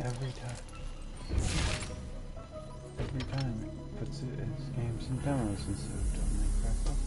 Every time it puts it as games and demos instead of Don't Make Crap Up.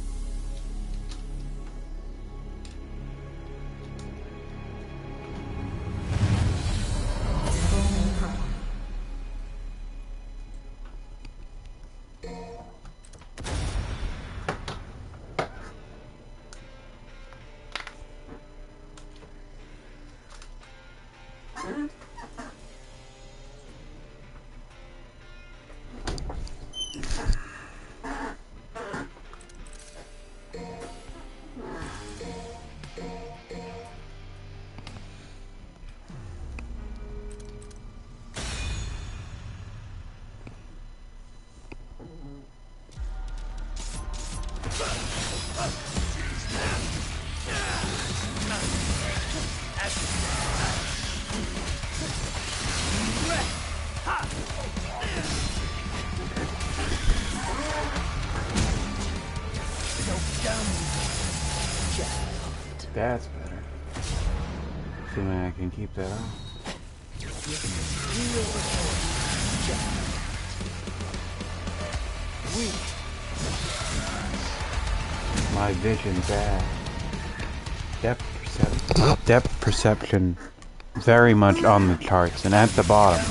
That's better. Assuming I can keep that on. My vision bad. Depth perception very much on the charts and at the bottom.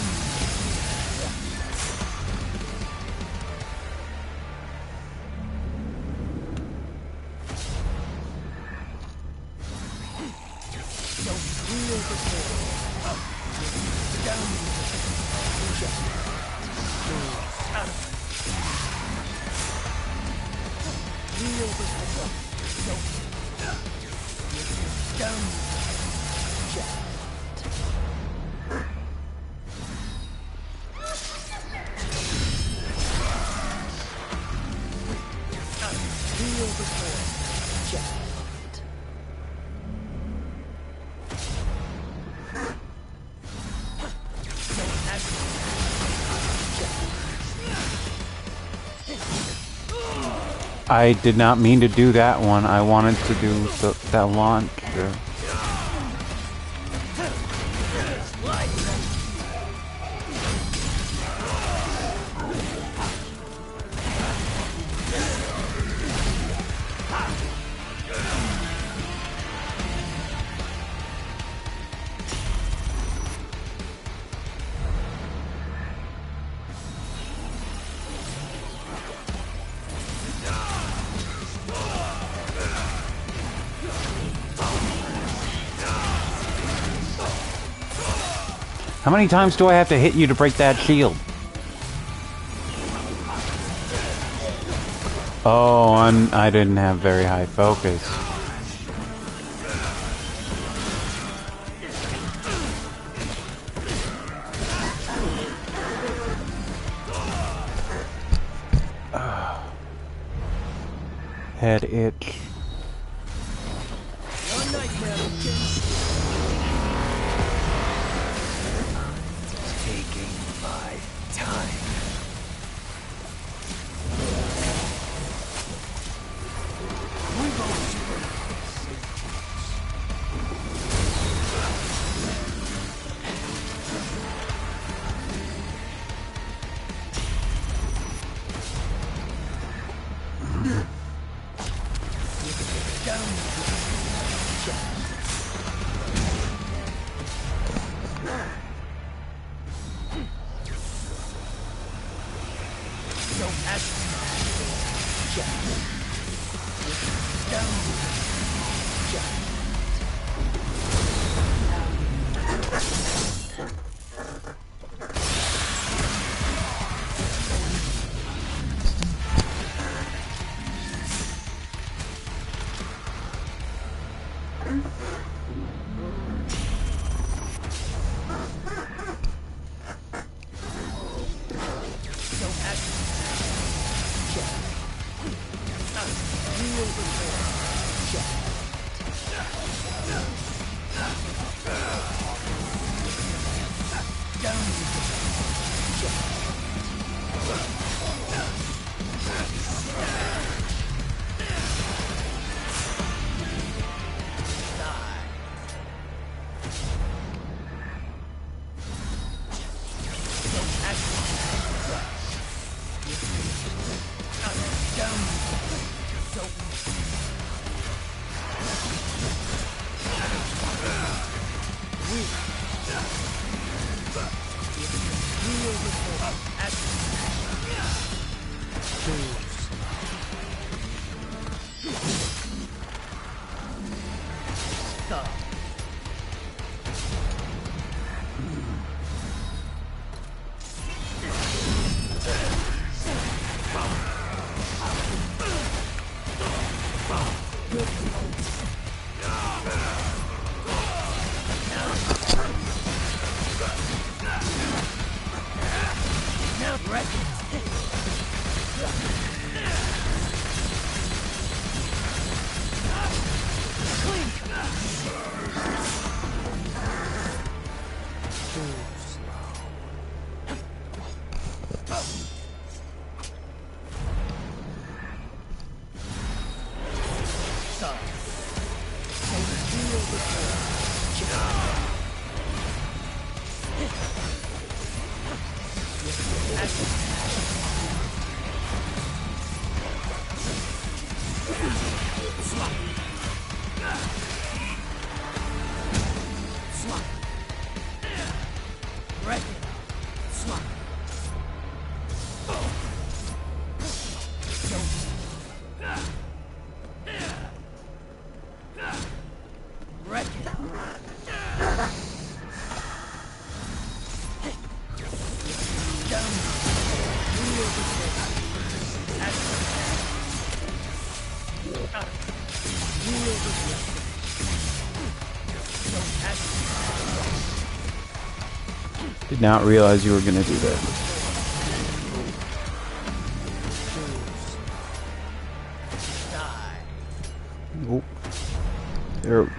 I did not mean to do that one. I wanted to do that launcher. How many times do I have to hit you to break that shield? Oh, I didn't have very high focus. Head itch. Did not realize you were gonna do that. Nope. There.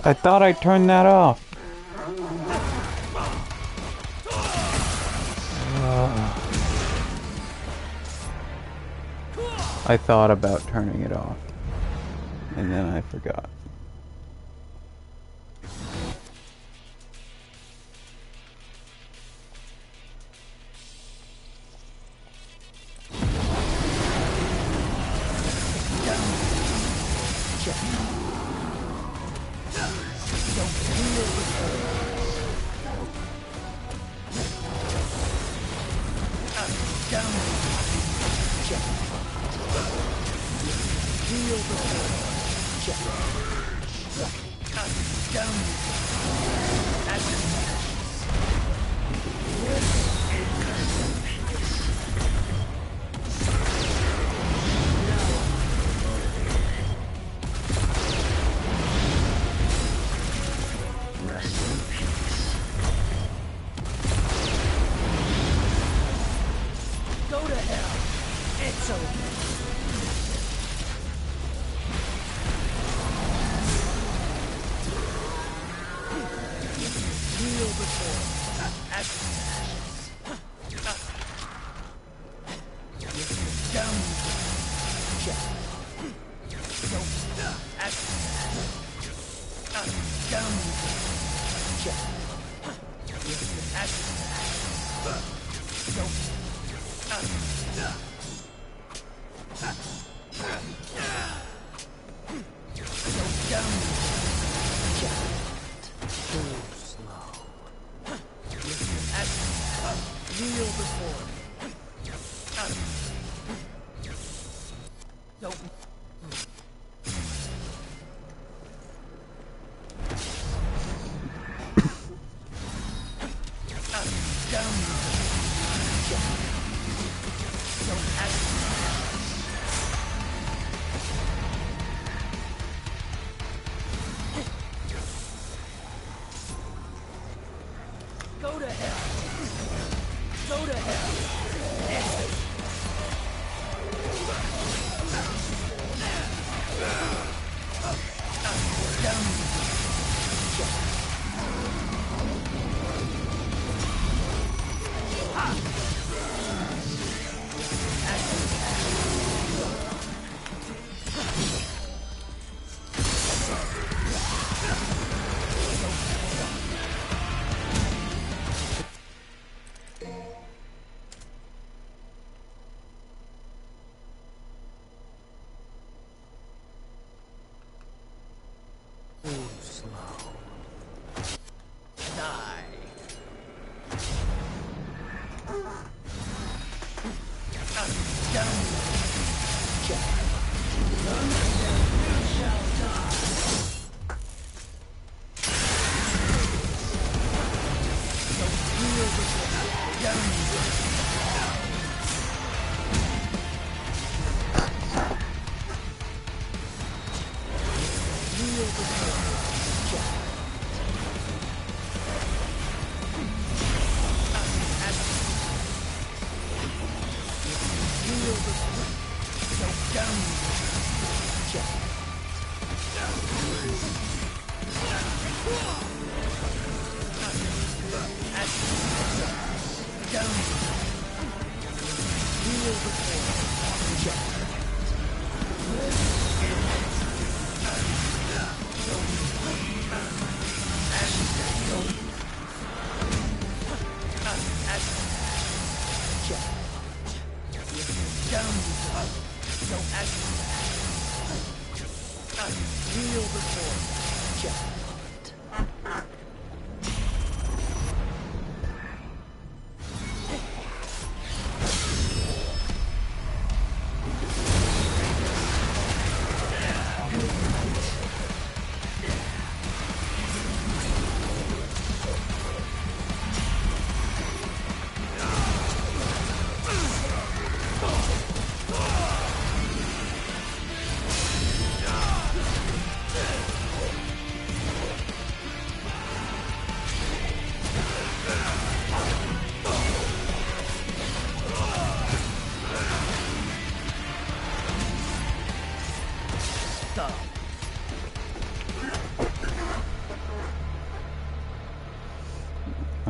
I thought I turned that off. I thought about turning it off, and then I forgot.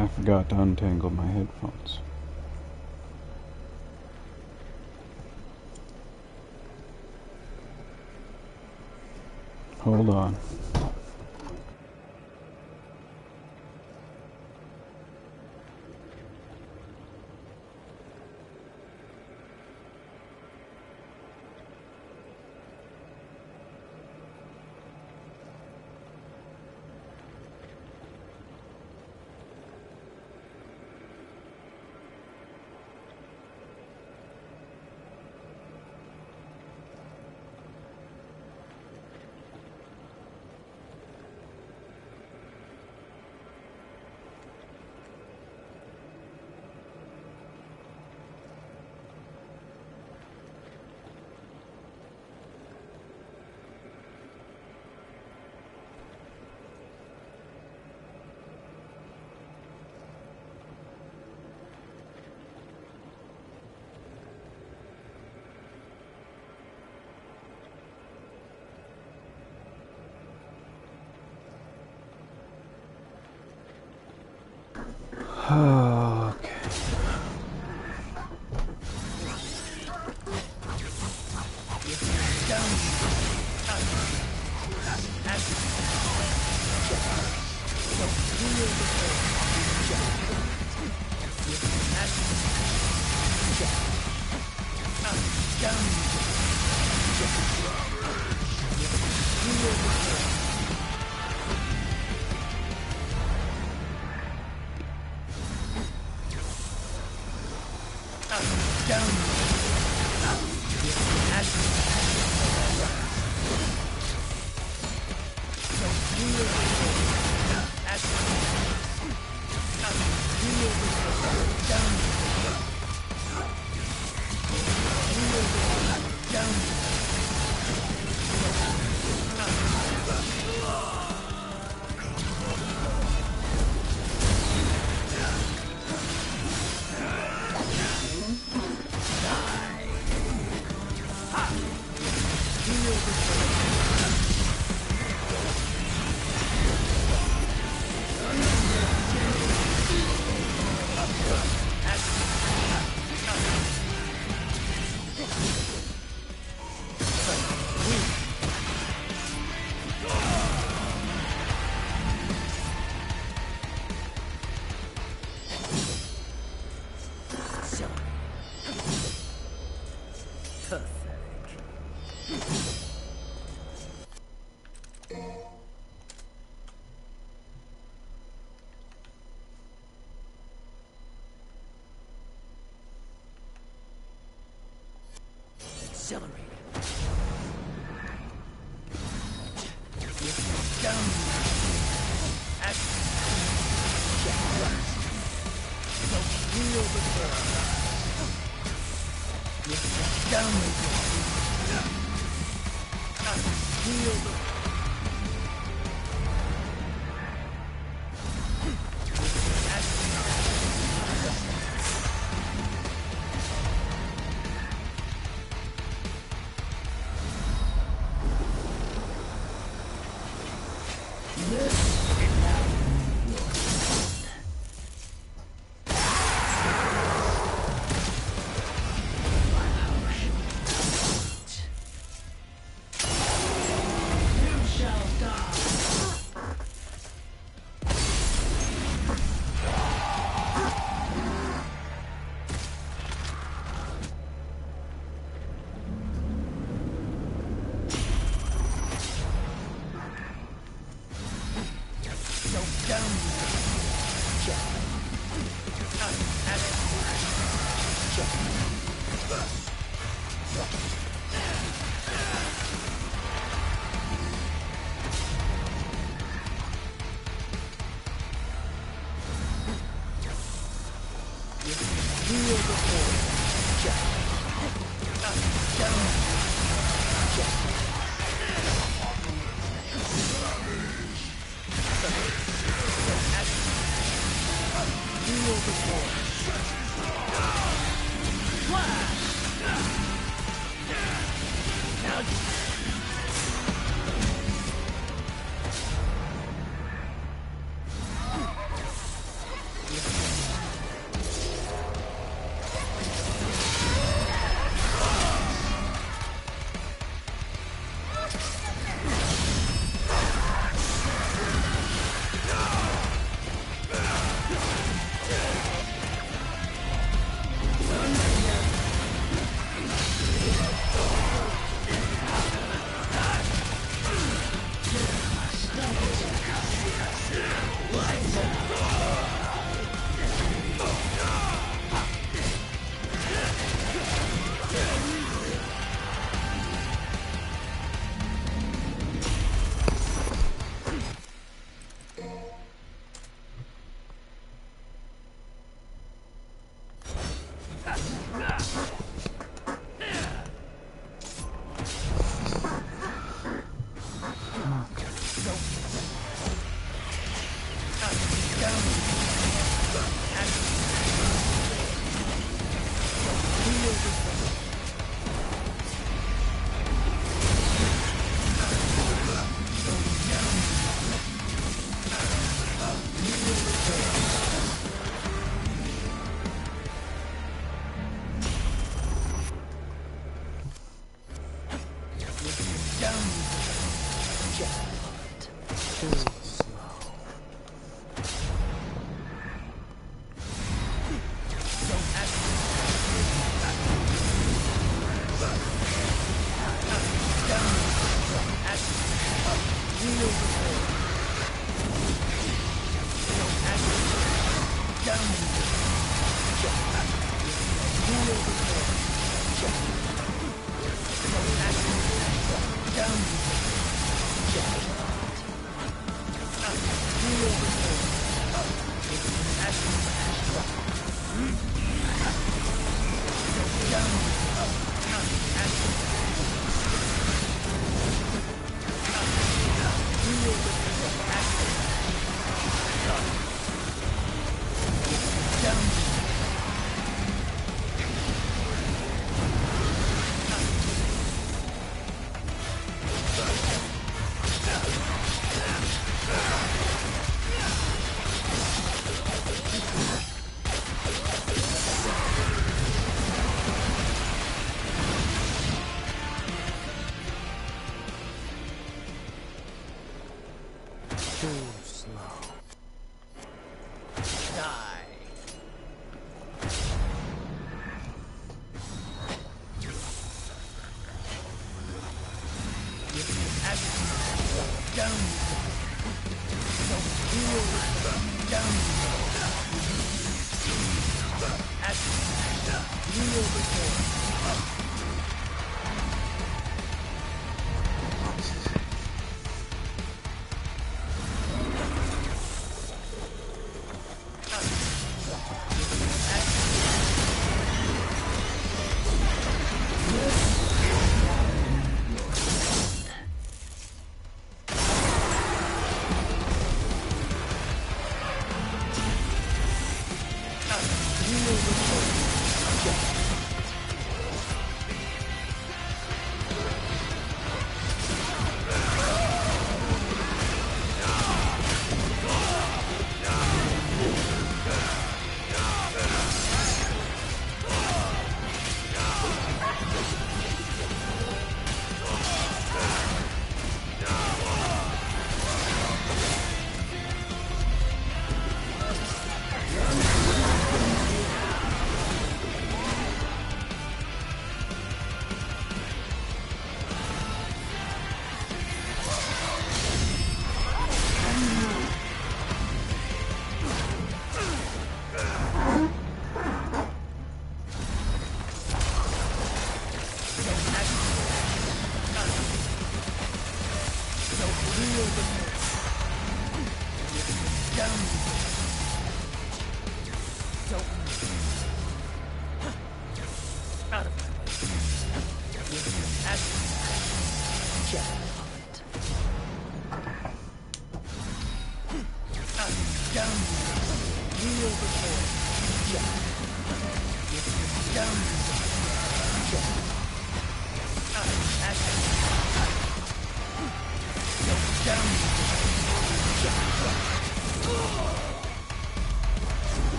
I forgot to untangle my headphones. Hold on.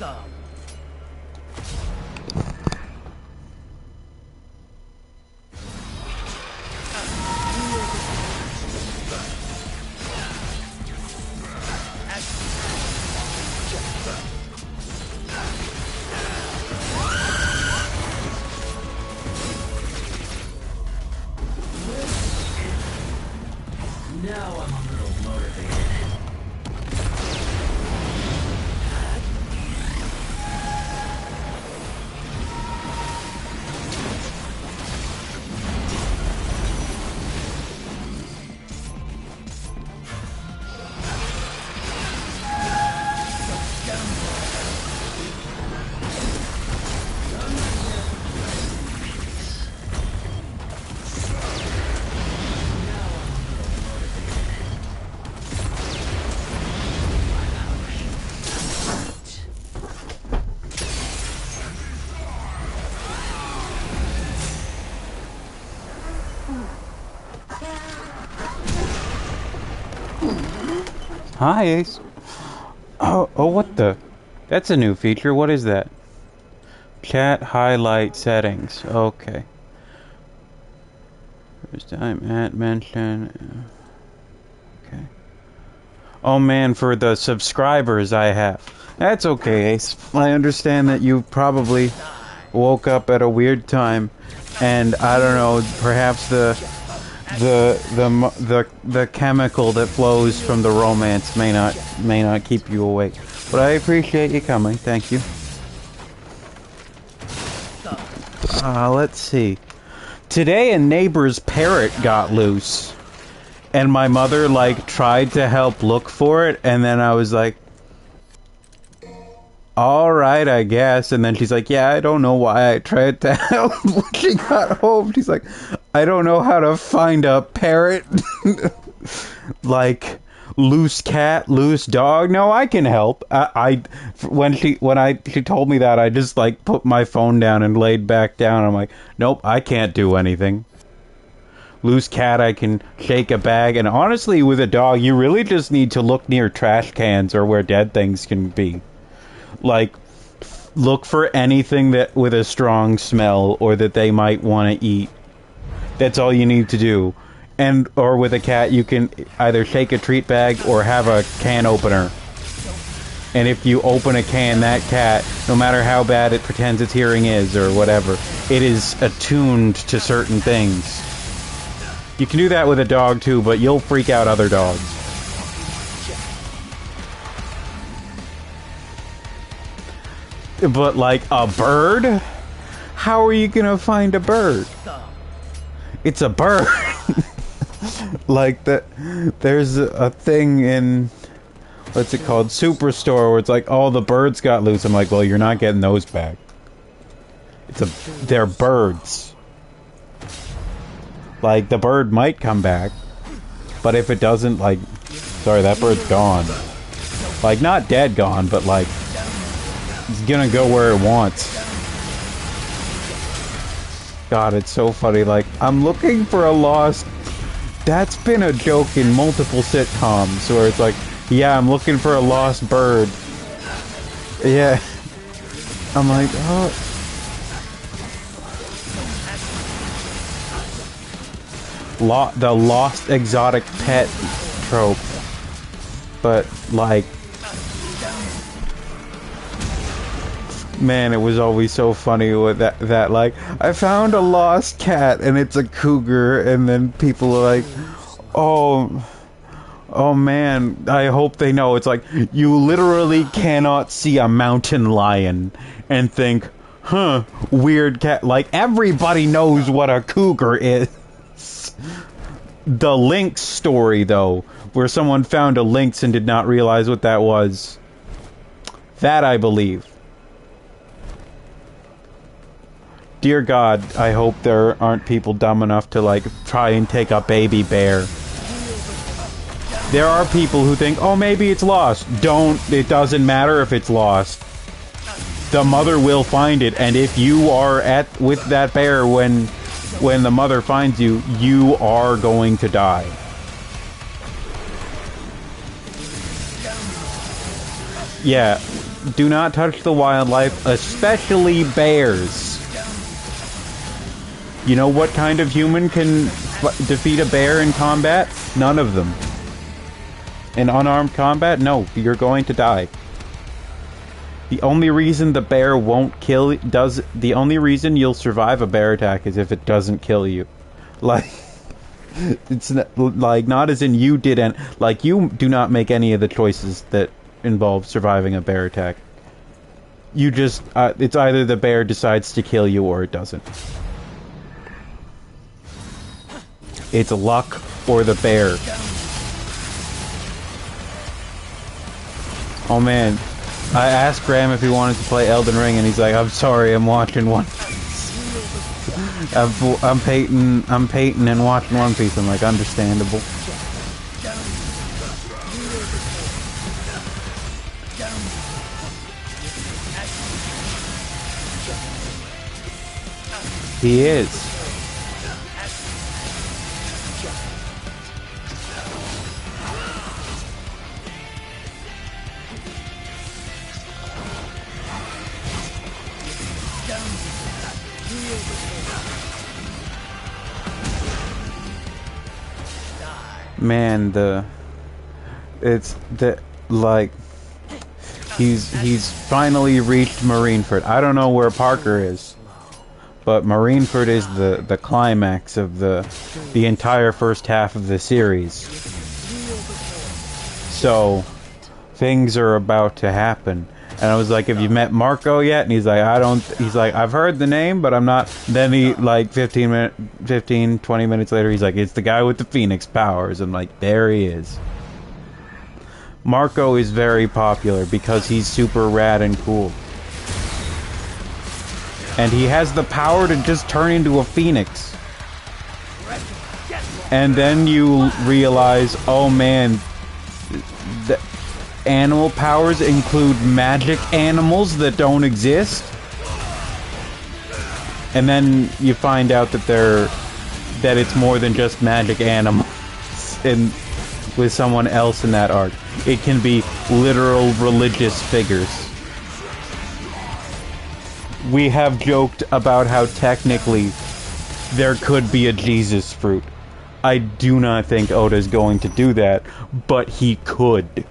Go. Now I'm a little motivated. Hi, Ace. Oh, what the? That's a new feature. What is that? Chat highlight settings. Okay. First time at mention. Okay. Oh man, for the subscribers I have. That's okay, Ace. I understand that you probably woke up at a weird time, and I don't know, perhaps the chemical that flows from the romance may not keep you awake. But I appreciate you coming. Thank you. Let's see. Today a neighbor's parrot got loose, and my mother like tried to help look for it, and then I was like, all right, I guess. And then she's like, yeah, I don't know why I tried to help. When she got home, she's like, I don't know how to find a parrot. Like, loose cat, loose dog. No, I can help. When she told me that, I just like put my phone down and laid back down. I'm like, nope, I can't do anything. Loose cat, I can shake a bag. And honestly, with a dog, you really just need to look near trash cans or where dead things can be. Like, look for anything that with a strong smell or that they might want to eat. That's all you need to do. And or with a cat, you can either shake a treat bag or have a can opener. And if you open a can, that cat, no matter how bad it pretends its hearing is or whatever, it is attuned to certain things. You can do that with a dog too, but you'll freak out other dogs. But like a bird? How are you gonna find a bird? It's a bird. Like that. There's a thing in, what's it called, Superstore, where it's like, oh, the birds got loose. I'm like, well, you're not getting those back. They're birds. Like, the bird might come back, but if it doesn't, like, sorry, that bird's gone. Like, not dead gone, but like, it's gonna go where it wants. God, it's so funny. Like, I'm looking for a lost... That's been a joke in multiple sitcoms where it's like, yeah, I'm looking for a lost bird. Yeah. I'm like, oh... the lost exotic pet trope. But, like... Man, it was always so funny with that like, I found a lost cat and it's a cougar, and then people are like, oh man, I hope they know. It's like, you literally cannot see a mountain lion and think, huh, weird cat. Like, everybody knows what a cougar is. The lynx story, though, where someone found a lynx and did not realize what that was. That I believe. Dear God, I hope there aren't people dumb enough to, like, try and take a baby bear. There are people who think, oh, maybe it's lost. It doesn't matter if it's lost. The mother will find it, and if you are with that bear when the mother finds you, you are going to die. Yeah, do not touch the wildlife, especially bears. You know what kind of human can defeat a bear in combat? None of them. In unarmed combat? No, you're going to die. The only reason the bear won't kill... The only reason you'll survive a bear attack is if it doesn't kill you. Like... It's not, like, not as in you didn't, like, you do not make any of the choices that involve surviving a bear attack. You just, it's either the bear decides to kill you or it doesn't. It's luck or the bear. Oh man, I asked Graham if he wanted to play Elden Ring and he's like, I'm sorry, I'm watching One Piece. I'm Peyton and watching One Piece. I'm like, understandable. He is. Man, he's finally reached Marineford. I don't know where Parker is, but Marineford is the climax of the entire first half of the series. So things are about to happen. And I was like, have you met Marco yet? And he's like, he's like, I've heard the name, but I'm not. Then he, like, 20 minutes later, he's like, it's the guy with the Phoenix powers. I'm like, there he is. Marco is very popular because he's super rad and cool. And he has the power to just turn into a phoenix. And then you realize, oh man, animal powers include magic animals that don't exist. And then you find out that it's more than just magic animals with someone else in that arc. It can be literal religious figures. We have joked about how technically there could be a Jesus fruit. I do not think Oda's going to do that, but he could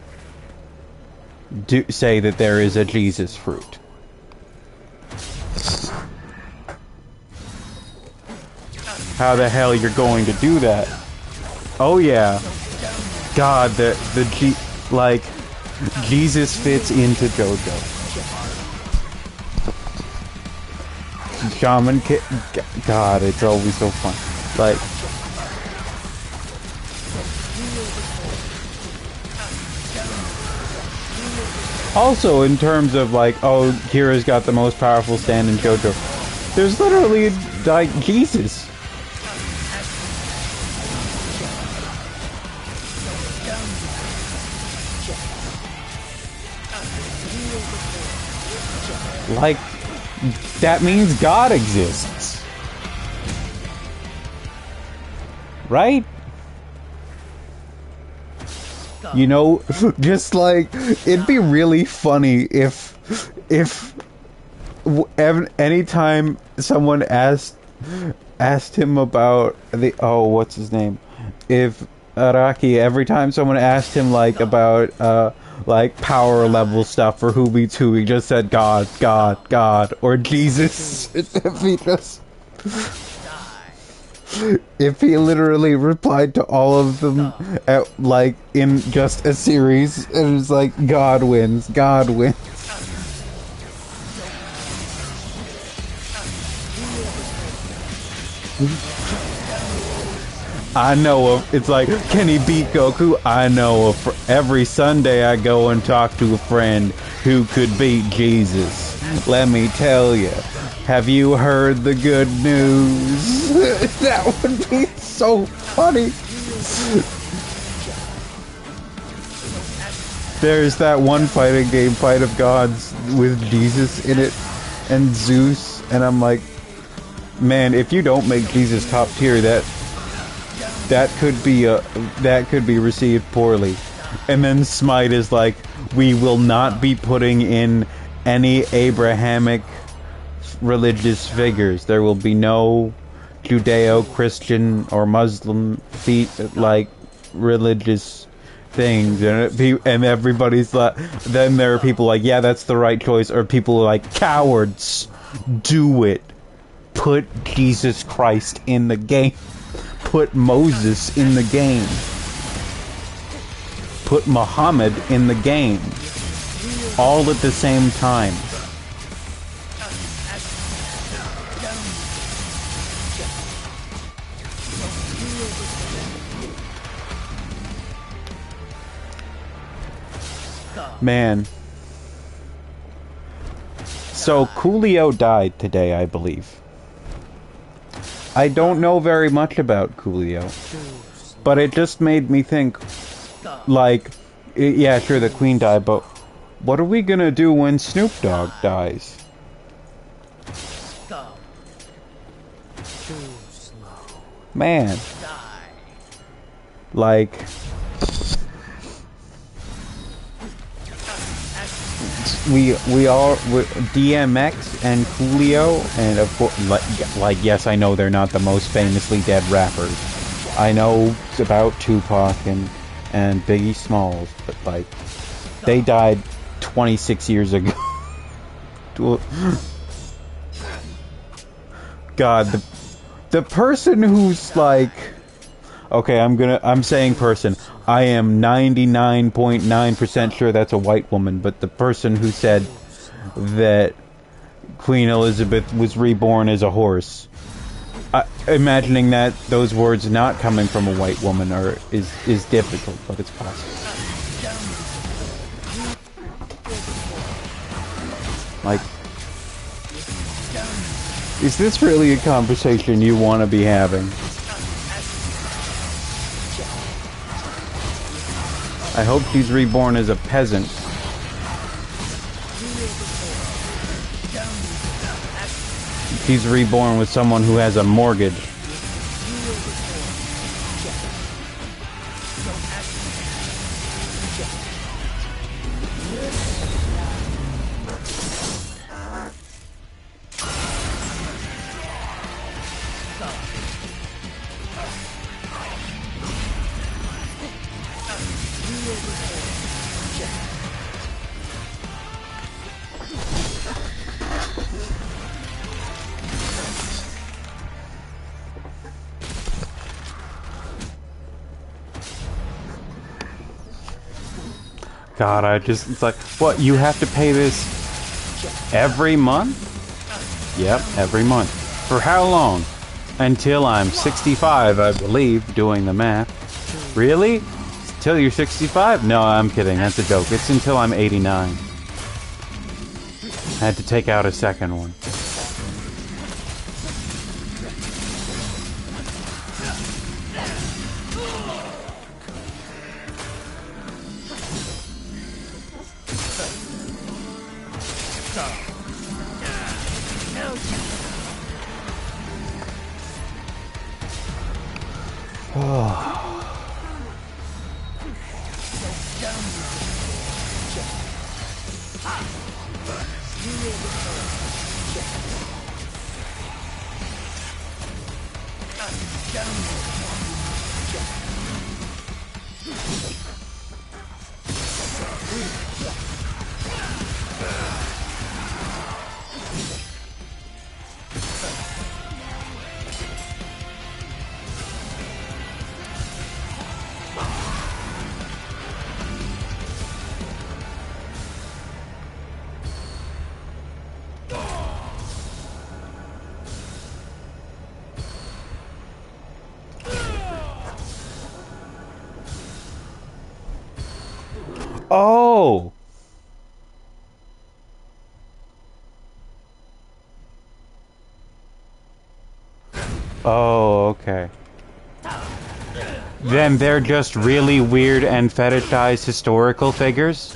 say that there is a Jesus fruit. How the hell you're going to do that? Oh yeah. God, Jesus fits into JoJo. Shaman God, it's always so fun. Like, also, in terms of, like, oh, Kira's got the most powerful stand in JoJo. There's literally, like, Jesus. Like, that means God exists. Right? You know, just like, it'd be really funny if anytime someone asked him about what's his name? If Araki, every time someone asked him, like, about, like, power level stuff or who beats who, he just said God, God, God, or Jesus. If he literally replied to all of them like in just a series, and it's like, God wins, God wins. I know of, it's like, can he beat Goku? I know of, every Sunday I go and talk to a friend who could beat Jesus. Let me tell you. Have you heard the good news? That would be so funny. There's that one fighting game, Fight of Gods, with Jesus in it, and Zeus, and I'm like, man, if you don't make Jesus top tier, that could be received poorly. And then Smite is like, we will not be putting in any Abrahamic religious figures. There will be no Judeo-Christian or Muslim like religious things, and everybody's like, then there are people like, yeah, that's the right choice, or people are like, cowards, do it, put Jesus Christ in the game, put Moses in the game. Put Muhammad in the game. All at the same time. Man. So, Coolio died today, I believe. I don't know very much about Coolio. But it just made me think, like, yeah, sure, the Queen died, but what are we gonna do when Snoop Dogg dies? Man. Like... We all DMX and Coolio, and of course, like yes, I know they're not the most famously dead rappers. I know about Tupac and Biggie Smalls, but like they died 26 years ago. God, the person who's like, okay, I'm saying person. I am 99.9% sure that's a white woman, but the person who said that Queen Elizabeth was reborn as a horse, imagining that those words not coming from a white woman is difficult, but it's possible. Like, is this really a conversation you want to be having? I hope she's reborn as a peasant. She's reborn with someone who has a mortgage. God, it's like, what, you have to pay this every month? Yep, every month. For how long? Until I'm 65, I believe, doing the math. Really? Until you're 65? No, I'm kidding, that's a joke. It's until I'm 89. I had to take out a second one. Oh! Oh, okay. Then they're just really weird and fetishized historical figures?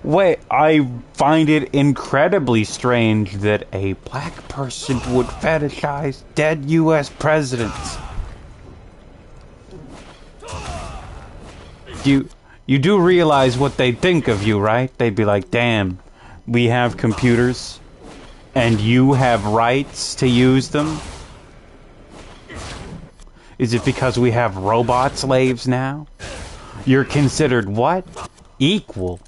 Wait, I find it incredibly strange that a black person would fetishize dead U.S. presidents. You do realize what they'd think of you, right? They'd be like, damn, we have computers, and you have rights to use them? Is it because we have robot slaves now? You're considered what? Equal.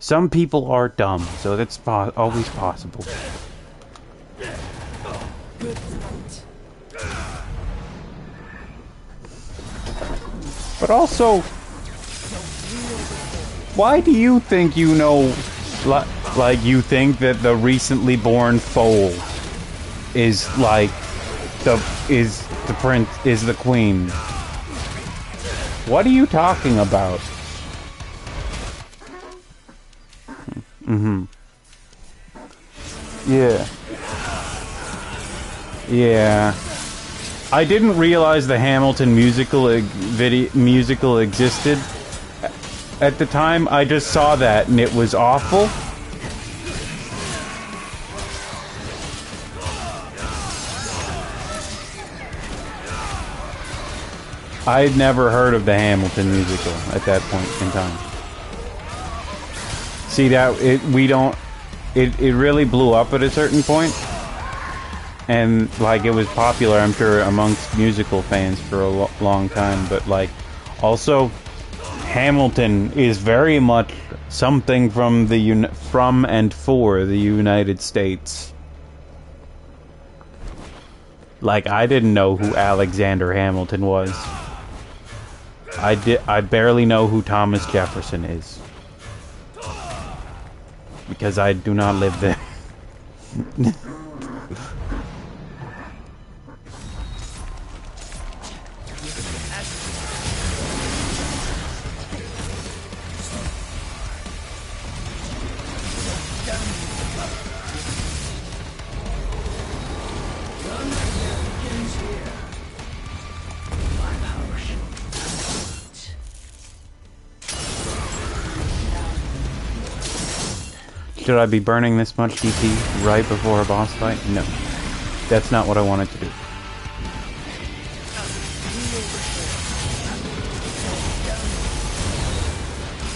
Some people are dumb, so that's always possible. But also, why do you think you know, like you think that the recently born foal is like the prince, is the queen? What are you talking about? Yeah. Yeah. I didn't realize the Hamilton musical existed at the time. I just saw that and it was awful. I'd never heard of the Hamilton musical at that point in time. See that it really blew up at a certain point. And, like, it was popular, I'm sure, amongst musical fans for a long time. But, like, also, Hamilton is very much something from and for the United States. Like, I didn't know who Alexander Hamilton was. I barely know who Thomas Jefferson is. Because I do not live there. Should I be burning this much DP right before a boss fight? No. That's not what I wanted to do.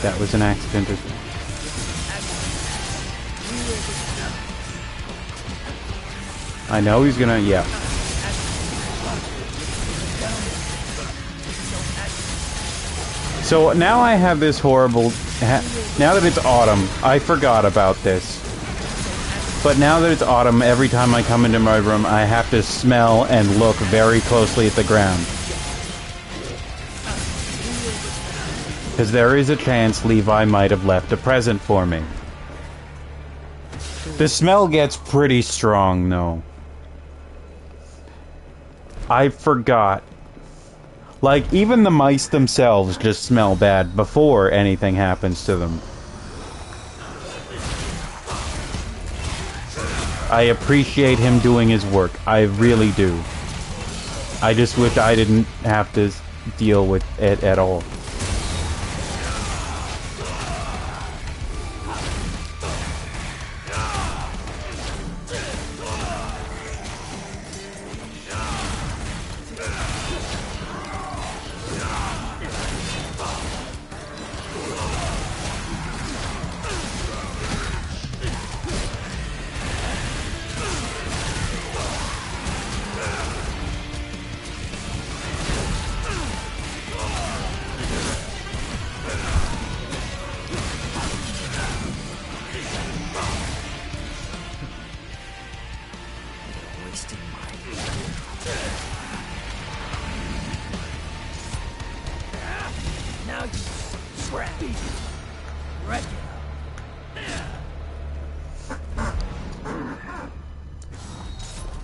That was an accident as well. I know he's gonna, yeah. So now I have this horrible... now that it's autumn, I forgot about this. But now that it's autumn, every time I come into my room, I have to smell and look very closely at the ground. Because there is a chance Levi might have left a present for me. The smell gets pretty strong, though. I forgot. Like, even the mice themselves just smell bad before anything happens to them. I appreciate him doing his work. I really do. I just wish I didn't have to deal with it at all.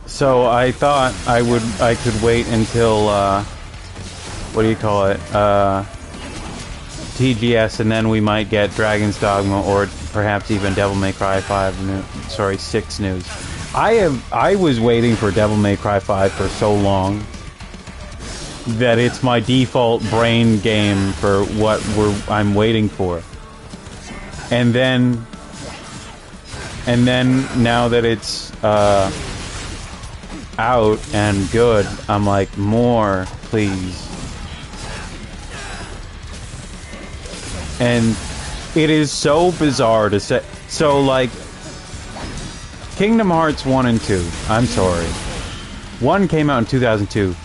So I thought I could wait until what do you call it? TGS, and then we might get Dragon's Dogma or perhaps even Devil May Cry 6 news. I was waiting for Devil May Cry 5 for so long that it's my default brain game for what I'm waiting for. And then now that it's out and good, I'm like, more, please. And it is so bizarre to say. So, like, Kingdom Hearts 1 and 2, I'm sorry. 1 came out in 2002.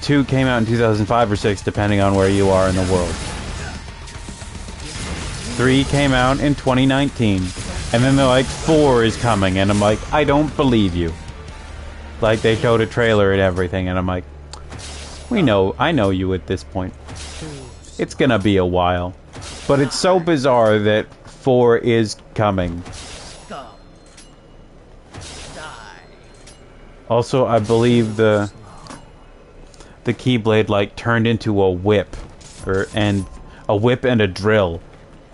2 came out in 2005 or 6, depending on where you are in the world. 3 came out in 2019. And then they're like, 4 is coming. And I'm like, I don't believe you. Like, they showed a trailer and everything. And I'm like, I know you at this point. It's gonna be a while. But it's so bizarre that 4 is coming. Also, I believe the Keyblade, like, turned into a whip. And a whip and a drill.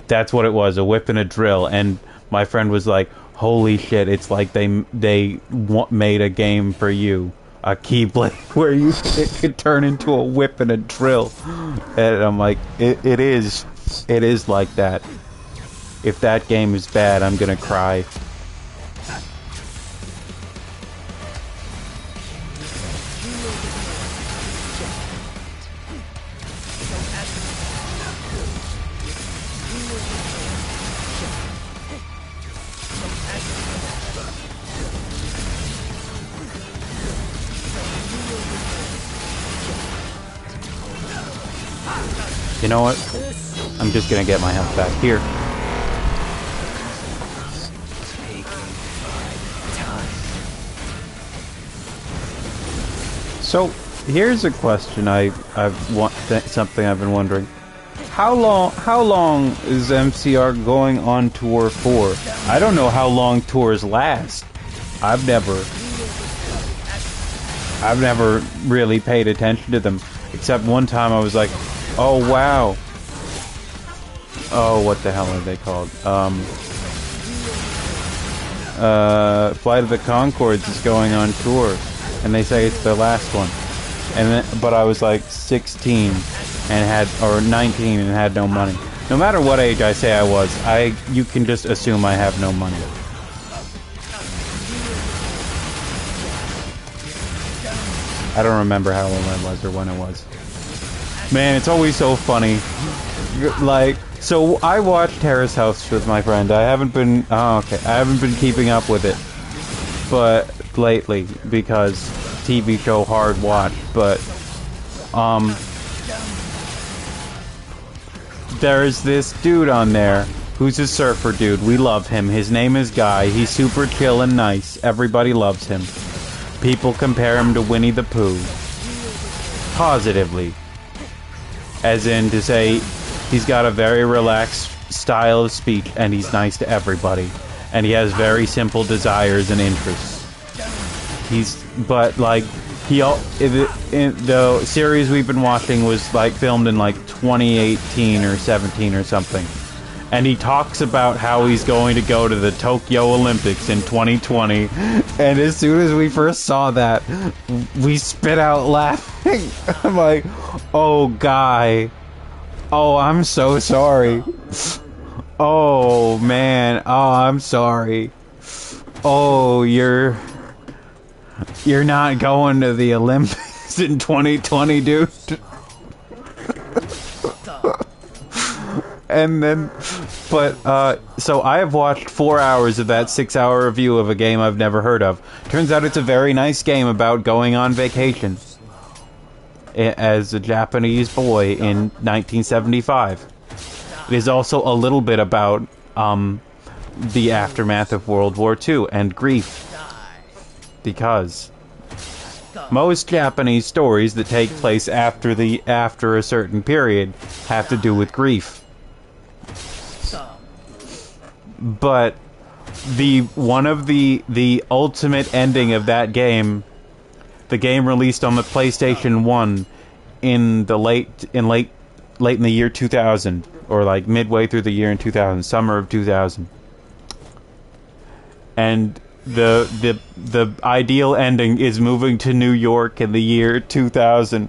That's what it was, a whip and a drill. And my friend was like, holy shit, it's like they made a game for you. A Keyblade where it could turn into a whip and a drill. And I'm like, it is like that. If that game is bad, I'm gonna cry. You know what? I'm just gonna get my health back here. So here's a question something I've been wondering. How long is MCR going on tour for? I don't know how long tours last. I've never really paid attention to them, except one time I was like, oh wow. Oh, what the hell are they called? Flight of the Conchords is going on tour, and they say it's their last one. But I was like 16 or 19 and had no money. No matter what age I say I was, you can just assume I have no money. I don't remember how old I was or when it was. Man, it's always so funny. Like, so I watched Terrace House with my friend. I haven't been keeping up with it, but lately because TV show hard watch. But there's this dude on there who's a surfer dude. We love him. His name is Guy. He's super chill and nice. Everybody loves him. People compare him to Winnie the Pooh. Positively. As in to say, he's got a very relaxed style of speech, and he's nice to everybody. And he has very simple desires and interests. The series we've been watching was like filmed in like 2018 or 17 or something. And he talks about how he's going to go to the Tokyo Olympics in 2020. And as soon as we first saw that, we spit out laughing. I'm like, oh, Guy. Oh, I'm so sorry. Oh, man. Oh, I'm sorry. Oh, you're not going to the Olympics in 2020, dude. And then, so I have watched 4 hours of that 6-hour review of a game I've never heard of. Turns out it's a very nice game about going on vacation as a Japanese boy in 1975. It is also a little bit about the aftermath of World War II and grief. Because most Japanese stories that take place after a certain period have to do with grief. But the ultimate ending of that game, the game released on the PlayStation 1 in late in the year 2000, or like midway through the year in 2000, summer of 2000. And the ideal ending is moving to New York in the year 2000.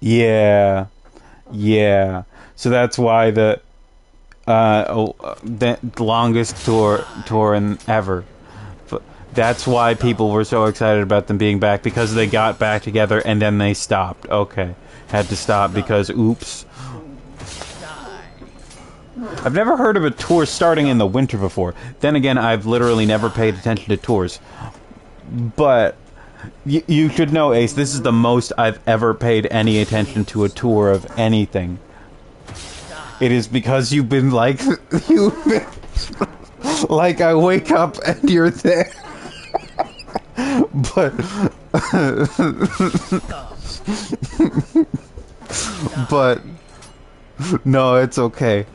Yeah. So that's why the longest tour in ever. That's why people were so excited about them being back, because they got back together and then they stopped. Okay. Had to stop because oops. I've never heard of a tour starting in the winter before. Then again, I've literally never paid attention to tours. But You should know, Ace, this is the most I've ever paid any attention to a tour of anything. It is because you've been like... You've been... Like, I wake up and you're there. But... But... No, it's okay.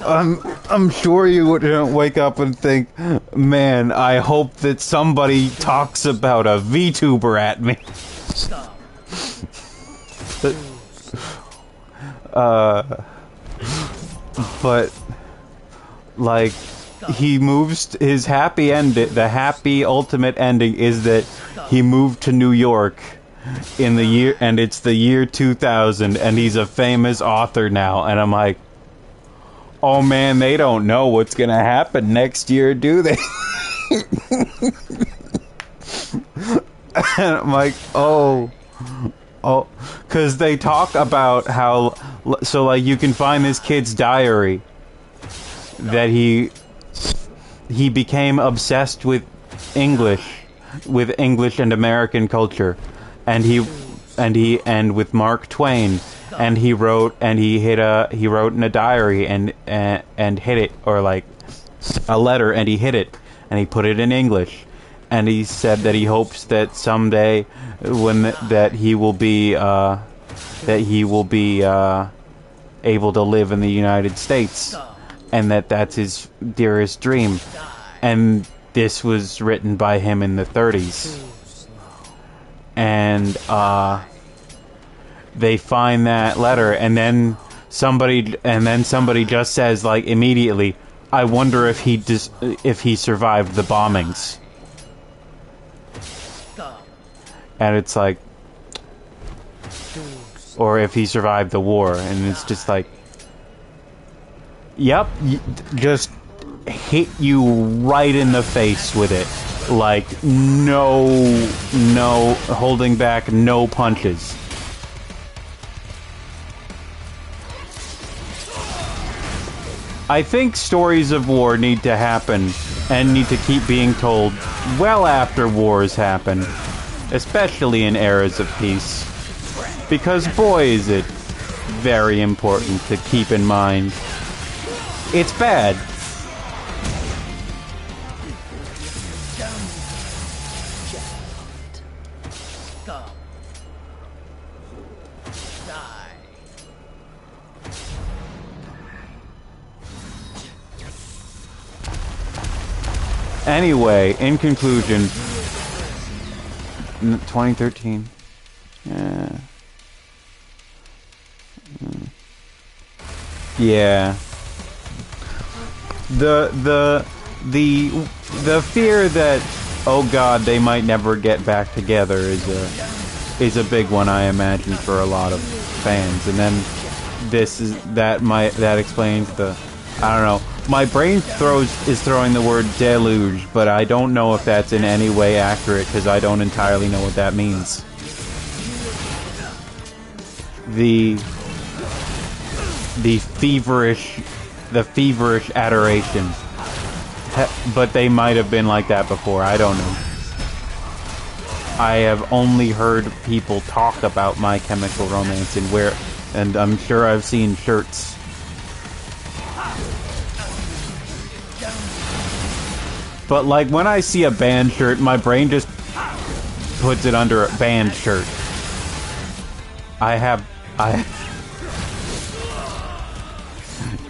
I'm sure you wouldn't wake up and think, man, I hope that somebody talks about a VTuber at me. But like, he moves, his happy end, the happy ultimate ending is that he moved to New York in the year, and it's the year 2000, and he's a famous author now, and I'm like, oh man, they don't know what's gonna happen next year, do they? And I'm like, oh, because they talk about how, so like you can find this kid's diary that he became obsessed with English and American culture, and with Mark Twain. And he wrote in a diary and hid it, or like a letter, and he hid it, and he put it in English, and he said that he hopes that someday that he will be able to live in the United States, and that's his dearest dream. And this was written by him in the 30s, and they find that letter, and then somebody just says, like, immediately, I wonder if he survived the bombings. And it's like, or if he survived the war, and it's just like, yep, just hit you right in the face with it, like no holding back, no punches. I think stories of war need to happen and need to keep being told well after wars happen, especially in eras of peace, because boy is it very important to keep in mind. It's bad. Anyway, in conclusion, 2013. Yeah. The fear that, oh god, they might never get back together is a big one, I imagine, for a lot of fans. And then that explains the, I don't know. My brain is throwing the word deluge, but I don't know if that's in any way accurate, because I don't entirely know what that means. The feverish adoration. But they might have been like that before, I don't know. I have only heard people talk about My Chemical Romance and I'm sure I've seen shirts. But like when I see a band shirt, my brain just puts it under a band shirt.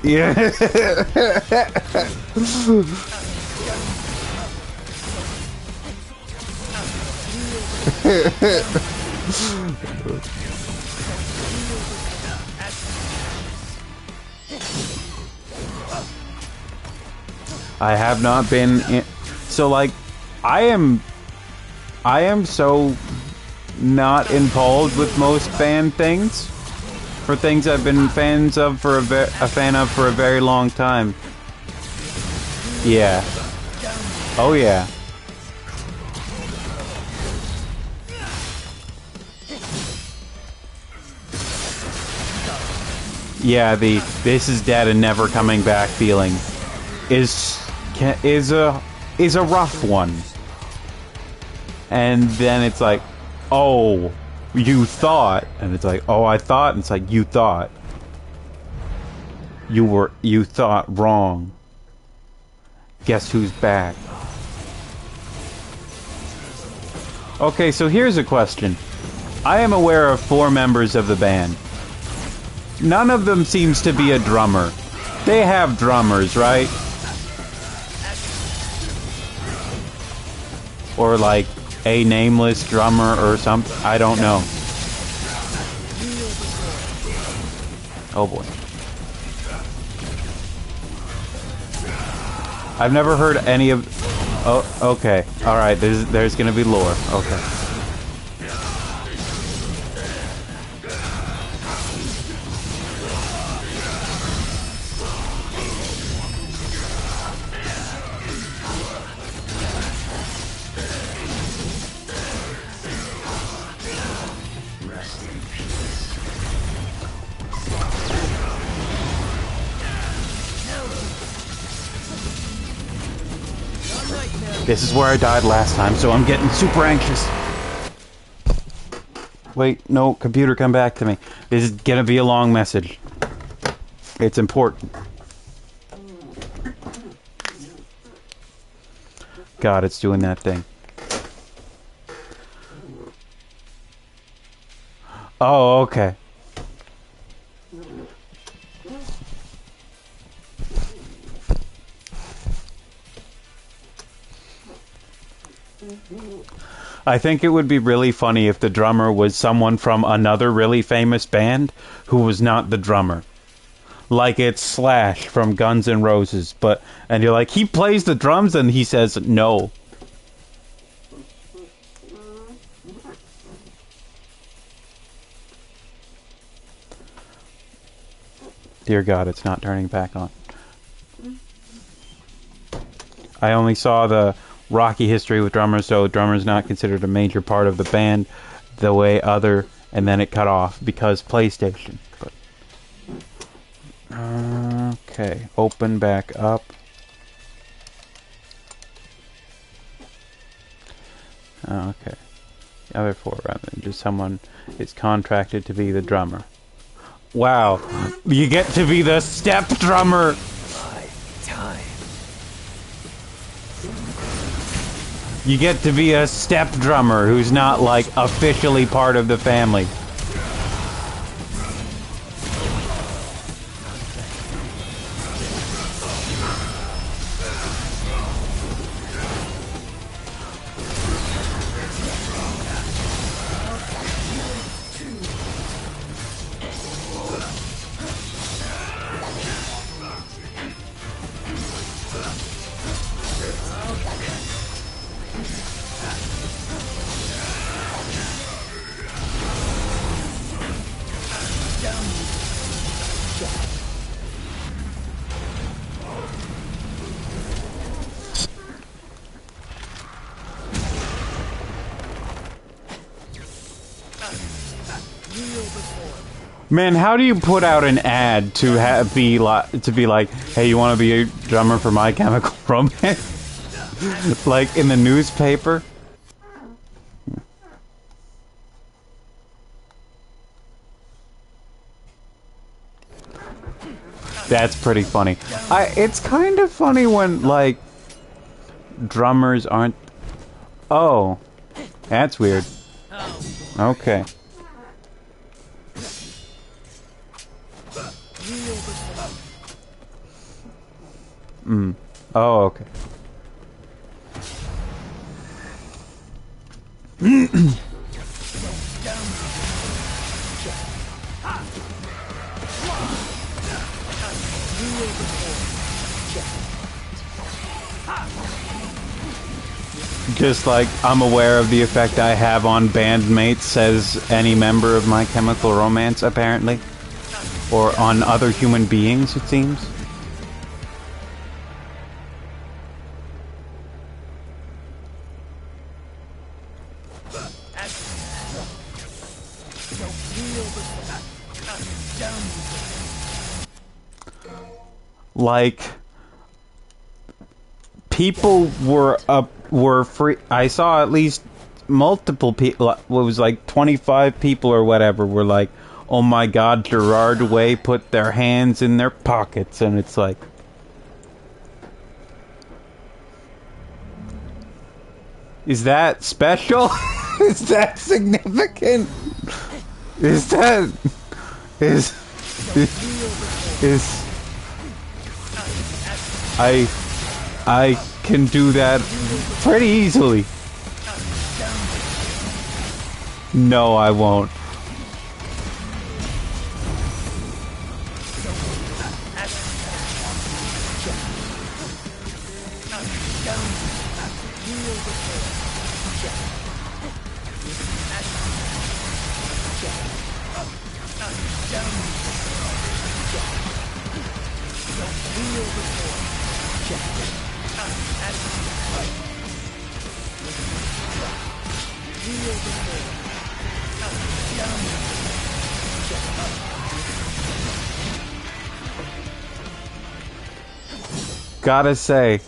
Yeah. I have not been in, so like I am so not involved with most fan things, for things I've been fan of for a very long time. Yeah. Oh yeah. Yeah, the this is dead and never coming back feeling is a rough one. And then it's like, oh, you thought. And it's like, oh, I thought. And it's like, you thought. You thought wrong. Guess who's back? Okay, so here's a question. I am aware of 4 members of the band. None of them seems to be a drummer. They have drummers, right? Or like a nameless drummer or something. I don't know. Oh boy. I've never heard any of... Oh, okay. Alright, there's gonna be lore. Okay. This is where I died last time, so I'm getting super anxious. Wait, no, computer, come back to me. This is gonna be a long message. It's important. God, it's doing that thing. Oh, okay. I think it would be really funny if the drummer was someone from another really famous band who was not the drummer. Like it's Slash from Guns N' Roses, and you're like, he plays the drums, and he says no. Dear God, it's not turning back on. I only saw the rocky history with drummers, so drummer's not considered a major part of the band the way other, and then it cut off because PlayStation. But okay, open back up. Okay, the other 4 rather than just someone is contracted to be the drummer. Wow, you get to be the step drummer. You get to be a step drummer who's not, like, officially part of the family. Man, how do you put out an ad to be like, hey, you want to be a drummer for My Chemical Romance? Like in the newspaper? That's pretty funny. It's kind of funny when, like, drummers aren't... Oh. That's weird. Okay. Oh, okay. Just like I'm aware of the effect I have on bandmates, says any member of My Chemical Romance, apparently. Or on other human beings, it seems. Like, people were free. I saw at least multiple people, it was like 25 people or whatever, were like, oh my god, Gerard Way put their hands in their pockets, and it's like, is that special? Is that significant? Is that... Is... I can do that pretty easily. No, I won't. Gotta say,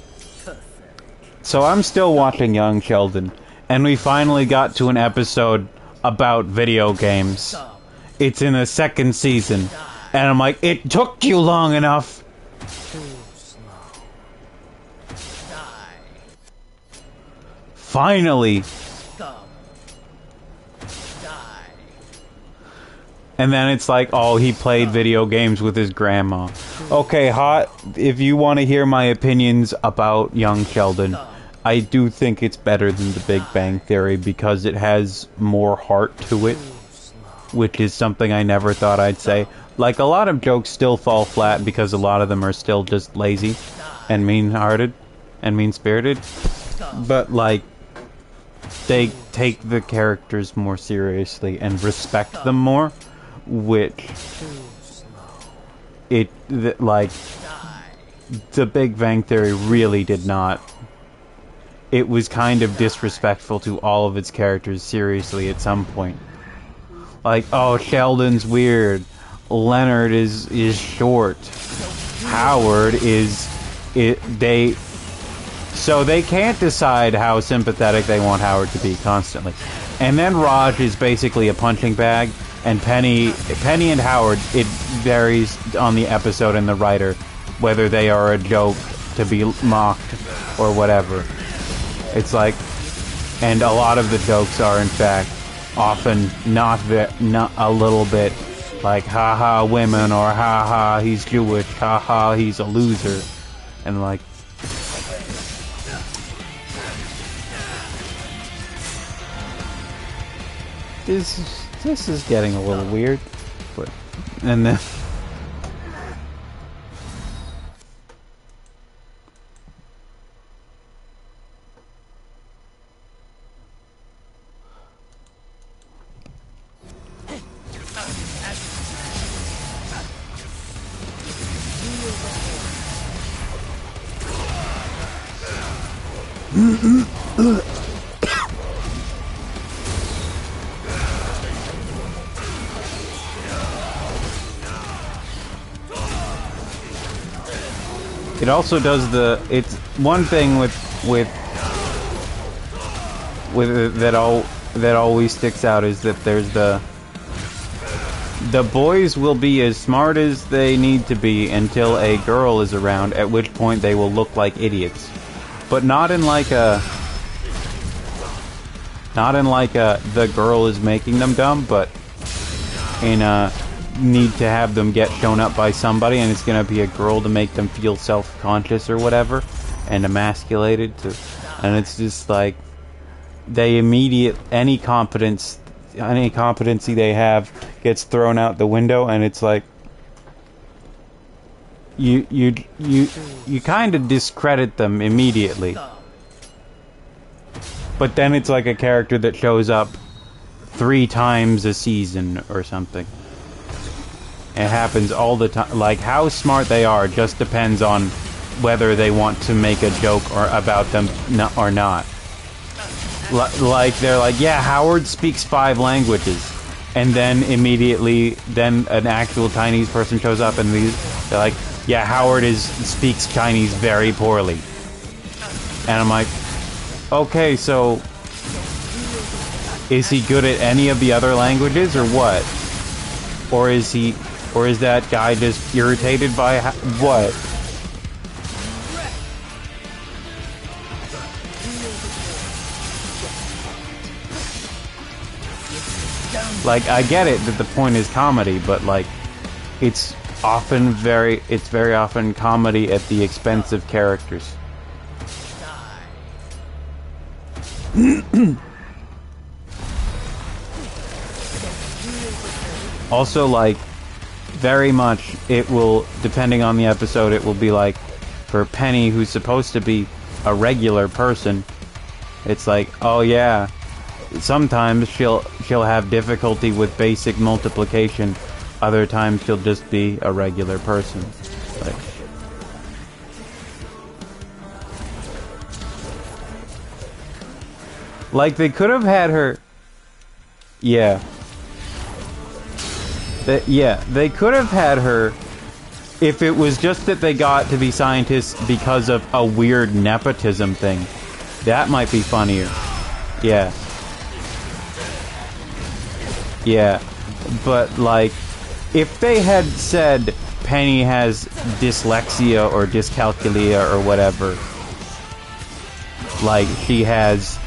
so I'm still watching Young Sheldon, and we finally got to an episode about video games. It's in the second season, and I'm like, it took you long enough. Finally. And then it's like, oh, he played video games with his grandma. Okay, Hot, if you want to hear my opinions about Young Sheldon, I do think it's better than The Big Bang Theory because it has more heart to it, which is something I never thought I'd say. Like, a lot of jokes still fall flat because a lot of them are still just lazy and mean-hearted and mean-spirited. But, like, they take the characters more seriously and respect them more. Which like The Big Bang Theory really did not. It was kind of disrespectful to all of its characters seriously at some point. Like, oh, Sheldon's weird, Leonard is short, Howard is so they can't decide how sympathetic they want Howard to be constantly. And then Raj is basically a punching bag. And Penny and Howard, it varies on the episode and the writer, whether they are a joke to be mocked or whatever. It's like, and a lot of the jokes are in fact often not a little bit like, haha, women, or haha, he's Jewish, haha, he's a loser, and like, This is getting a little weird, but and then it also does it's one thing with that always sticks out is that there's the boys will be as smart as they need to be until a girl is around, at which point they will look like idiots. But not in like a the girl is making them dumb, but in a need to have them get shown up by somebody, and it's gonna be a girl to make them feel self-conscious or whatever and emasculated to, and it's just like they any competency they have gets thrown out the window, and it's like you kind of discredit them immediately. But then it's like a character that shows up 3 times a season or something. It happens all the time. Like, how smart they are just depends on whether they want to make a joke or about them or not. Like, they're like, yeah, Howard speaks 5 languages. And then immediately, then an actual Chinese person shows up and they're like, yeah, Howard speaks Chinese very poorly. And I'm like, okay, so is he good at any of the other languages or what? Or is that guy just irritated by what? Like, I get it that the point is comedy, but like, it's very often comedy at the expense of characters. Also, like, very much, it will, depending on the episode, it will be like, for Penny, who's supposed to be a regular person, it's like, oh yeah, sometimes she'll have difficulty with basic multiplication, other times she'll just be a regular person. Like, they could have had her... Yeah. They could have had her if it was just that they got to be scientists because of a weird nepotism thing. That might be funnier. Yeah. Yeah. But, like, if they had said Penny has dyslexia or dyscalculia or whatever, like, she has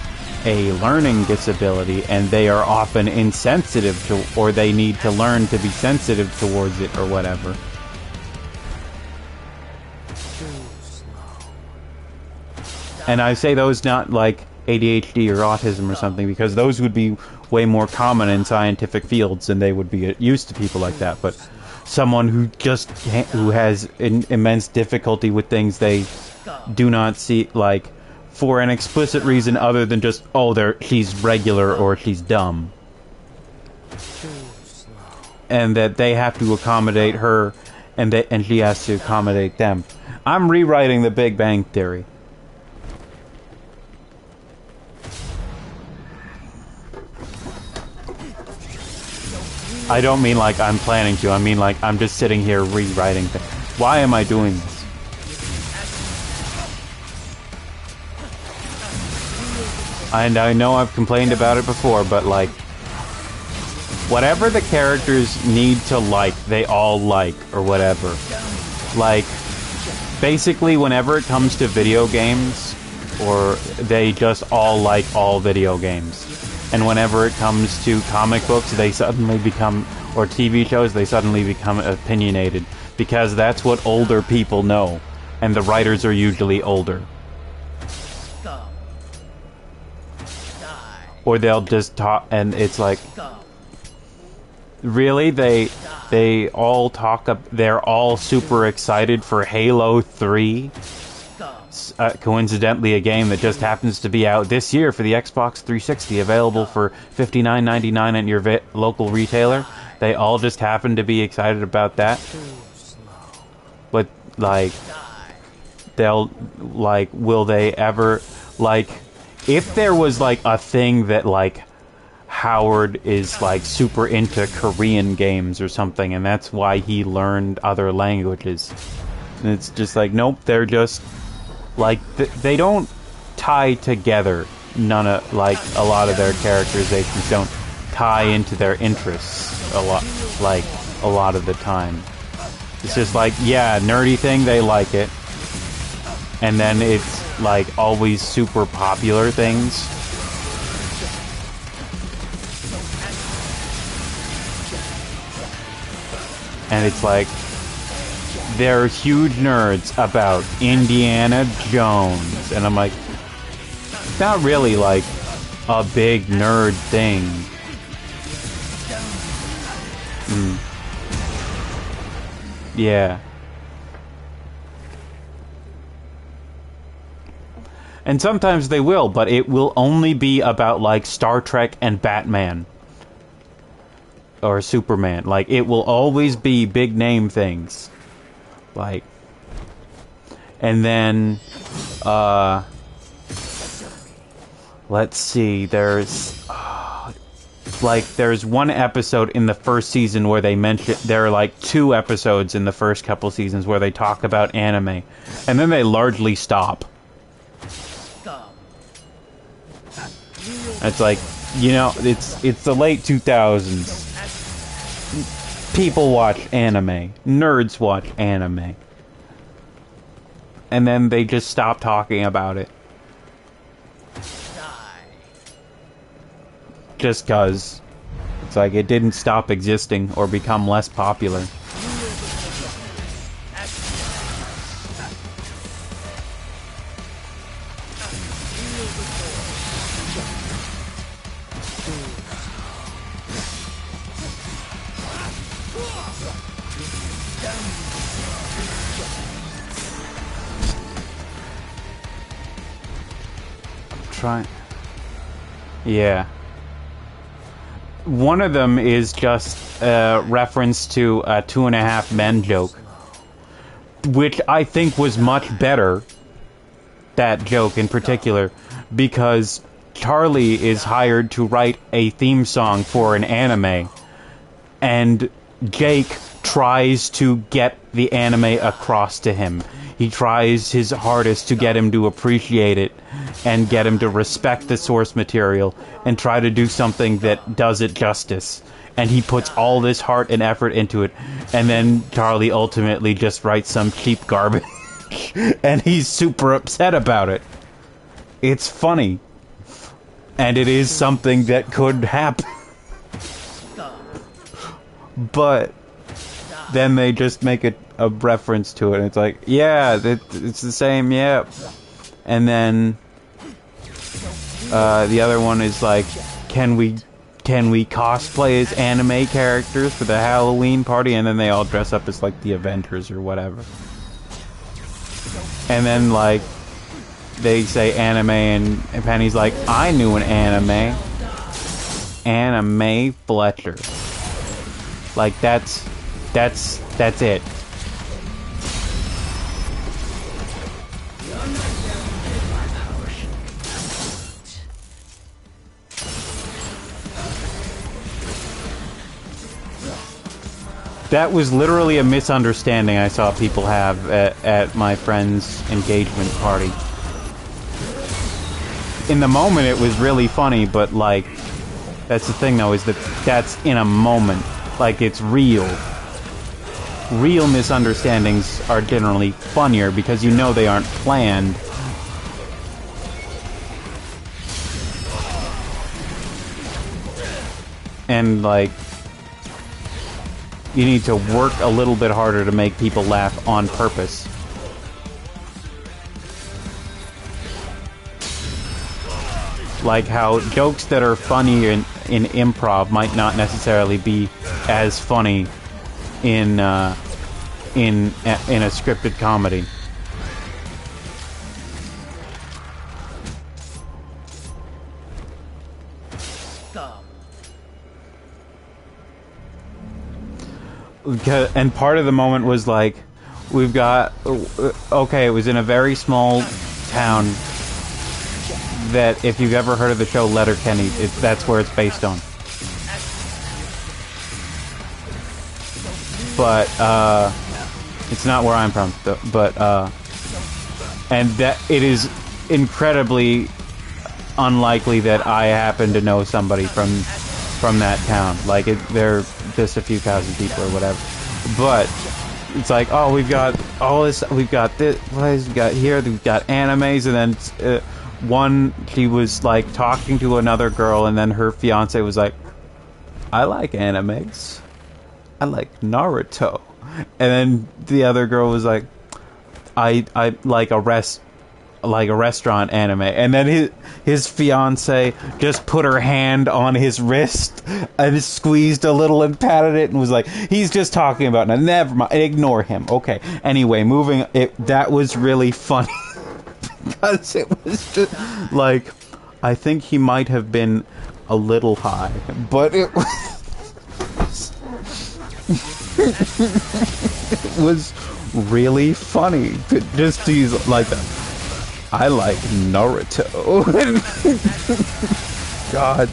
a learning disability and they are often insensitive to, or they need to learn to be sensitive towards it or whatever. And I say those not like ADHD or autism or something, because those would be way more common in scientific fields and they would be used to people like that. But someone who has immense difficulty with things they do not see, like, for an explicit reason other than just, oh, she's regular or she's dumb. And that they have to accommodate her and she has to accommodate them. I'm rewriting The Big Bang Theory. I don't mean like I'm planning to, I mean like I'm just sitting here rewriting things. Why am I doing this? And I know I've complained about it before, but like, whatever the characters need to like, they all like, or whatever. Like, basically whenever it comes to video games, or they just all like all video games. And whenever it comes to comic books, they suddenly become, or TV shows, they suddenly become opinionated. Because that's what older people know. And the writers are usually older. Or they'll just talk, and it's like, really? They all talk up, they're all super excited for Halo 3? Coincidentally, a game that just happens to be out this year for the Xbox 360, available for $59.99 at your local retailer. They all just happen to be excited about that. But, like, they'll, like, will they ever, like, if there was, like, a thing that, like, Howard is, like, super into Korean games or something, and that's why he learned other languages. And it's just like, nope, they're just, like, they don't tie together. None of, like, a lot of their characterizations don't tie into their interests a lot of the time. It's just like, yeah, nerdy thing, they like it. And then it's, like, always super popular things. And it's like, they're huge nerds about Indiana Jones. And I'm like, it's not really, like, a big nerd thing. Yeah. And sometimes they will, but it will only be about, like, Star Trek and Batman. Or Superman. Like, it will always be big name things. Like, and then, let's see, there's one episode in the first season where they mention, there are like 2 episodes in the first couple seasons where they talk about anime, and then they largely stop. It's like, You know, it's the late 2000s. People watch anime. Nerds watch anime. And then they just stop talking about it. Just 'cause it's like it didn't stop existing or become less popular. Yeah. One of them is just a reference to a 2.5 Men joke, which I think was much better, that joke in particular, because Charlie is hired to write a theme song for an anime, and Jake tries to get the anime across to him. He tries his hardest to get him to appreciate it and get him to respect the source material and try to do something that does it justice. And he puts all this heart and effort into it, and then Charlie ultimately just writes some cheap garbage and he's super upset about it. It's funny. And it is something that could happen. But then they just make a reference to it, and it's like, yeah, it's the same, yeah. And then the other one is like, can we cosplay as anime characters for the Halloween party? And then they all dress up as like the Avengers or whatever. And then like they say anime, and Penny's like, I knew an anime. Anime Fletcher. Like that's it. That was literally a misunderstanding I saw people have at my friend's engagement party. In the moment it was really funny, but like, that's the thing though, is that that's in a moment. Like, it's real. Real misunderstandings are generally funnier because you know they aren't planned. And like, you need to work a little bit harder to make people laugh on purpose. Like how jokes that are funny in improv might not necessarily be as funny in a scripted comedy. And part of the moment was like, we've got, okay, it was in a very small town that, if you've ever heard of the show Letterkenny, that's where it's based on. But it's not where I'm from. But and that it is incredibly unlikely that I happen to know somebody from that town. Like they're just a few thousand people or whatever. But it's like, oh, we've got all this. We've got this. We've got here. We've got animes, and then. One, she was like talking to another girl, and then her fiance was like, I like animes. I like Naruto. And then the other girl was like, I like a restaurant anime. And then his fiance just put her hand on his wrist and squeezed a little and patted it and was like, he's just talking about it. Never mind, ignore him. Okay. Anyway, that was really funny. Because it was just like, I think he might have been a little high, but it was it was really funny to just use like that. I like Naruto. God,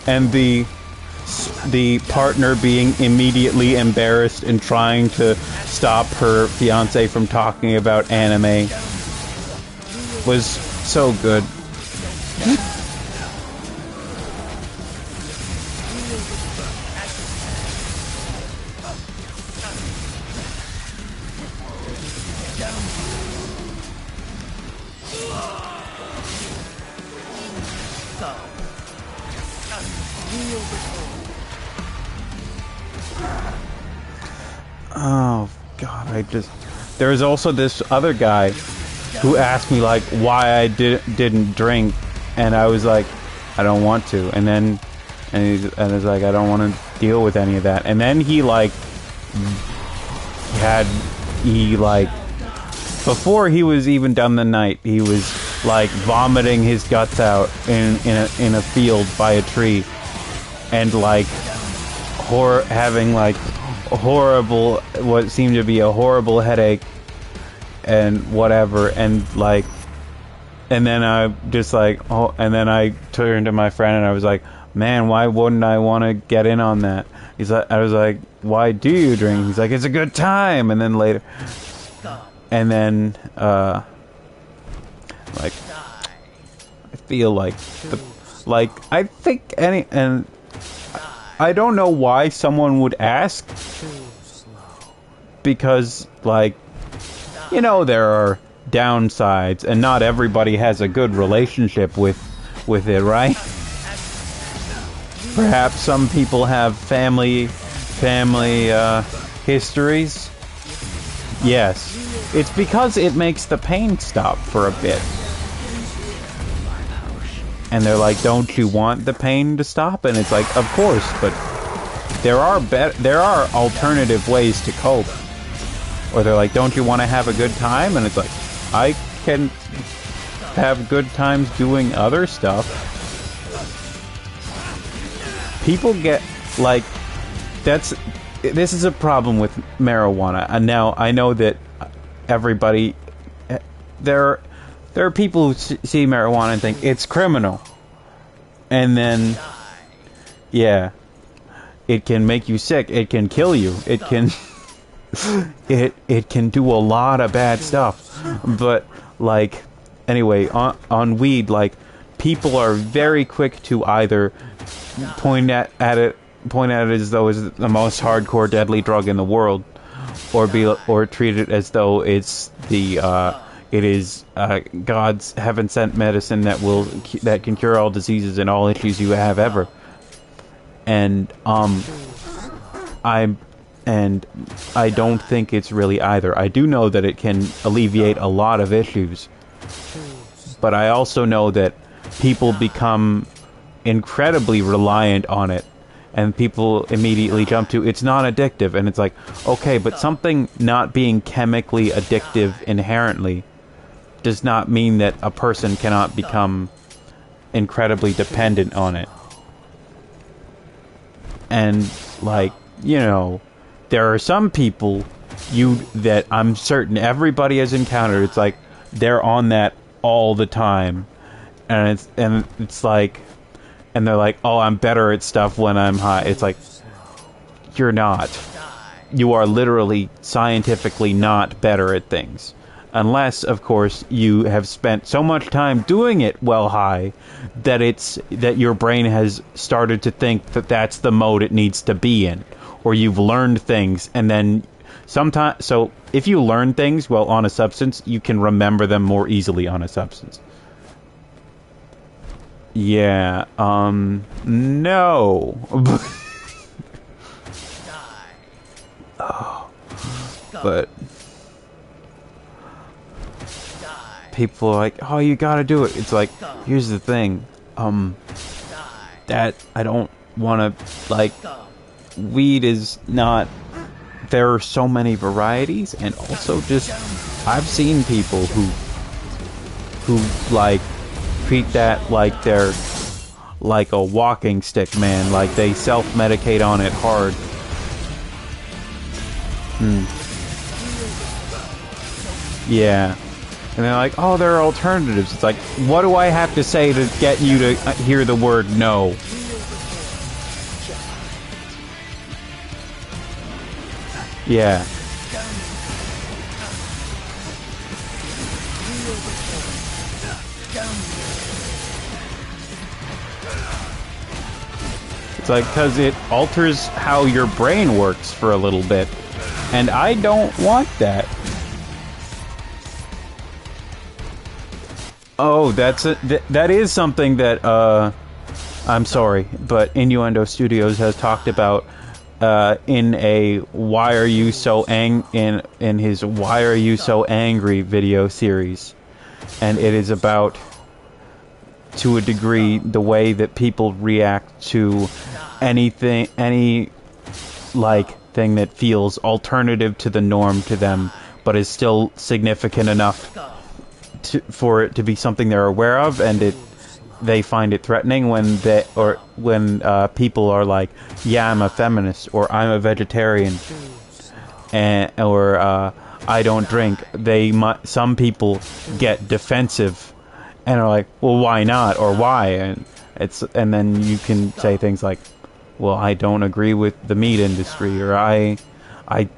and the partner being immediately embarrassed and trying to stop her fiance from talking about anime was so good. Oh God, there's also this other guy who asked me like why I didn't drink, and I was like, I don't want to, and it's like I don't want to deal with any of that, and then he like before he was even done the night, he was like vomiting his guts out in a field by a tree, and like having like horrible, what seemed to be a horrible headache and whatever, and then I just like, and then I turned to my friend and I was like, man, why wouldn't I want to get in on that? I was like, why do you drink? He's like, it's a good time. And then later, and then like I feel like I think and I don't know why someone would ask, because like, you know, there are downsides and not everybody has a good relationship with it, right? Perhaps some people have family histories. Yes, it's because it makes the pain stop for a bit. And they're like, don't you want the pain to stop? And it's like, of course, but there are alternative ways to cope. Or they're like, don't you want to have a good time? And it's like, I can have good times doing other stuff. People get like, this is a problem with marijuana. And now I know that everybody, there are people who see marijuana and think it's criminal. And then, yeah, it can make you sick. It can kill you. It can, it can do a lot of bad stuff. But like, anyway, on weed, like, people are very quick to either point at it as though it's the most hardcore deadly drug in the world, or treat it as though it's it is God's heaven-sent medicine that can cure all diseases and all issues you have ever. And I don't think it's really either. I do know that it can alleviate a lot of issues, but I also know that people become incredibly reliant on it, and people immediately jump to, it's not addictive, and it's like, okay, but something not being chemically addictive inherently does not mean that a person cannot become incredibly dependent on it. And like, you know, there are some people that I'm certain everybody has encountered. It's like they're on that all the time, and it's like, and they're like, oh, I'm better at stuff when I'm high. It's like, you're not. You are literally scientifically not better at things. Unless, of course, you have spent so much time doing it while high that your brain has started to think that that's the mode it needs to be in. Or you've learned things, and then sometimes... So, if you learn things while on a substance, you can remember them more easily on a substance. Yeah, no. Oh, but... people are like, oh, you gotta do it. It's like, here's the thing. That I don't want to, like, weed is not, there are so many varieties, and also just, I've seen people who like, treat that like they're like a walking stick, man. Like, they self-medicate on it hard. Yeah. And they're like, oh, there are alternatives. It's like, what do I have to say to get you to hear the word no? Yeah. It's like, because it alters how your brain works for a little bit. And I don't want that. Oh, that is something that, I'm sorry, but Innuendo Studios has talked about in a Why Are You So in his Why Are You So Angry video series. And it is about, to a degree, the way that people react to anything, any like thing that feels alternative to the norm to them, but is still significant enough for it to be something they're aware of, and they find it threatening when people are like, yeah, I'm a feminist, or I'm a vegetarian, or I don't drink. Some people get defensive and are like, well, why not, or why? And then you can say things like, well, I don't agree with the meat industry, or I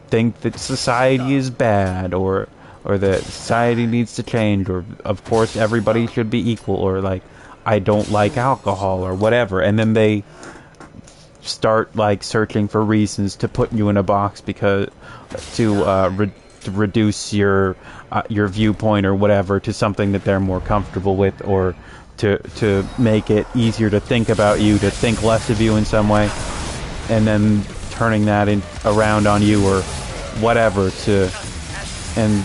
think that society is bad, or that society needs to change, or of course everybody should be equal, or like, I don't like alcohol, or whatever. And then they start like searching for reasons to put you in a box because to reduce your viewpoint or whatever to something that they're more comfortable with, or to make it easier to think about you, to think less of you in some way, and then turning that around on you or whatever and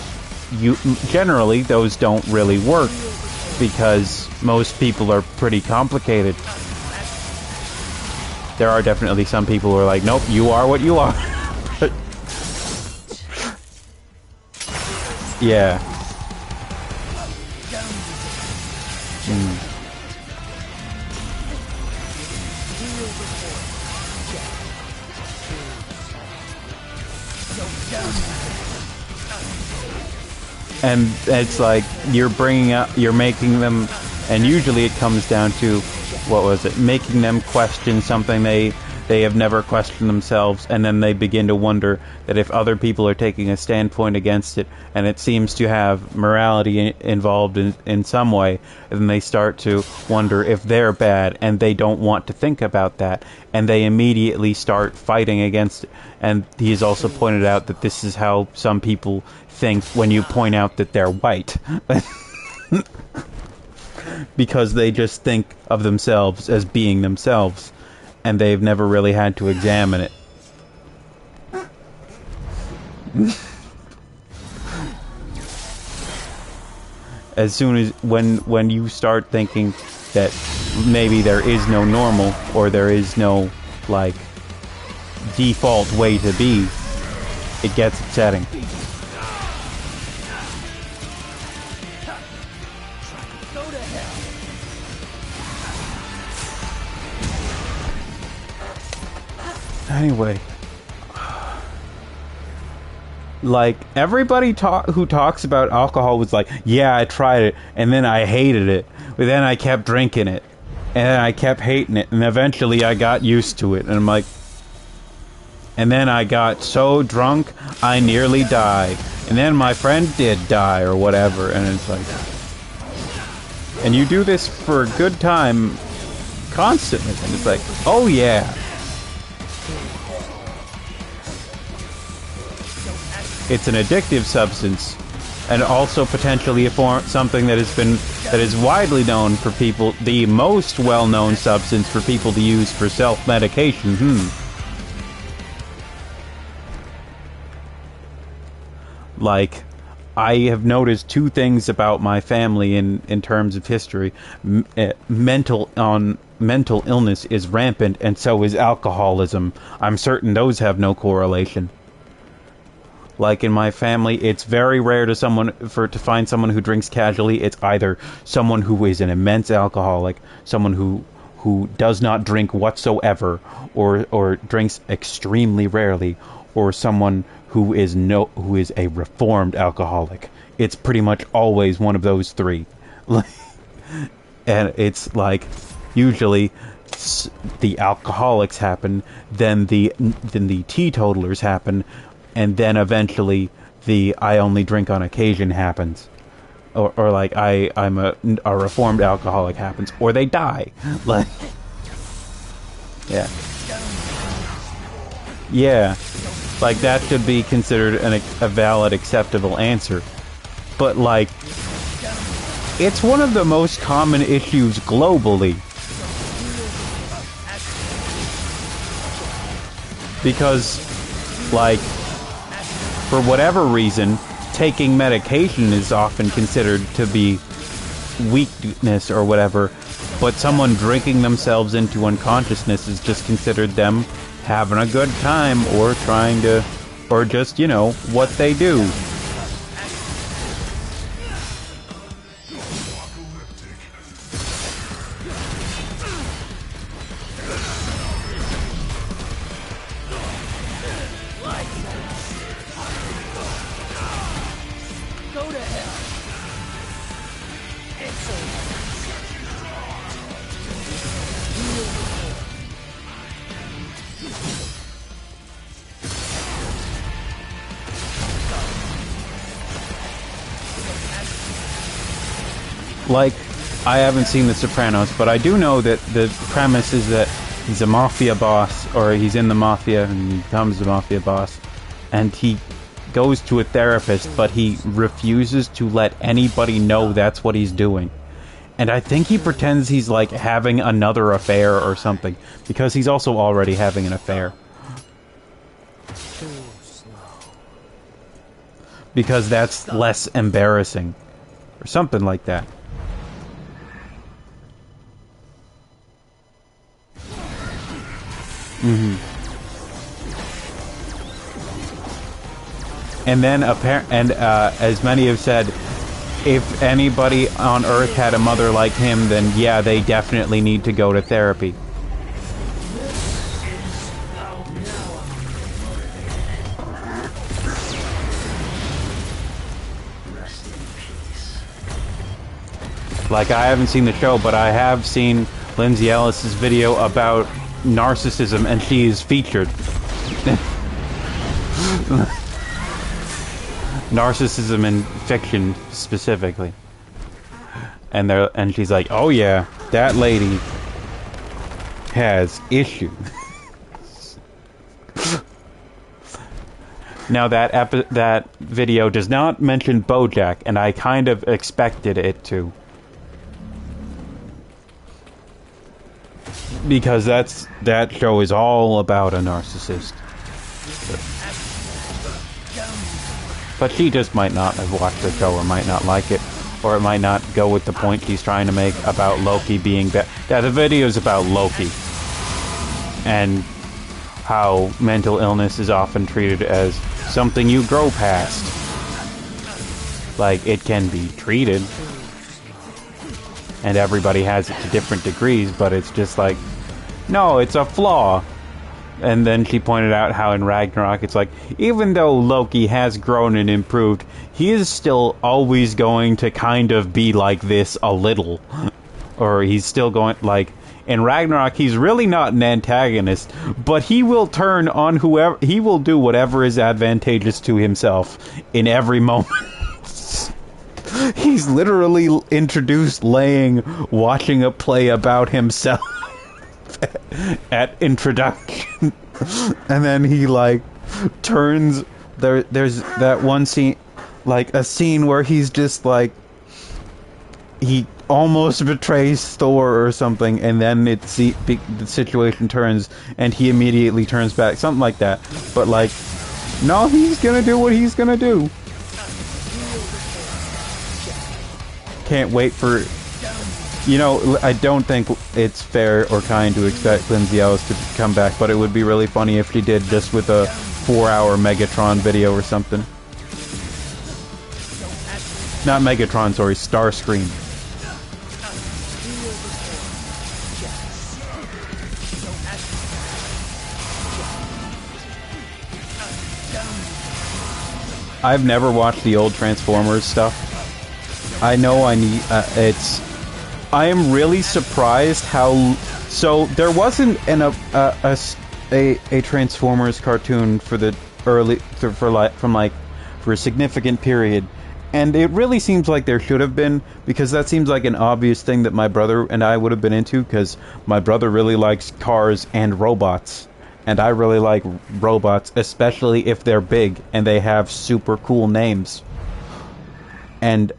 you generally those don't really work because most people are pretty complicated. There are definitely some people who are like, nope, you are what you are. But yeah. And it's like you're making them, and usually it comes down to, making them question something they have never questioned themselves, and then they begin to wonder that if other people are taking a standpoint against it, and it seems to have morality involved in some way, then they start to wonder if they're bad, and they don't want to think about that, and they immediately start fighting against it. And he has also pointed out that this is how some people think when you point out that they're white. Because they just think of themselves as being themselves, and they've never really had to examine it. As soon as when you start thinking that maybe there is no normal, or there is no like default way to be, it gets upsetting. Anyway, like, everybody who talks about alcohol was like, yeah, I tried it, and then I hated it, but then I kept drinking it, and then I kept hating it, and eventually I got used to it, and I'm like, and then I got so drunk, I nearly died, and then my friend did die, or whatever, and it's like, and you do this for a good time, constantly, and it's like, oh yeah. It's an addictive substance, and also potentially something that is widely known for people, the most well-known substance for people to use for self-medication. Like, I have noticed two things about my family in terms of history. Mental illness is rampant, and so is alcoholism. I'm certain those have no correlation. Like in my family, it's very rare to find someone who drinks casually. It's either someone who is an immense alcoholic, someone who does not drink whatsoever, or drinks extremely rarely, or someone who is a reformed alcoholic. It's pretty much always one of those three. And it's like usually the alcoholics happen, then the teetotalers happen, and then eventually the I only drink on occasion happens, or like I'm a reformed alcoholic happens, or they die. Like, Yeah. Yeah. Like, that should be considered a valid, acceptable answer. But, like, it's one of the most common issues globally. Because, like, for whatever reason, taking medication is often considered to be weakness or whatever, but someone drinking themselves into unconsciousness is just considered them having a good time or trying to, or just, you know, what they do. Like, I haven't seen The Sopranos, but I do know that the premise is that he's a mafia boss, or he's in the mafia and he becomes a mafia boss, and he goes to a therapist, but he refuses to let anybody know that's what he's doing. And I think he pretends he's, like, having another affair or something, because he's also already having an affair. Because that's less embarrassing, or something like that. And then, as many have said, if anybody on Earth had a mother like him, then yeah, they definitely need to go to therapy. Like, I haven't seen the show, but I have seen Lindsay Ellis's video about narcissism, and she is featured. Narcissism in fiction, specifically. And she's like, oh yeah, that lady has issues. Now, that video does not mention BoJack, and I kind of expected it to. Because that show is all about a narcissist. But she just might not have watched the show, or might not like it, or it might not go with the point she's trying to make about Loki being bad. Yeah, the video's about Loki. And how mental illness is often treated as something you grow past. Like, it can be treated. And everybody has it to different degrees, but it's just like, no, it's a flaw. And then she pointed out how in Ragnarok, it's like, even though Loki has grown and improved, he is still always going to kind of be like this a little. Or he's still going, like, in Ragnarok, he's really not an antagonist, but he will turn on whoever, he will do whatever is advantageous to himself in every moment. He's literally introduced watching a play about himself at introduction. And then he, like, turns... There's that one scene, like, a scene where he's just, like... He almost betrays Thor or something, and then the situation turns, and he immediately turns back. Something like that. But, like, no, he's gonna do what he's gonna do. Can't wait for... You know, I don't think it's fair or kind to expect Lindsay Ellis to come back, but it would be really funny if she did, just with a 4-hour Megatron video or something. Not Megatron, sorry, Starscream. I've never watched the old Transformers stuff. I know I need, I am really surprised how, so there wasn't a Transformers cartoon for the early, for a significant period, And it really seems like there should have been, because that seems like an obvious thing that my brother and I would have been into, because my brother really likes cars and robots. And I really like robots, especially if they're big and they have super cool names. And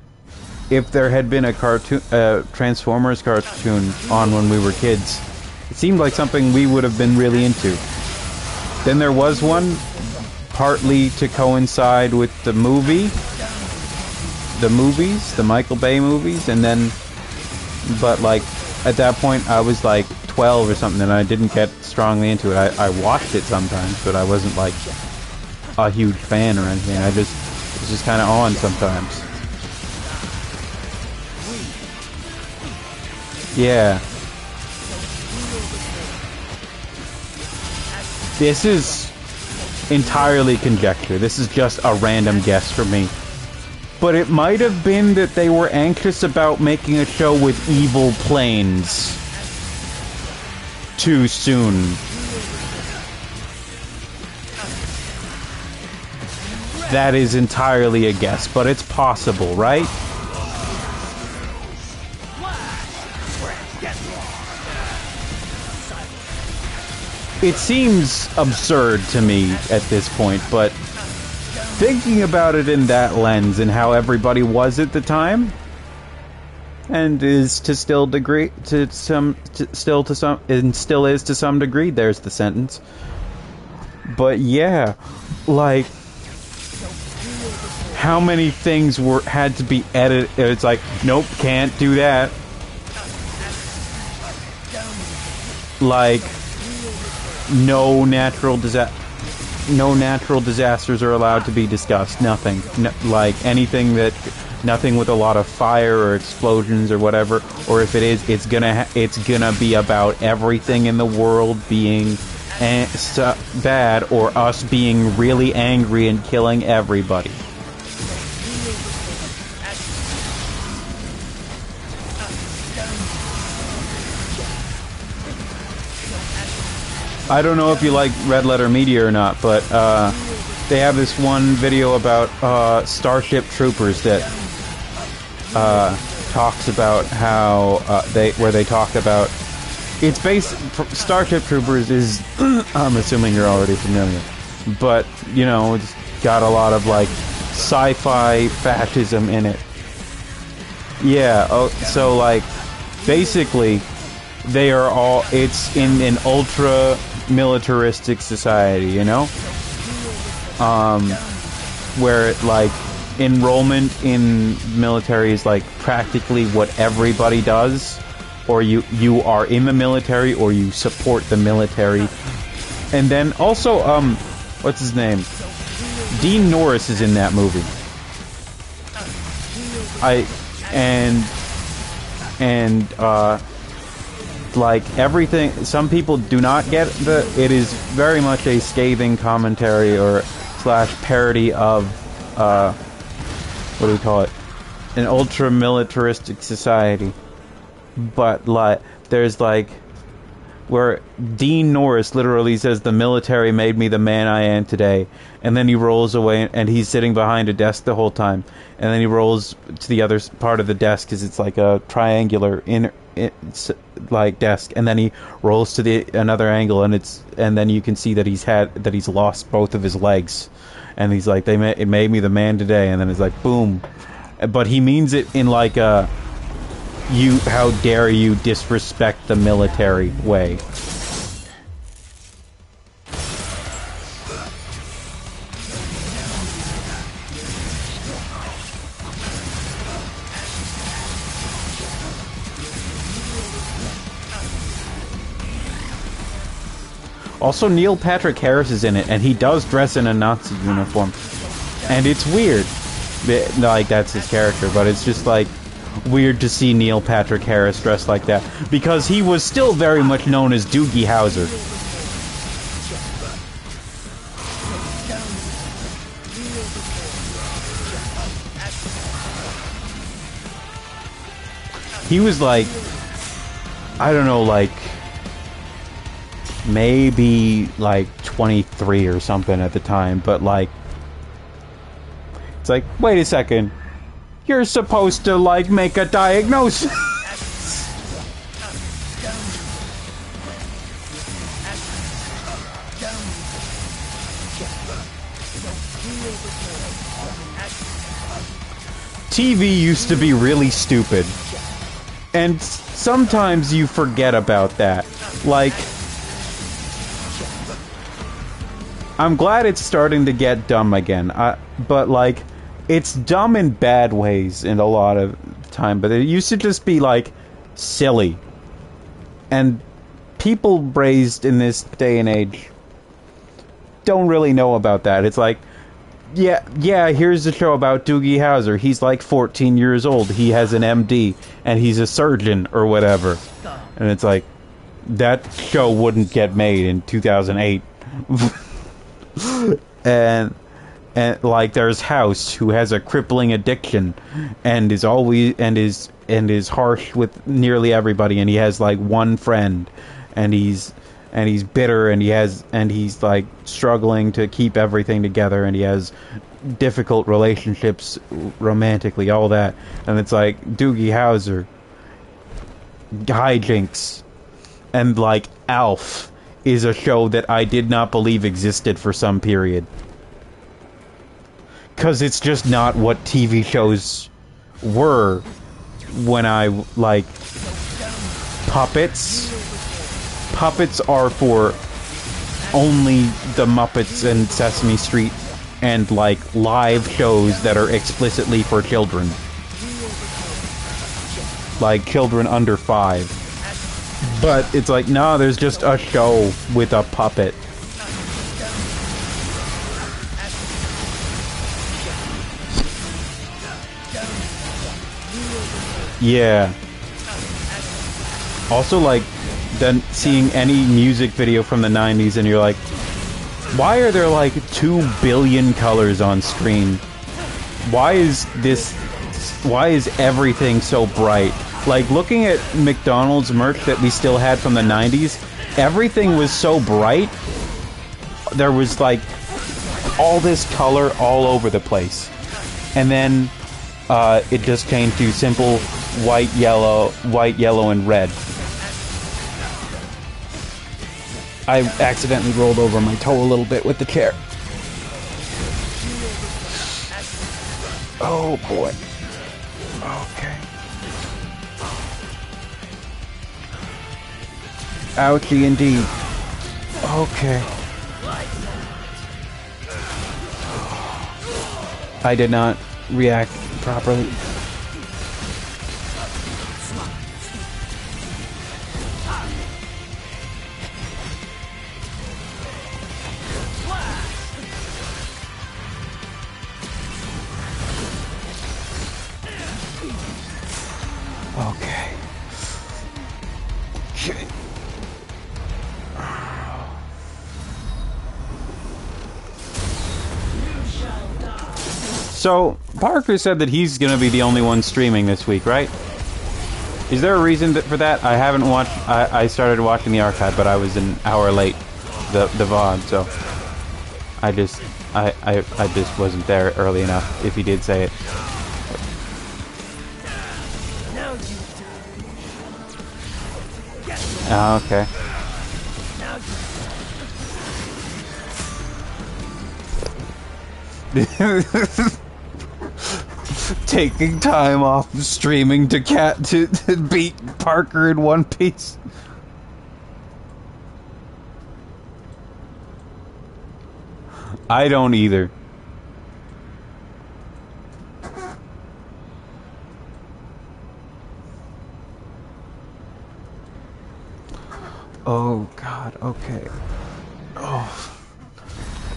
if there had been a cartoon, Transformers cartoon on when we were kids, it seemed like something we would have been really into. Then there was one, partly to coincide with the movies, the Michael Bay movies, and then, but like, at that point I was like 12 or something, and I didn't get strongly into it. I watched it sometimes, but I wasn't like a huge fan or anything. It was just kind of on sometimes. Yeah. This is entirely conjecture. This is just a random guess for me. But it might have been that they were anxious about making a show with evil planes too soon. That is entirely a guess, but it's possible, right? It seems absurd to me at this point, but thinking about it in that lens and how everybody was at the time, and is to still degree to some still to some and still is to some degree. There's the sentence. But yeah, like how many things had to be edited? It's like, nope, can't do that. Like no natural disasters are allowed to be discussed. Nothing. Like anything that, nothing with a lot of fire or explosions or whatever. Or if it is, it's gonna be about everything in the world being bad, or us being really angry and killing everybody. I don't know if you like Red Letter Media or not, but they have this one video about Starship Troopers that talks about how where they talk about it's based. Starship Troopers is I'm assuming you're already familiar, but you know, it's got a lot of like sci-fi fascism in it. Yeah. Oh, so like basically they are all. It's in an ultra militaristic society, you know, where like enrollment in military is like practically what everybody does, or you are in the military or you support the military. And then also what's his name, Dean Norris is in that movie. Like everything, some people do not get it is very much a scathing commentary or slash parody of what do we call it, an ultra militaristic society. But like there's like where Dean Norris literally says the military made me the man I am today, and then he rolls away and he's sitting behind a desk the whole time, and then he rolls to the other part of the desk because it's like a triangular it's like desk, and then he rolls to another angle, and then you can see that he's lost both of his legs, and he's like, it made me the man today, and then it's like boom, but he means it in like a how dare you disrespect the military way. Also, Neil Patrick Harris is in it, and he does dress in a Nazi uniform. And it's weird. Like, that's his character, but it's just, like, weird to see Neil Patrick Harris dressed like that. Because he was still very much known as Doogie Howser. He was, like, I don't know, like, maybe like 23 or something at the time, but like it's like, wait a second, You're supposed to, like, make a diagnosis. TV used to be really stupid. And sometimes you forget about that. Like, I'm glad it's starting to get dumb again. But, like, it's dumb in bad ways in a lot of time. But it used to just be, like, silly. And people raised in this day and age don't really know about that. It's like, yeah, here's the show about Doogie Howser. He's like 14 years old. He has an MD, and he's a surgeon or whatever. And it's like, that show wouldn't get made in 2008. and like, there's House, who has a crippling addiction, and is always and is harsh with nearly everybody, and he has like one friend, and he's bitter, and he's like struggling to keep everything together, and he has difficult relationships romantically, all that. And it's like Doogie Howser, hijinks, and like Alf is a show that I did not believe existed for some period, because it's just not what TV shows were when I like puppets. Puppets are for only the Muppets and Sesame Street, and like live shows that are explicitly for children, like children under 5. But it's like, no, there's just a show with a puppet. Yeah. Also, like, then seeing any music video from the 90s and you're like, why are there like 2 billion colors on screen? Why is everything so bright? Like, looking at McDonald's merch that we still had from the 90s, everything was so bright. There was like all this color all over the place. And then it just changed to simple white, yellow, and red. I accidentally rolled over my toe a little bit with the chair. Oh boy. Okay. Ouchie indeed. Okay. I did not react properly. Okay. So, Parker said that he's going to be the only one streaming this week, right? Is there a reason for that? I haven't watched... I started watching the archive, but I was an hour late, the VOD, so... I just wasn't there early enough, if he did say it. Oh, okay. Taking time off streaming to beat Parker in One Piece. I don't either. Oh God, okay. Oh.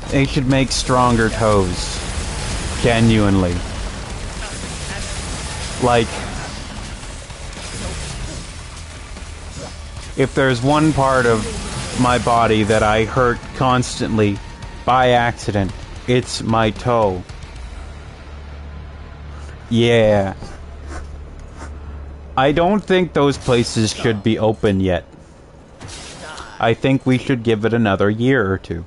They should make stronger toes. Genuinely. Like, if there's one part of my body that I hurt constantly by accident, it's my toe. Yeah. I don't think those places should be open yet. I think we should give it another year or two.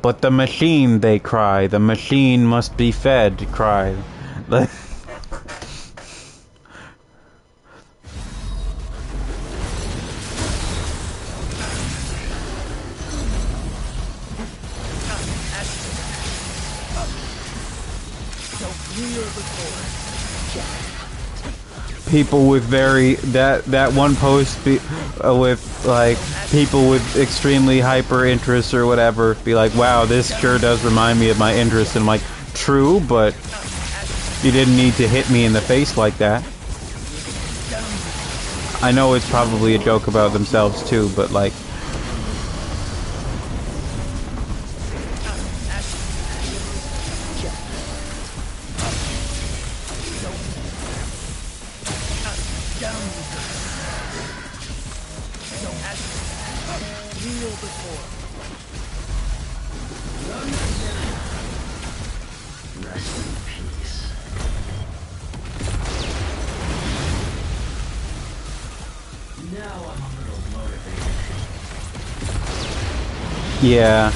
But the machine, they cry. The machine must be fed, cry. People with that one post with like people with extremely hyper interests or whatever be like, wow, this sure does remind me of my interest. And I'm like, true, but you didn't need to hit me in the face like that. I know it's probably a joke about themselves too, but like, yeah.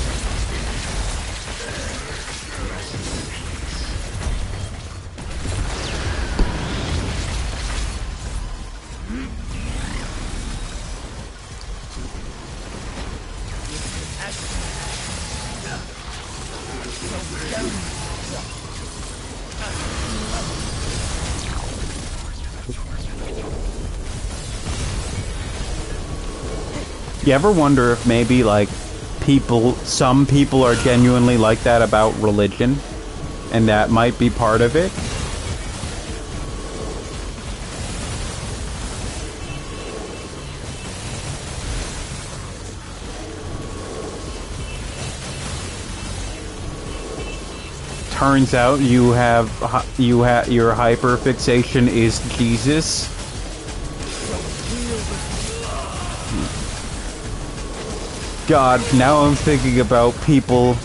You ever wonder if maybe like some people are genuinely like that about religion, and that might be part of it? Turns out your hyperfixation is Jesus. God, now I'm thinking about people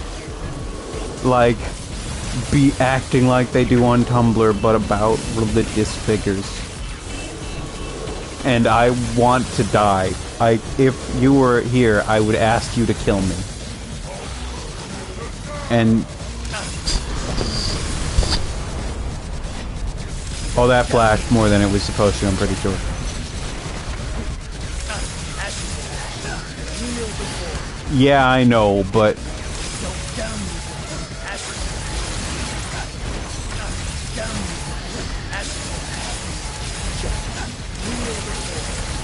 like be acting like they do on Tumblr, but about religious figures. And I want to die. If you were here, I would ask you to kill me. And oh, that flashed more than it was supposed to, I'm pretty sure. Yeah, I know, but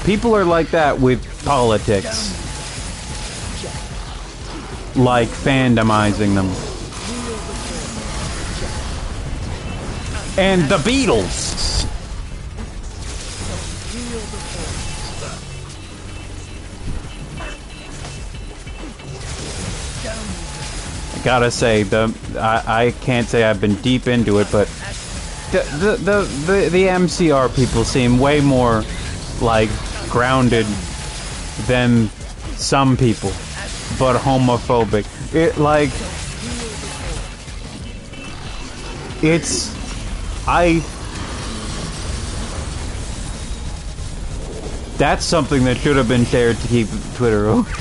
people are like that with politics. Like fandomizing them. And the Beatles! I gotta say, I can't say I've been deep into it, but the MCR people seem way more like grounded than some people, but homophobic. That's something that should have been shared to keep Twitter open.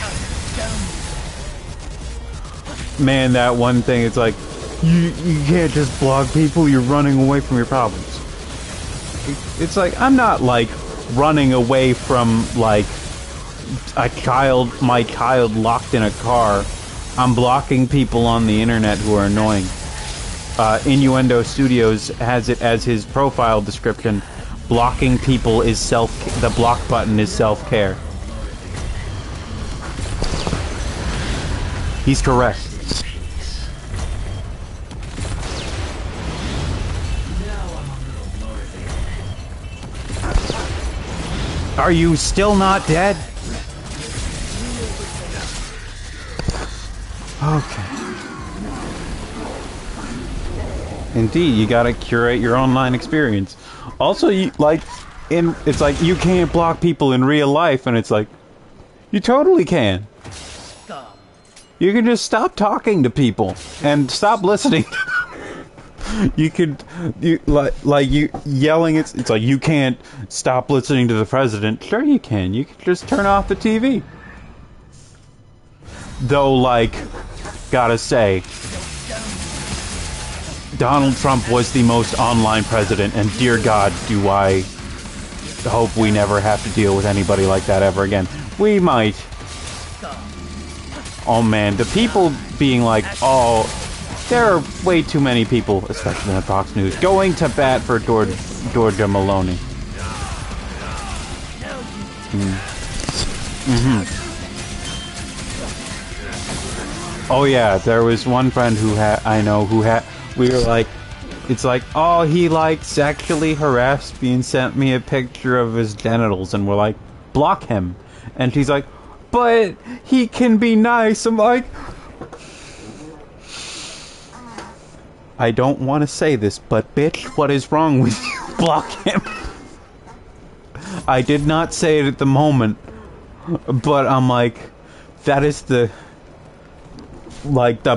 Man, that one thing, it's like, you can't just block people, you're running away from your problems. It's like, I'm not, like, running away from, like, my child locked in a car. I'm blocking people on the internet who are annoying. Innuendo Studios has it as his profile description. Blocking people is the block button is self-care. He's correct. Are you still not dead? Okay. Indeed, you gotta curate your online experience. Also, it's like you can't block people in real life, and it's like, you totally can. You can just stop talking to people and stop listening. You yelling. It's like you can't stop listening to the president. Sure, you can. You can just turn off the TV. Though, like, gotta say, Donald Trump was the most online president, and dear God, do I hope we never have to deal with anybody like that ever again. We might. Oh man, the people being like, oh, there are way too many people, especially on Fox News, going to bat for Georgia Maloney. Oh yeah, there was one friend we were like, it's like, oh, he like sexually harassed me and sent me a picture of his genitals, and we're like, block him. And she's like, but he can be nice. I'm like, I don't want to say this, but bitch, what is wrong with you? Block him. I did not say it at the moment, but I'm like, that is the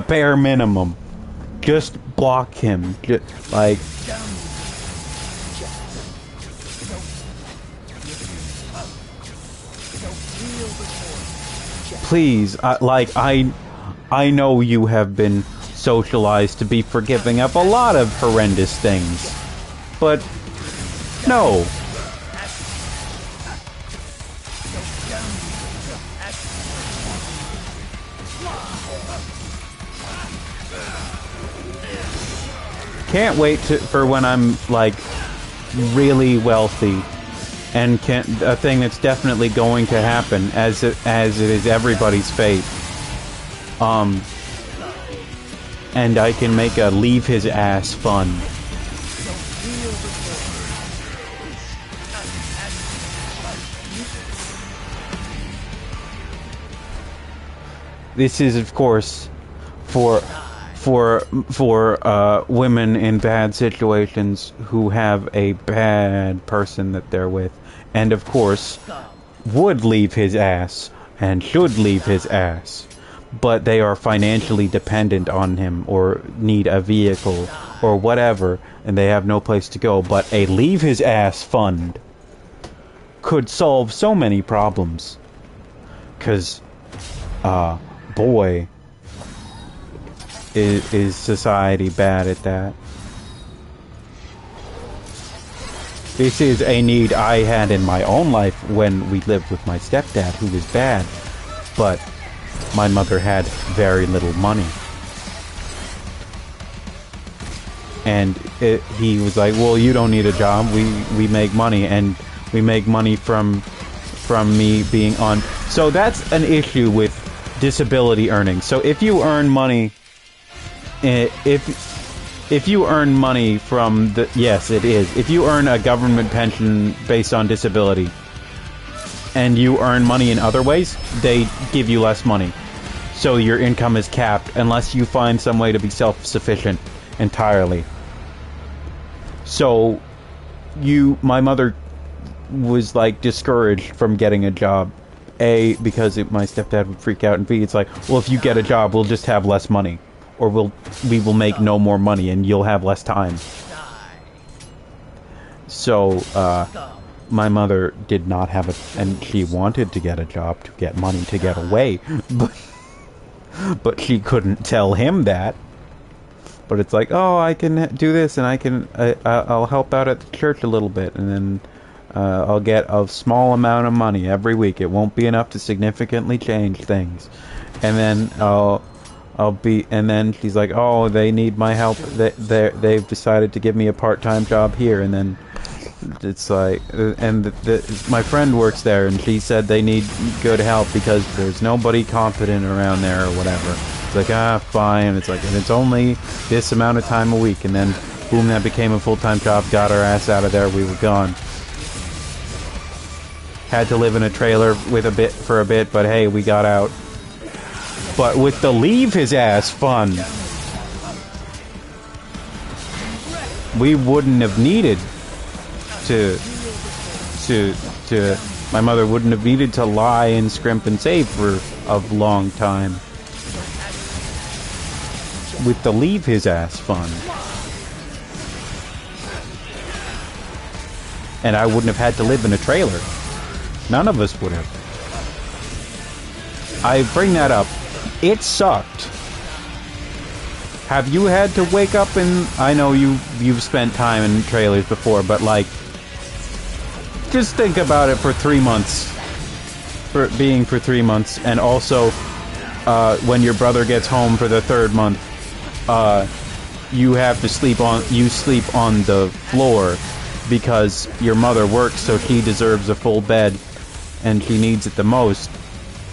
bare minimum. Just block him. Just, like, please, I know you have been socialized to be forgiving of a lot of horrendous things, but no. Can't wait for when I'm like really wealthy, and a thing that's definitely going to happen, as it is everybody's fate. And I can make a leave his ass fund. This is, of course, for women in bad situations who have a bad person that they're with, and of course would leave his ass and should leave his ass, but they are financially dependent on him or need a vehicle or whatever, and they have no place to go. But a leave his ass fund could solve so many problems, because boy, is society bad at that. This is a need I had in my own life when we lived with my stepdad, who was bad, but my mother had very little money. And he was like, well, you don't need a job, we make money, and we make money from me being on. So that's an issue with disability earnings. So if you earn money, if you earn money from the, yes, it is. If you earn a government pension based on disability, and you earn money in other ways, they give you less money. So your income is capped unless you find some way to be self-sufficient entirely. So my mother was like discouraged from getting a job. A, because my stepdad would freak out, and B, it's like, well, if you get a job, we'll just have less money. Or we will make no more money, and you'll have less time. So, my mother did not have and she wanted to get a job to get money to get away, but she couldn't tell him that. But it's like, oh, I can do this, and I'll help out at the church a little bit, and then I'll get a small amount of money every week. It won't be enough to significantly change things, and then and then she's like, oh, they need my help. They've decided to give me a part-time job here, and then it's like, and my friend works there, and she said they need good help because there's nobody competent around there or whatever. It's like, fine. And it's like, and it's only this amount of time a week, and then boom, that became a full-time job. Got our ass out of there. We were gone. Had to live in a trailer for a bit, but hey, we got out. But with the leave his ass fund, we wouldn't have needed to my mother wouldn't have needed to lie and scrimp and save for a long time. With the leave his ass fund. And I wouldn't have had to live in a trailer. None of us would have. I bring that up. It sucked have you had to wake up and I know you've spent time in trailers before, but like, just think about it for 3 months. For 3 months, and also when your brother gets home for the 3rd month, you have to sleep on the floor because your mother works, so she deserves a full bed, and she needs it the most.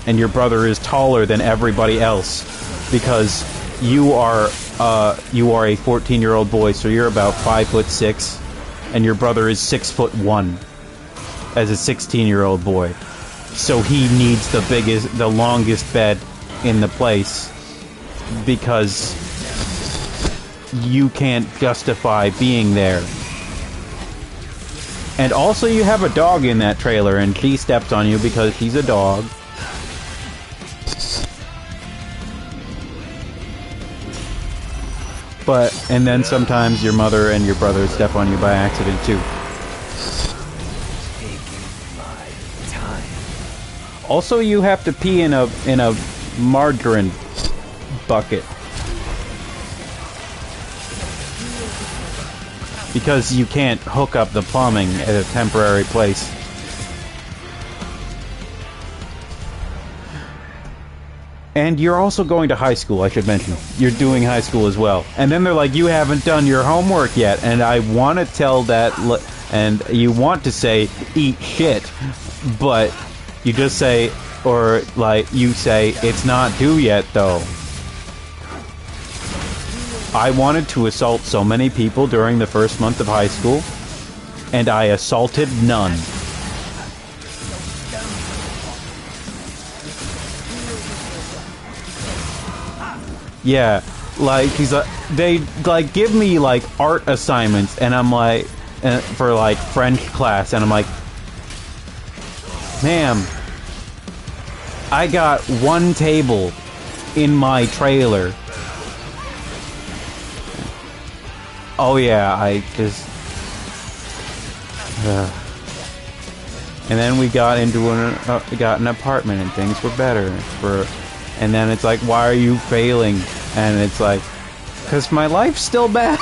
And your brother is taller than everybody else because you are a 14-year-old boy, so you're about 5'6", and your brother is 6'1" as a 16-year-old boy. So he needs the longest bed in the place because you can't justify being there. And also you have a dog in that trailer and she steps on you because she's a dog. And then sometimes your mother and your brother step on you by accident too. Also, you have to pee in a margarine bucket because you can't hook up the plumbing at a temporary place. And you're also going to high school, I should mention. You're doing high school as well. And then they're like, you haven't done your homework yet. And I want to tell that, and you want to say, eat shit, but you just say, or like, you say, it's not due yet, though. I wanted to assault so many people during the first month of high school, and I assaulted none. Yeah, like, they, like, give me, like, art assignments, and I'm like, for, like, French class, and I'm like, ma'am, I got one table in my trailer. Oh yeah, I just... And then we got into got an apartment and things were better. And then it's like, why are you failing? And it's like, because my life's still bad.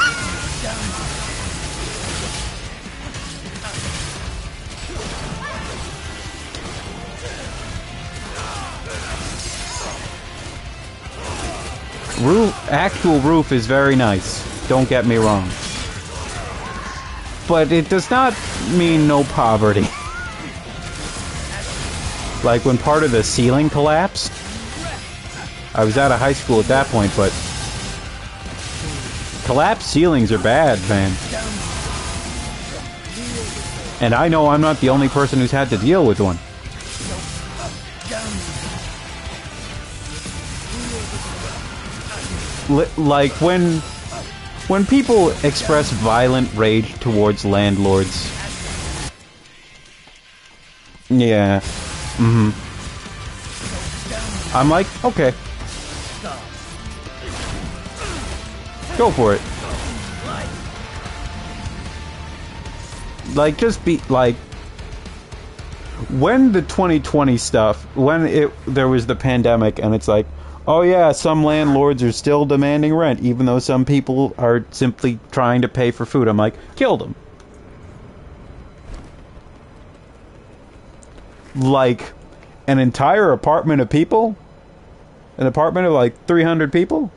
Actual roof is very nice. Don't get me wrong. But it does not mean no poverty. Like when part of the ceiling collapsed. I was out of high school at that point, but collapsed ceilings are bad, man. And I know I'm not the only person who's had to deal with one. Like when people express violent rage towards landlords. Yeah. I'm like, okay. Go for it. Like, just be like, when the 2020 stuff, when there was the pandemic, and it's like, oh yeah, some landlords are still demanding rent, even though some people are simply trying to pay for food. I'm like, kill them. Like, an entire apartment of people? An apartment of like 300 people?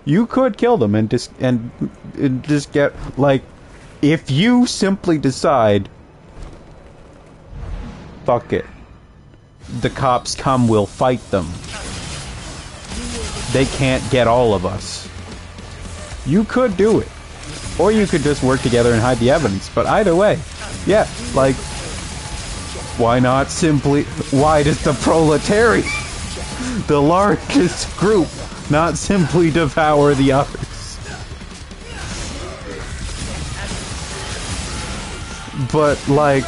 You could kill them and just get, like, if you simply decide, fuck it, the cops come, we'll fight them. They can't get all of us. You could do it. Or you could just work together and hide the evidence. But either way, yeah, like, why not simply, why does the proletariat, the largest group, not simply devour the others? But, like,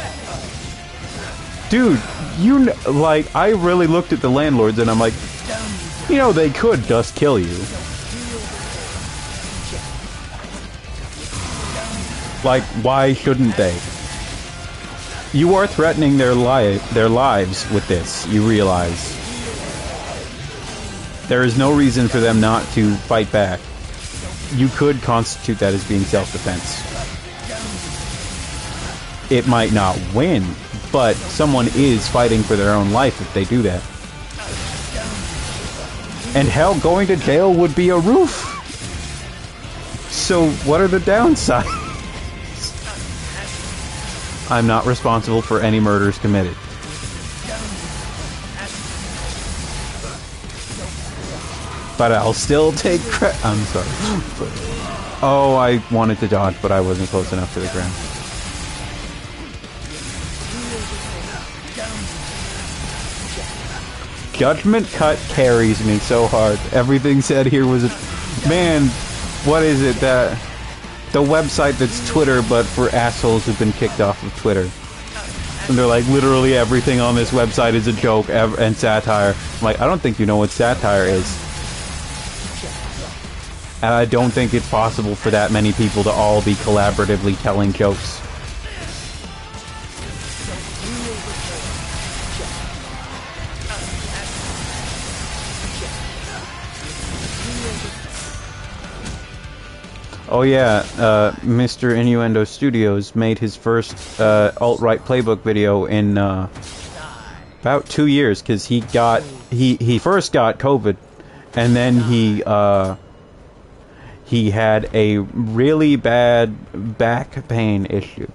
dude, like, I really looked at the landlords and I'm like, you know, they could just kill you. Like, why shouldn't they? You are threatening their lives with this, you realize. There is no reason for them not to fight back. You could constitute that as being self-defense. It might not win, but someone is fighting for their own life if they do that. And hell, going to jail would be a roof. So what are the downsides? I'm not responsible for any murders committed. But I'll still take credit. I'm sorry. Oh, I wanted to dodge, but I wasn't close enough to the ground. Judgment Cut carries me so hard. Everything said here was a... Man, what is it that... The website that's Twitter, but for assholes who've been kicked off of Twitter. And they're like, literally everything on this website is a joke and satire. I'm like, I don't think you know what satire is. And I don't think it's possible for that many people to all be collaboratively telling jokes. Oh yeah, Mr. Innuendo Studios made his first alt-right playbook video in about 2 years, because he first got COVID, and then he had a really bad back pain issue.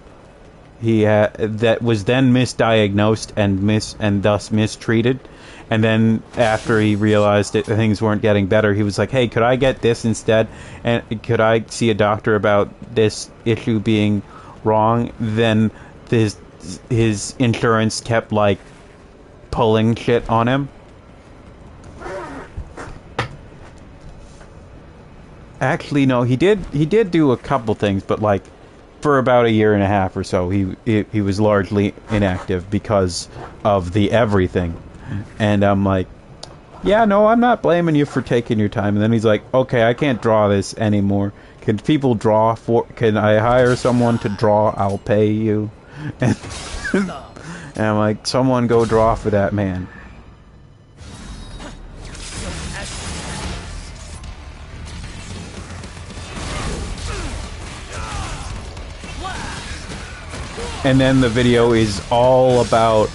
That was then misdiagnosed and thus mistreated. And then after he realized that things weren't getting better, he was like, hey, could I get this instead? And could I see a doctor about this issue being wrong? Then his insurance kept, like, pulling shit on him. Actually, no, he did do a couple things, but, like, for about a year and a half or so, he was largely inactive because of the everything. And I'm like, yeah, no, I'm not blaming you for taking your time. And then he's like, okay, I can't draw this anymore. Can people draw for... Can I hire someone to draw? I'll pay you. And I'm like, someone go draw for that man. And then the video is all about...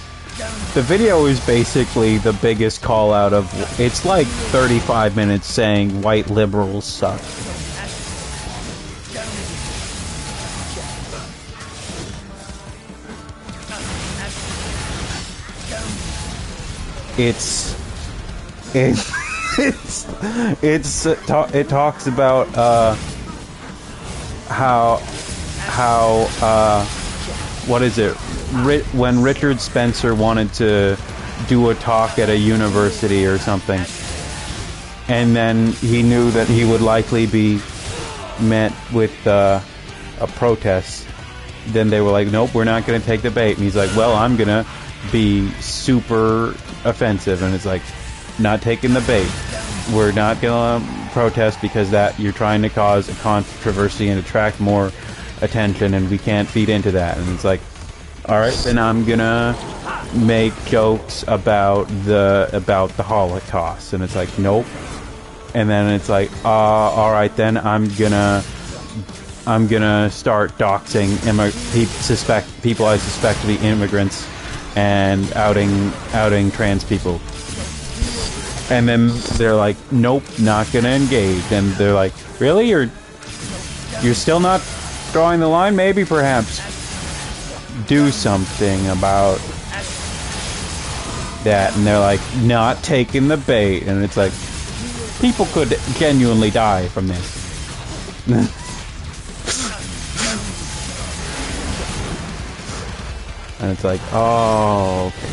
The video is basically the biggest call out of... It's like 35 minutes saying white liberals suck. It talks about how what is it? When Richard Spencer wanted to do a talk at a university or something, and then he knew that he would likely be met with a protest, then they were like, nope, we're not going to take the bait. And he's like, well, I'm going to be super offensive. And it's like, not taking the bait. We're not going to protest because that you're trying to cause a controversy and attract more attention, and we can't feed into that. And it's like, all right, then I'm gonna make jokes about the Holocaust. And it's like, nope. And then it's like, all right, then I'm gonna start doxing people I suspect to be immigrants and outing trans people. And then they're like, nope, not gonna engage. And they're like, really? You're still not drawing the line? Maybe, perhaps, do something about that. And they're like, not taking the bait. And it's like, people could genuinely die from this. And it's like, oh, okay.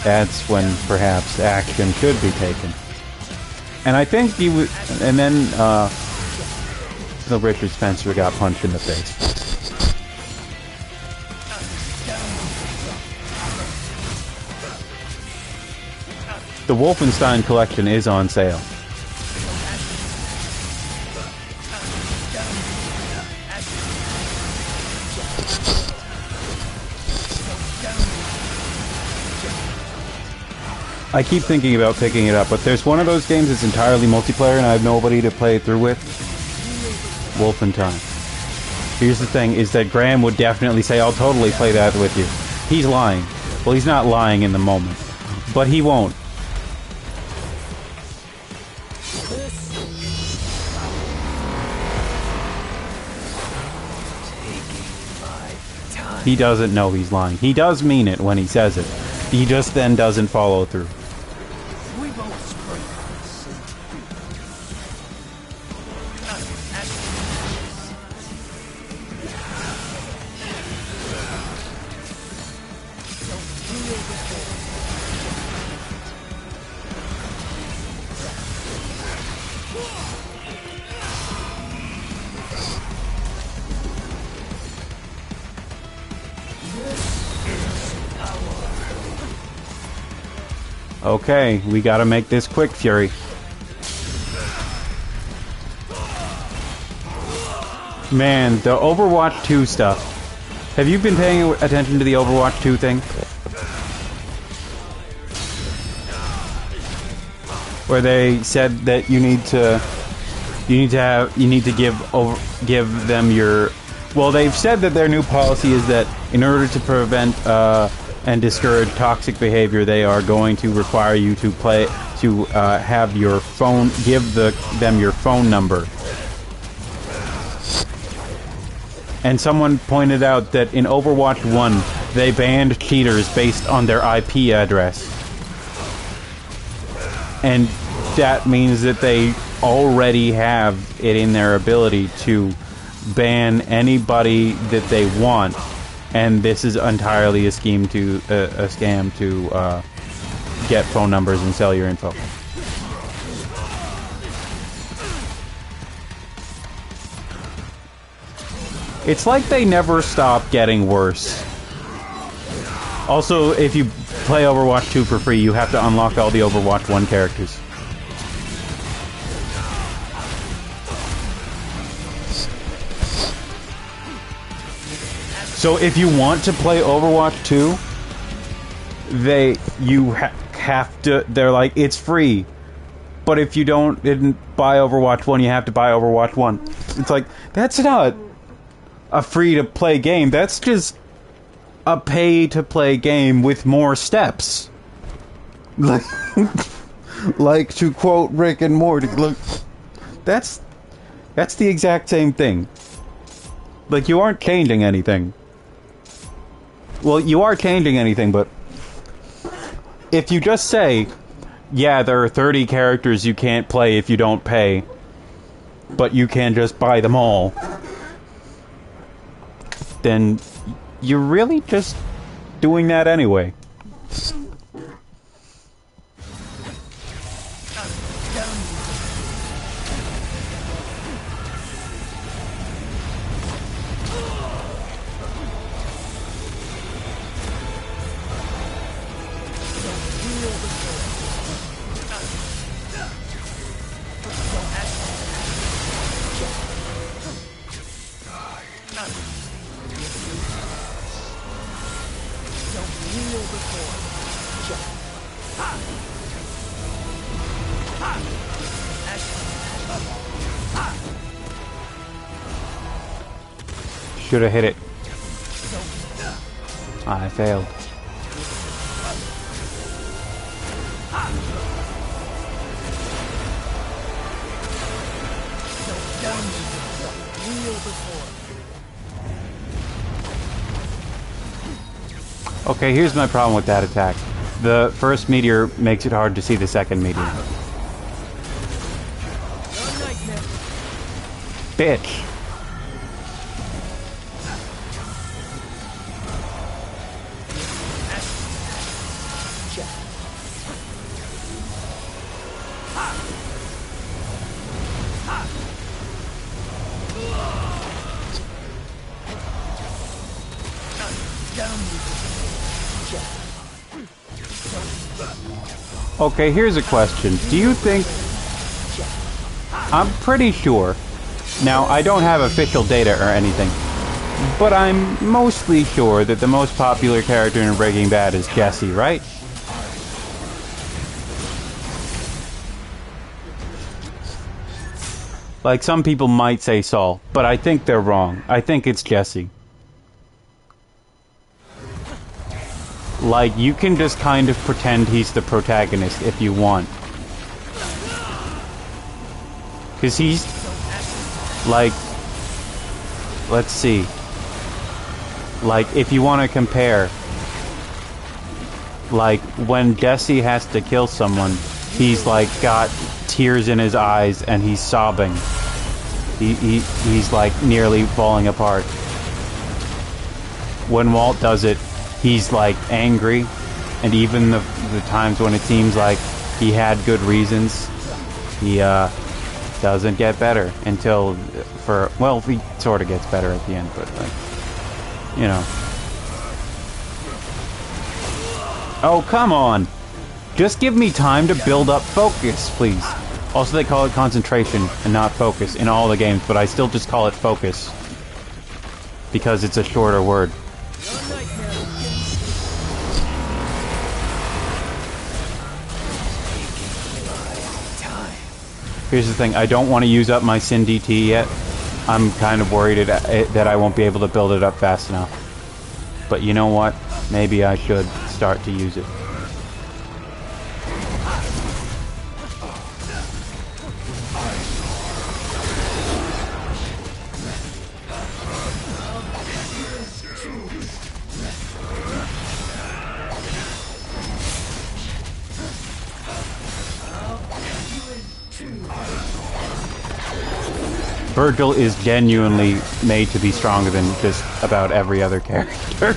That's when perhaps action should be taken. And I think he was, and then the Richard Spencer got punched in the face. The Wolfenstein collection is on sale. I keep thinking about picking it up, but there's one of those games that's entirely multiplayer and I have nobody to play it through with. Wolfenstein. Here's the thing, is that Graham would definitely say, I'll totally play that with you. He's lying. Well, he's not lying in the moment. But he won't. He doesn't know he's lying. He does mean it when he says it. He just then doesn't follow through. Okay, we gotta make this quick, Fury. Man, the Overwatch 2 stuff. Have you been paying attention to the Overwatch 2 thing? Where they said that you need to give them your. Well, they've said that their new policy is that in order to prevent and discourage toxic behavior, they are going to require you to have your phone, give them your phone number. And someone pointed out that in Overwatch 1, they banned cheaters based on their IP address. And that means that they already have it in their ability to ban anybody that they want. And this is entirely a scam to get phone numbers and sell your info. It's like they never stop getting worse. Also, if you play Overwatch 2 for free, you have to unlock all the Overwatch 1 characters. So if you want to play Overwatch 2, have to. They're like, it's free, but if you didn't buy Overwatch 1, you have to buy Overwatch 1. It's like, that's not a free-to-play game. That's just a pay-to-play game with more steps. Like, like to quote Rick and Morty, look, that's the exact same thing. Like, you aren't changing anything. Well, you are changing anything, but if you just say, yeah, there are 30 characters you can't play if you don't pay, but you can just buy them all, then you're really just doing that anyway. Should have hit it. I failed. Okay, here's my problem with that attack. The first meteor makes it hard to see the second meteor. Bitch. Okay, here's a question. Do you think... I'm pretty sure. Now, I don't have official data or anything, but I'm mostly sure that the most popular character in Breaking Bad is Jesse, right? Like, some people might say Saul, but I think they're wrong. I think it's Jesse. Like, you can just kind of pretend he's the protagonist if you want. Because he's... Like... Let's see. Like, if you want to compare... Like, when Jesse has to kill someone, he's, like, got tears in his eyes and he's sobbing. He's, like, nearly falling apart. When Walt does it, he's, like, angry. And even the times when it seems like he had good reasons, he, doesn't get better until well, he sort of gets better at the end, but, like, you know. Oh, come on! Just give me time to build up focus, please. Also, they call it concentration and not focus in all the games, but I still just call it focus. Because it's a shorter word. Here's the thing, I don't want to use up my Sin DT yet. I'm kind of worried that I won't be able to build it up fast enough. But you know what? Maybe I should start to use it. Vergil is genuinely made to be stronger than just about every other character.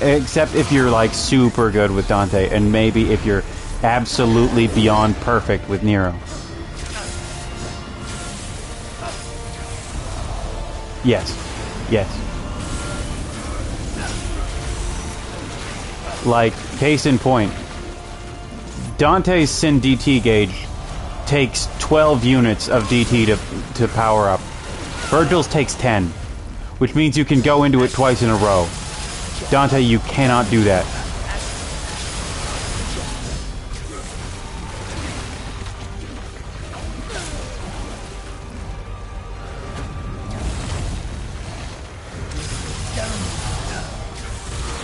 Except if you're, like, super good with Dante, and maybe if you're absolutely beyond perfect with Nero. Yes. Yes. Like, case in point, Dante's Sin DT gauge takes 12 units of DT to power up. Vergil's takes 10, which means you can go into it twice in a row. Dante, you cannot do that.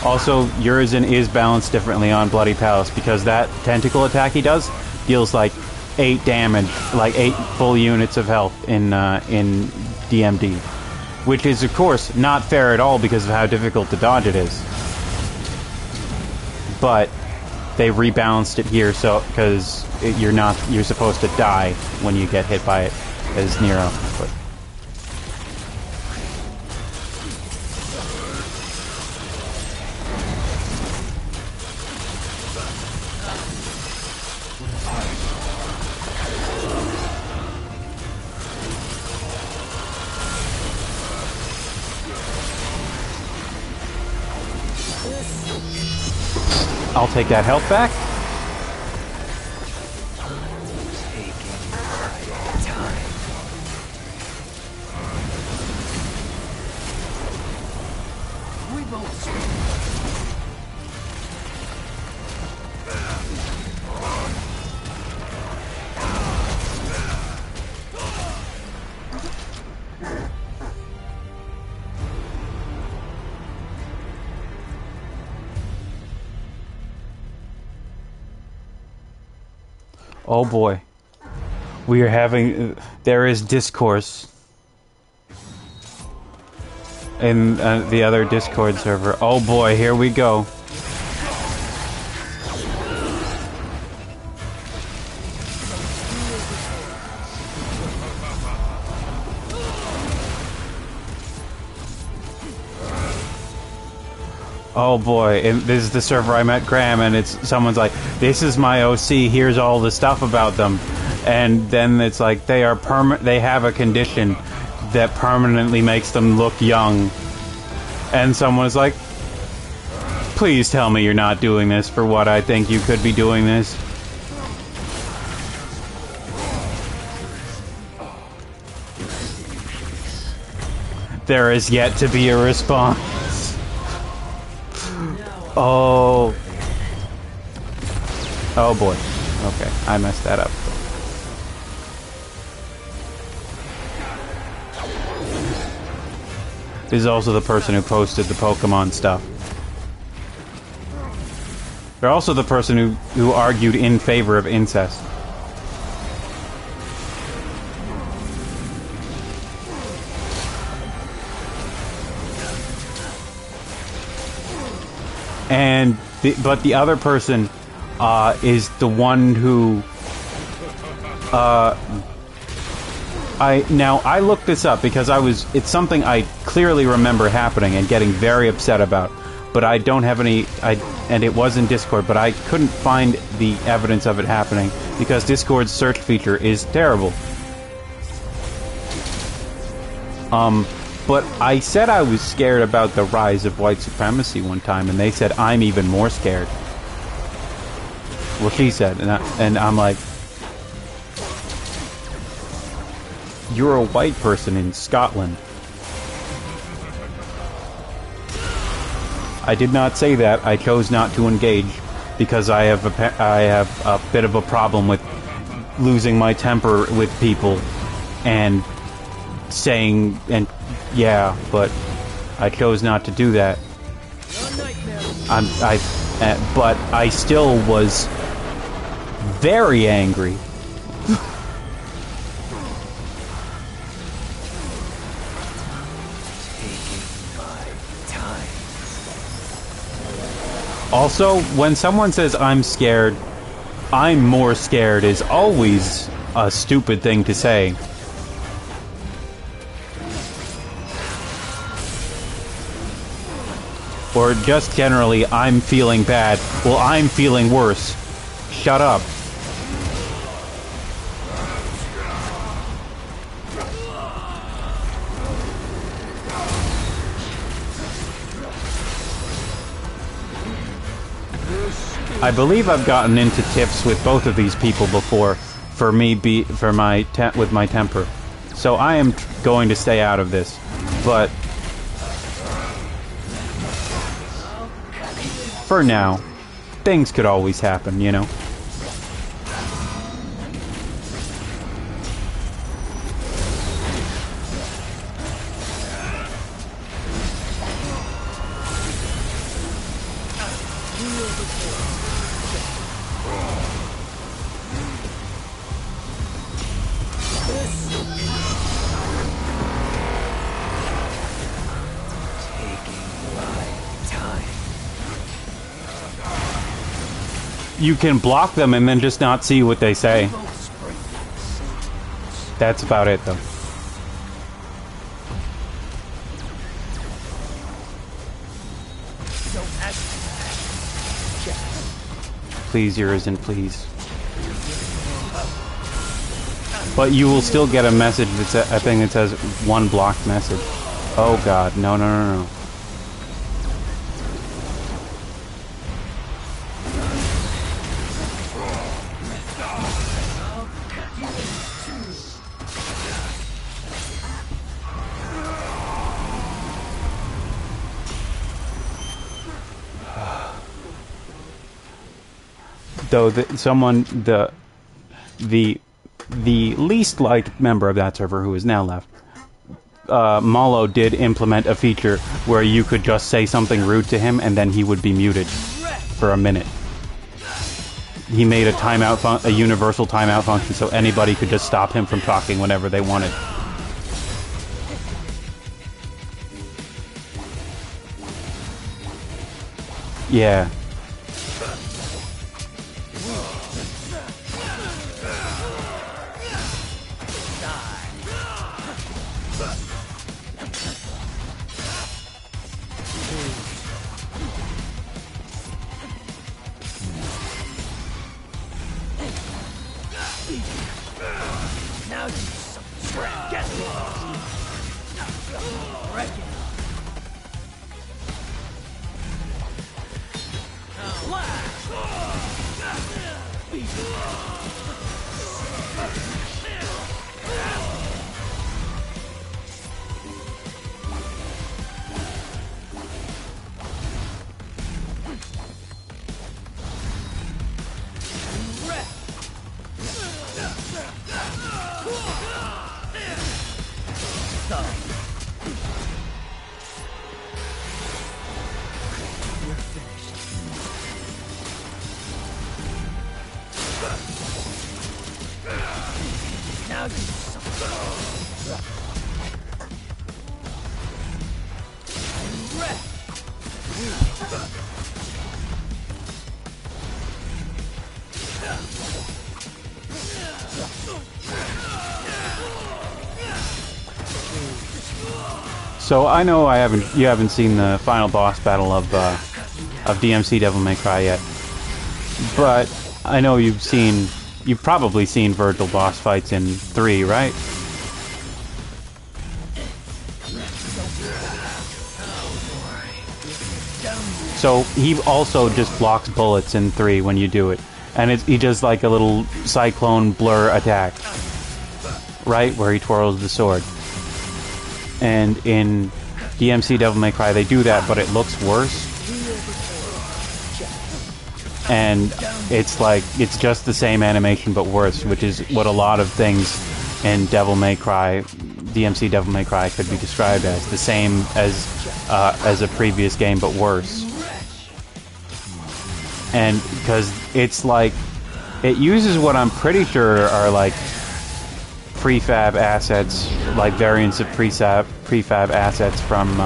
Also, Urizen is balanced differently on Bloody Palace because that tentacle attack he does deals like 8 damage, like 8 full units of health in DMD. Which is, of course, not fair at all because of how difficult to dodge it is. But they rebalanced it here so because you're supposed to die when you get hit by it as Nero. But I'll take that health back. Oh boy. We are having... there is discourse in the other Discord server. Oh boy, here we go. Oh boy, and this is the server I met Graham, and it's someone's like, this is my OC, here's all the stuff about them. And then it's like they have a condition that permanently makes them look young. And someone's like, please tell me you're not doing this for what I think you could be doing this. There is yet to be a response. Oh. Oh boy. Okay, I messed that up. is also the person who posted the Pokemon stuff. They're also the person who argued in favor of incest. And but the other person is the one who I looked this up because it's something I clearly remember happening and getting very upset about, but I don't have any and it was in Discord, but I couldn't find the evidence of it happening because Discord's search feature is terrible. But I said I was scared about the rise of white supremacy one time, and they said I'm even more scared. Well, she said, and I'm like, you're a white person in Scotland. I did not say that. I chose not to engage because I have a bit of a problem with losing my temper with people and saying yeah, but I chose not to do that. But I still was very angry. Also, when someone says I'm scared, I'm more scared is always a stupid thing to say. Or just generally, I'm feeling bad. Well, I'm feeling worse. Shut up. I believe I've gotten into tiffs with both of these people before with my temper. So I am going to stay out of this. But for now, things could always happen, you know. You can block them and then just not see what they say. That's about it, though. Please, yours, and please. But you will still get a message that's a thing that says one blocked message. Oh God, no, no, no, no. Though the least liked member of that server who is now left, Malo did implement a feature where you could just say something rude to him and then he would be muted for a minute. He made a universal timeout function so anybody could just stop him from talking whenever they wanted. Yeah. So I know you haven't seen the final boss battle of DMC Devil May Cry yet, but I know you've probably seen Vergil boss fights in 3, right? So he also just blocks bullets in 3 when you do it, and he does like a little cyclone blur attack, right, where he twirls the sword. And in DMC Devil May Cry, they do that, but it looks worse. And it's just the same animation, but worse, which is what a lot of things in Devil May Cry, DMC Devil May Cry, could be described as. The same as a previous game, but worse. And because it's like, it uses what I'm pretty sure are like prefab assets, like variants of prefab assets from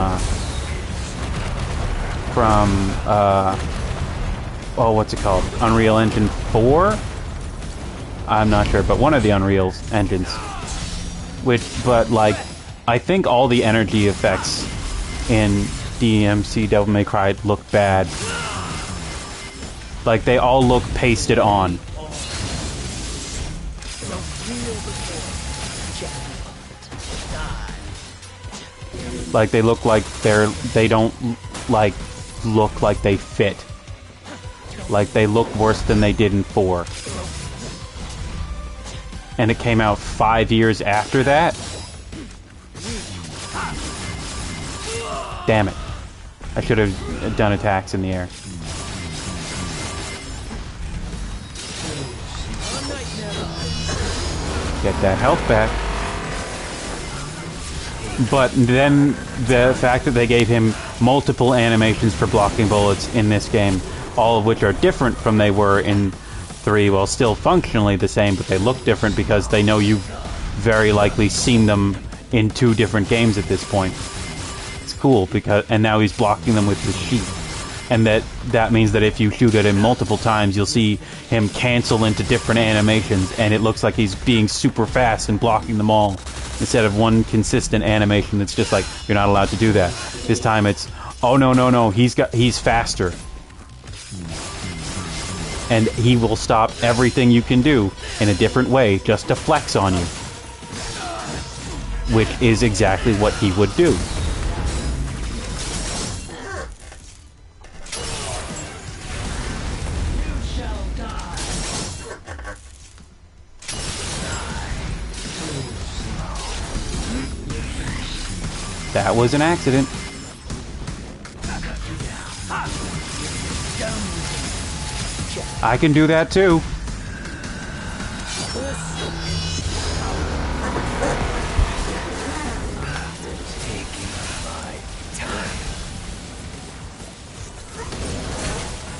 what's it called? Unreal Engine 4? I'm not sure, but one of the Unreal engines. But like, I think all the energy effects in DMC Devil May Cry look bad. Like, they all look pasted on. Like, they look like they don't, like, look like they fit. Like, they look worse than they did in 4. And it came out 5 years after that? Damn it. I should have done attacks in the air. Get that health back. But then the fact that they gave him multiple animations for blocking bullets in this game, all of which are different from they were in 3, well, still functionally the same, but they look different because they know you've very likely seen them in 2 different games at this point. It's cool, and now he's blocking them with his sheath. And that means that if you shoot at him multiple times, you'll see him cancel into different animations, and it looks like he's being super fast and blocking them all, instead of one consistent animation that's just like, you're not allowed to do that. This time it's, oh no, he's faster. And he will stop everything you can do in a different way just to flex on you. Which is exactly what he would do. That was an accident. I can do that too.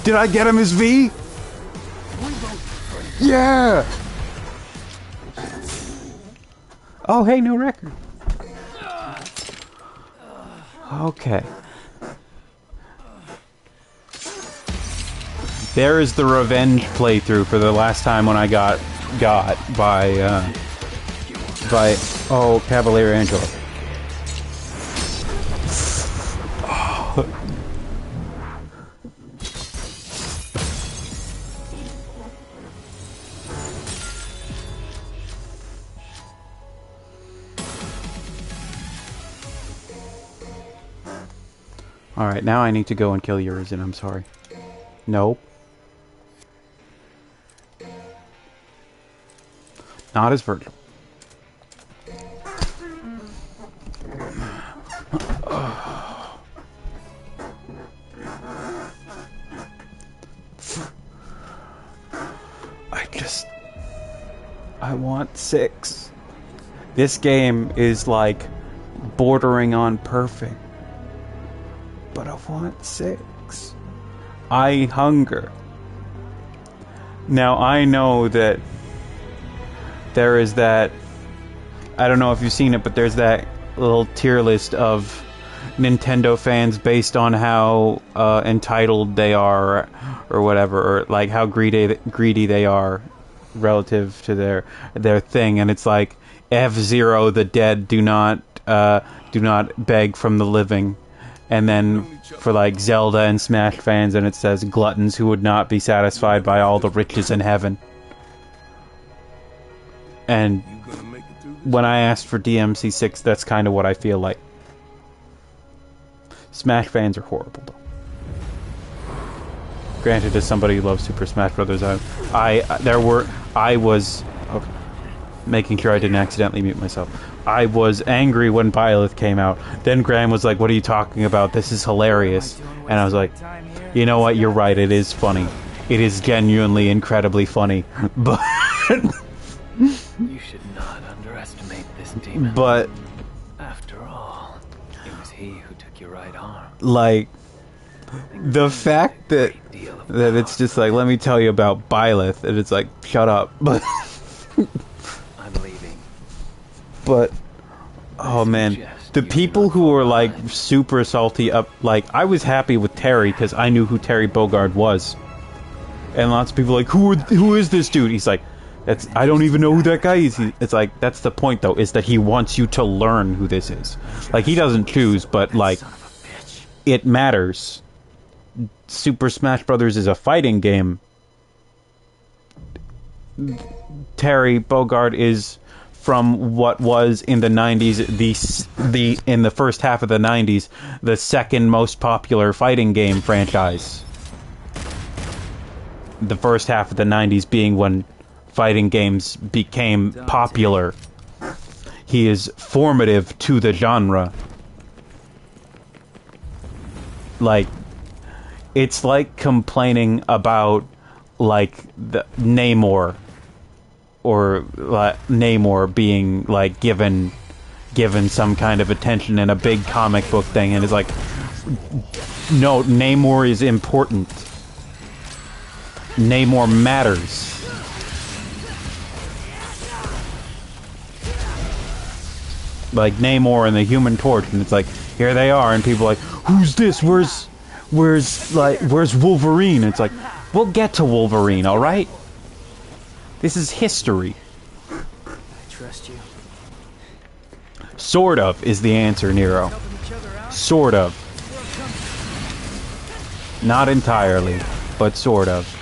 Did I get him his V? Yeah! Oh, hey, no record. Okay. There is the revenge playthrough for the last time when I got by Cavalier Angelo. Alright, now I need to go and kill yours, and I'm sorry. Nope. Not as Vergil. I want 6. This game is like bordering on perfect. But I want 6. I hunger. Now I know that there is that, I don't know if you've seen it, but there's that little tier list of Nintendo fans based on how entitled they are, or whatever, or like how greedy they are relative to their thing. And it's like F-Zero, the dead do not beg from the living. And then for like Zelda and Smash fans, and it says gluttons who would not be satisfied by all the riches in heaven. And when I asked for DMC6, that's kind of what I feel like. Smash fans are horrible, though. Granted, as somebody who loves Super Smash Brothers, I was okay, making sure I didn't accidentally mute myself. I was angry when Byleth came out. Then Graham was like, "What are you talking about? This is hilarious." And I was like, "You know what? You're right. It is funny. It is genuinely incredibly funny." But You should not underestimate this demon. but After all, it was he who took your right arm. like the fact that it's just like, let me tell you about Byleth, and it's like, shut up. But I'm leaving. but oh man, the people who were like super salty up, like I was happy with Terry because I knew who Terry Bogard was, and lots of people were like, who is this dude? He's like, I don't even know who that guy is. It's like, that's the point though, is that he wants you to learn who this is. Like, he doesn't choose, but like, it matters. Super Smash Brothers is a fighting game. Terry Bogard is from what was in the 90s, in the first half of the 90s, the second most popular fighting game franchise. The first half of the 90s being when fighting games became popular. He is formative to the genre. Like, it's like complaining about like the Namor, or Namor being like given some kind of attention in a big comic book thing, and it's like, no, Namor is important. Namor matters. Like Namor and the Human Torch, and it's like, here they are, and people are like, who's this? Where's Wolverine? It's like, we'll get to Wolverine, all right? This is history. I trust you. Sort of is the answer, Nero. Sort of. Not entirely, but sort of.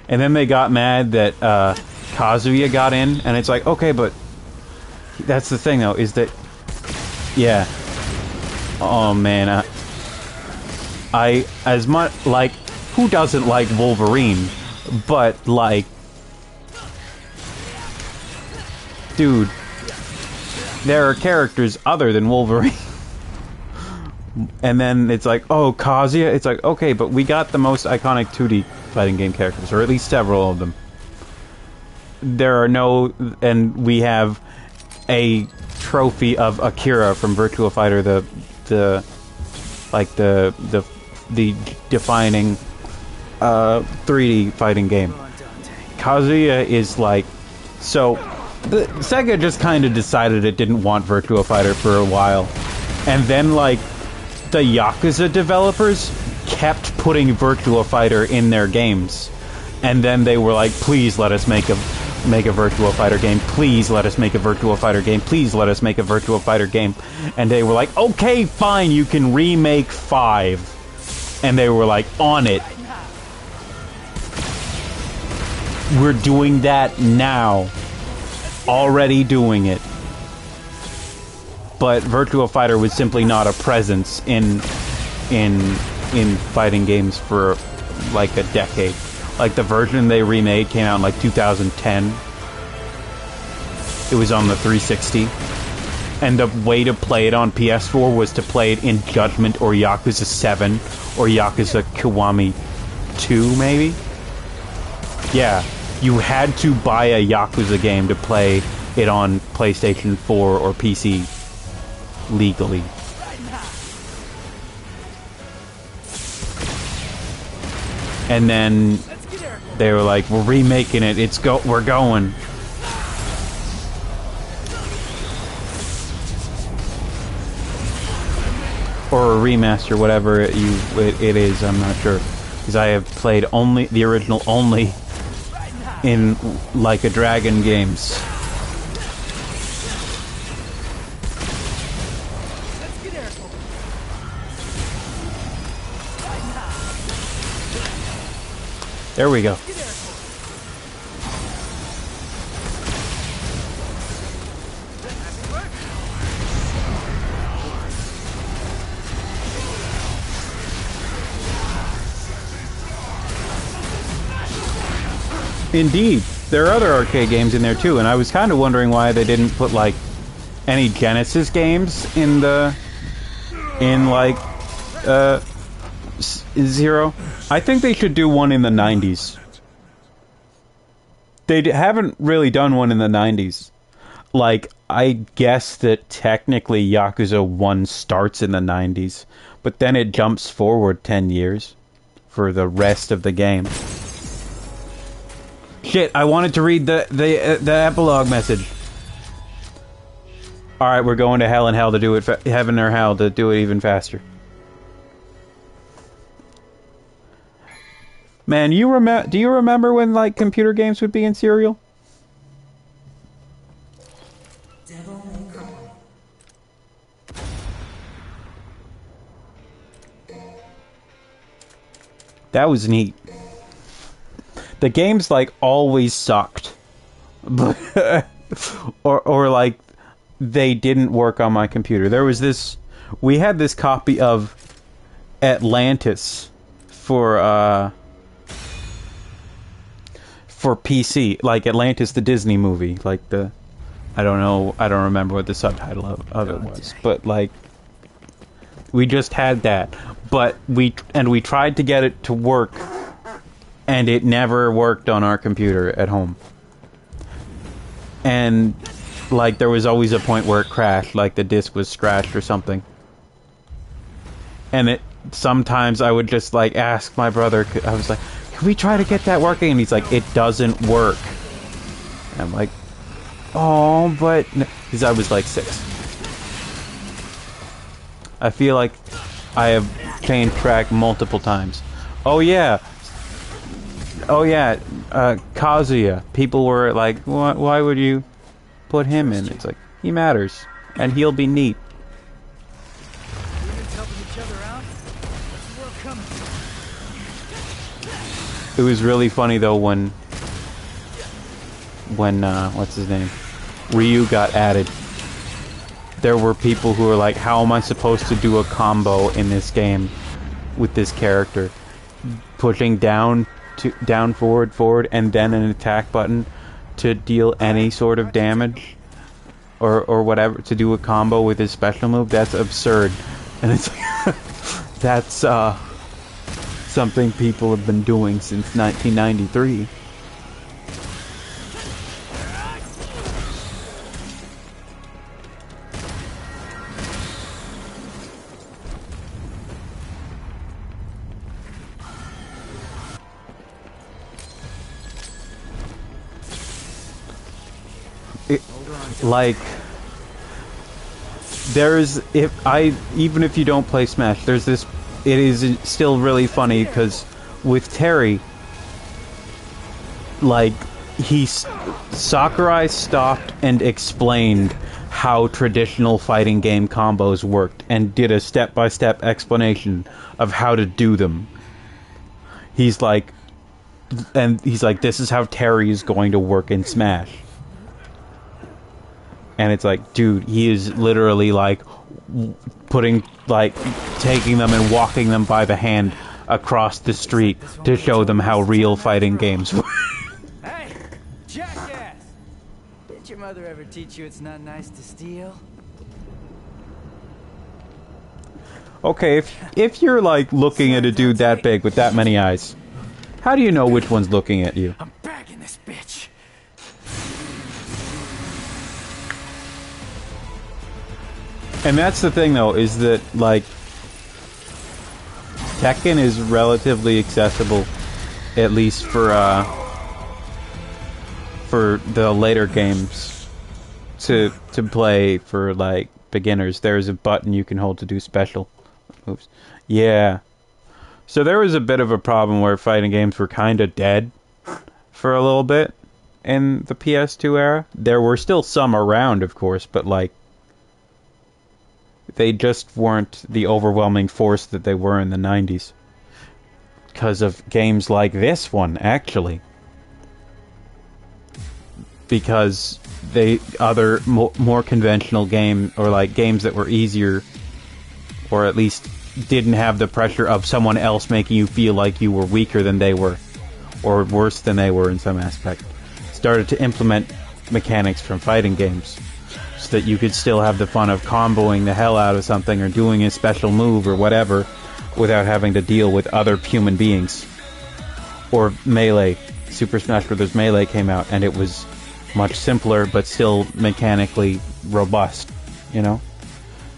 And then they got mad that Kazuya got in, and it's like, okay, but that's the thing, though, is that, yeah. Oh man, I as much like, who doesn't like Wolverine? But like, dude, there are characters other than Wolverine. And then it's like, oh, Kazuya. It's like, okay, but we got the most iconic 2D fighting game characters, or at least several of them. There are no, and we have a trophy of Akira from Virtua Fighter, the defining 3D fighting game. Kazuya is like, so Sega just kind of decided it didn't want Virtua Fighter for a while, and then like the Yakuza developers kept putting Virtua Fighter in their games, and then they were like, please let us make a Virtua Fighter game, please let us make a Virtua Fighter game, please let us make a Virtua Fighter game. And they were like, okay, fine, you can remake 5. And they were like, on it. We're doing that now. Already doing it. But Virtua Fighter was simply not a presence in fighting games for like a decade. Like, the version they remade came out in like 2010. It was on the 360. And the way to play it on PS4 was to play it in Judgment or Yakuza 7 or Yakuza Kiwami 2, maybe? Yeah, you had to buy a Yakuza game to play it on PlayStation 4 or PC legally. and then they were like, we're remaking it. We're going. Or a remaster, whatever it is, I'm not sure. Because I have played only the original only in Like a Dragon games. There we go. Indeed, there are other arcade games in there too, and I was kind of wondering why they didn't put like any Genesis games in like Zero. I think they should do one in the 90s. They haven't really done one in the 90s. Like, I guess that technically Yakuza 1 starts in the 90s, but then it jumps forward 10 years for the rest of the game. Shit, I wanted to read the epilogue message. Alright, we're going to hell and hell to do it, heaven or hell to do it even faster. Man, do you remember when, like, computer games would be in serial? That was neat. The games, like, always sucked. or like, they didn't work on my computer. There was this... We had this copy of Atlantis for PC. Like, Atlantis, the Disney movie. Like, the... I don't remember what the subtitle of it was. But, like... We just had that. But we tried to get it to work... And it never worked on our computer at home. And, like, there was always a point where it crashed, like the disc was scratched or something. And sometimes I would just, like, ask my brother, I was like, can we try to get that working? And he's like, it doesn't work. And I'm like, oh, but... Because I was, like, 6. I feel like I have changed track multiple times. Oh, yeah. Kazuya. People were like, why would you put him in? It's like, he matters. And he'll be neat. It was really funny, though, when what's his name? Ryu got added. There were people who were like, how am I supposed to do a combo in this game with this character? Pushing down, forward, and then an attack button to deal any sort of damage or whatever, to do a combo with his special move. That's absurd. And it's like, that's something people have been doing since 1993. Like, even if you don't play Smash, there's this, it is still really funny, because with Terry, like, Sakurai stopped and explained how traditional fighting game combos worked, and did a step-by-step explanation of how to do them. He's like, this is how Terry is going to work in Smash. And it's like, dude, he is literally, like, taking them and walking them by the hand across the street to show them how real fighting games work. Hey, jackass! Did your mother ever teach you it's not nice to steal? Okay, if you're, like, looking at a dude that big with that many eyes, how do you know which one's looking at you? I'm bagging this bitch. And that's the thing, though, is that, like, Tekken is relatively accessible at least for the later games to play for like beginners. There's a button you can hold to do special moves. Yeah. So there was a bit of a problem where fighting games were kind of dead for a little bit in the PS2 era. There were still some around, of course, but like they just weren't the overwhelming force that they were in the 90s. Because of games like this one, actually. Because other more conventional game, or like games that were easier, or at least didn't have the pressure of someone else making you feel like you were weaker than they were, or worse than they were in some aspect, started to implement mechanics from fighting games so that you could still have the fun of comboing the hell out of something or doing a special move or whatever without having to deal with other human beings. Or Melee. Super Smash Bros. Melee came out and it was much simpler but still mechanically robust, you know?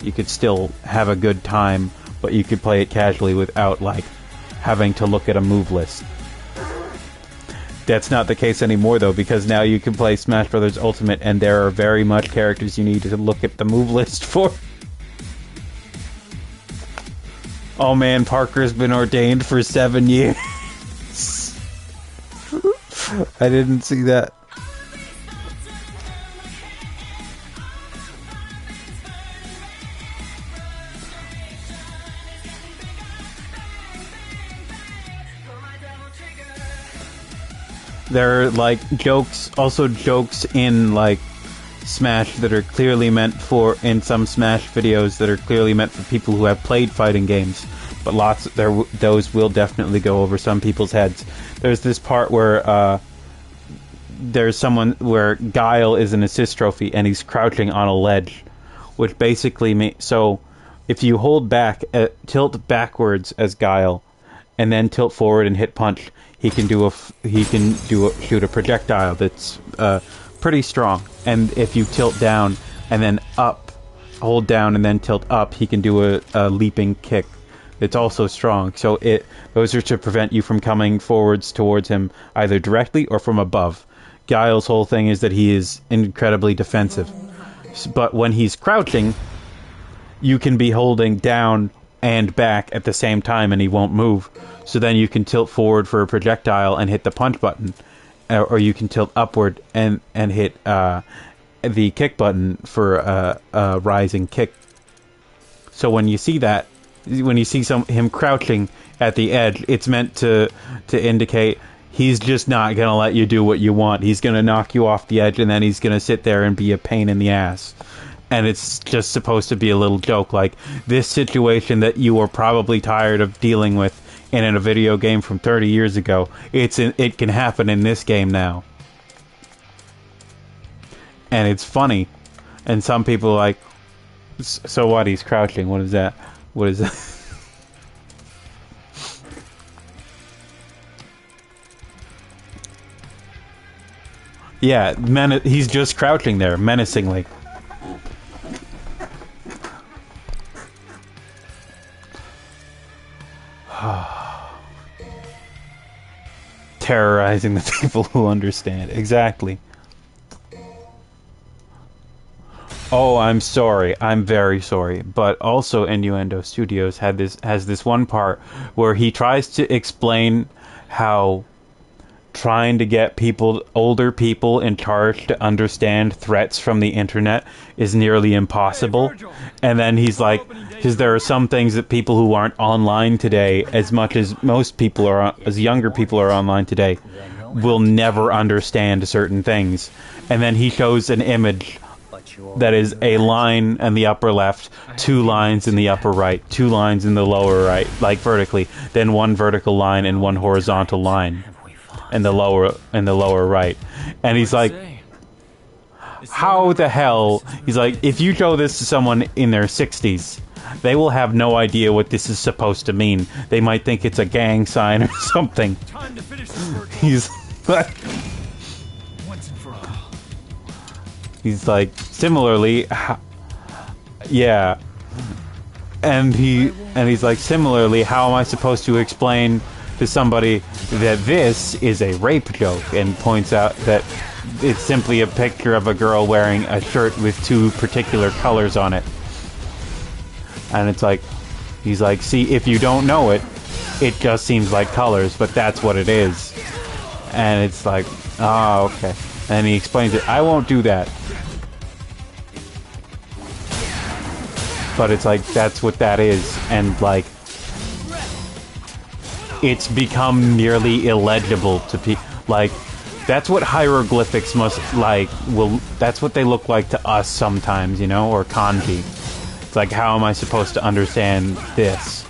You could still have a good time, but you could play it casually without, like, having to look at a move list. That's not the case anymore, though, because now you can play Smash Bros. Ultimate, and there are very much characters you need to look at the move list for. Oh man, Parker's been ordained for 7 years. I didn't see that. There are, like, also jokes in, like, Smash that are clearly meant for, in some Smash videos that are clearly meant for people who have played fighting games. But those will definitely go over some people's heads. There's this part where, there's someone where Guile is an assist trophy and he's crouching on a ledge. Which basically so, if you hold back, tilt backwards as Guile, and then tilt forward and hit punch, he can shoot a projectile that's pretty strong. And if you tilt down and then up, hold down and then tilt up, he can do a leaping kick that's also strong. So those are to prevent you from coming forwards towards him either directly or from above. Guile's whole thing is that he is incredibly defensive. But when he's crouching, you can be holding down and back at the same time and he won't move. So then you can tilt forward for a projectile and hit the punch button, or you can tilt upward and hit the kick button for a rising kick. So when you see that, when you see him crouching at the edge, it's meant to indicate he's just not gonna let you do what you want. He's gonna knock you off the edge and then he's gonna sit there and be a pain in the ass. And it's just supposed to be a little joke, like this situation that you were probably tired of dealing with in a video game from 30 years ago. It can happen in this game now. And it's funny. And some people are like, so what, he's crouching, what is that? What is that? Yeah, he's just crouching there, menacingly. Terrorizing the people who understand. Exactly. Oh, I'm sorry. I'm very sorry. But also Innuendo Studios has this one part where he tries to explain how trying to get older people in charge to understand threats from the internet is nearly impossible. Hey, Vergil. And then he's like, because there are some things that people who aren't online today, as much as most people are, as younger people are online today, will never understand certain things. And then he shows an image that is a line in the upper left, 2 lines in the upper right, 2 lines in the lower right, like vertically, then 1 vertical line and 1 horizontal line in the lower right. And he's like, how the hell? He's like, if you show this to someone in their 60s, they will have no idea what this is supposed to mean. They might think it's a gang sign or something. Time to finish this work. He's like, Once and for all. he's like, similarly, yeah. And he's like, similarly, how am I supposed to explain to somebody that this is a rape joke and points out that it's simply a picture of a girl wearing a shirt with 2 particular colors on it. And it's like, he's like, see, if you don't know it, it just seems like colors, but that's what it is. And it's like, oh, okay. And he explains it. I won't do that. But it's like, that's what that is. And like, it's become nearly illegible to people. Like, that's what hieroglyphics must like. That's what they look like to us sometimes, you know, or kanji. It's like, how am I supposed to understand this?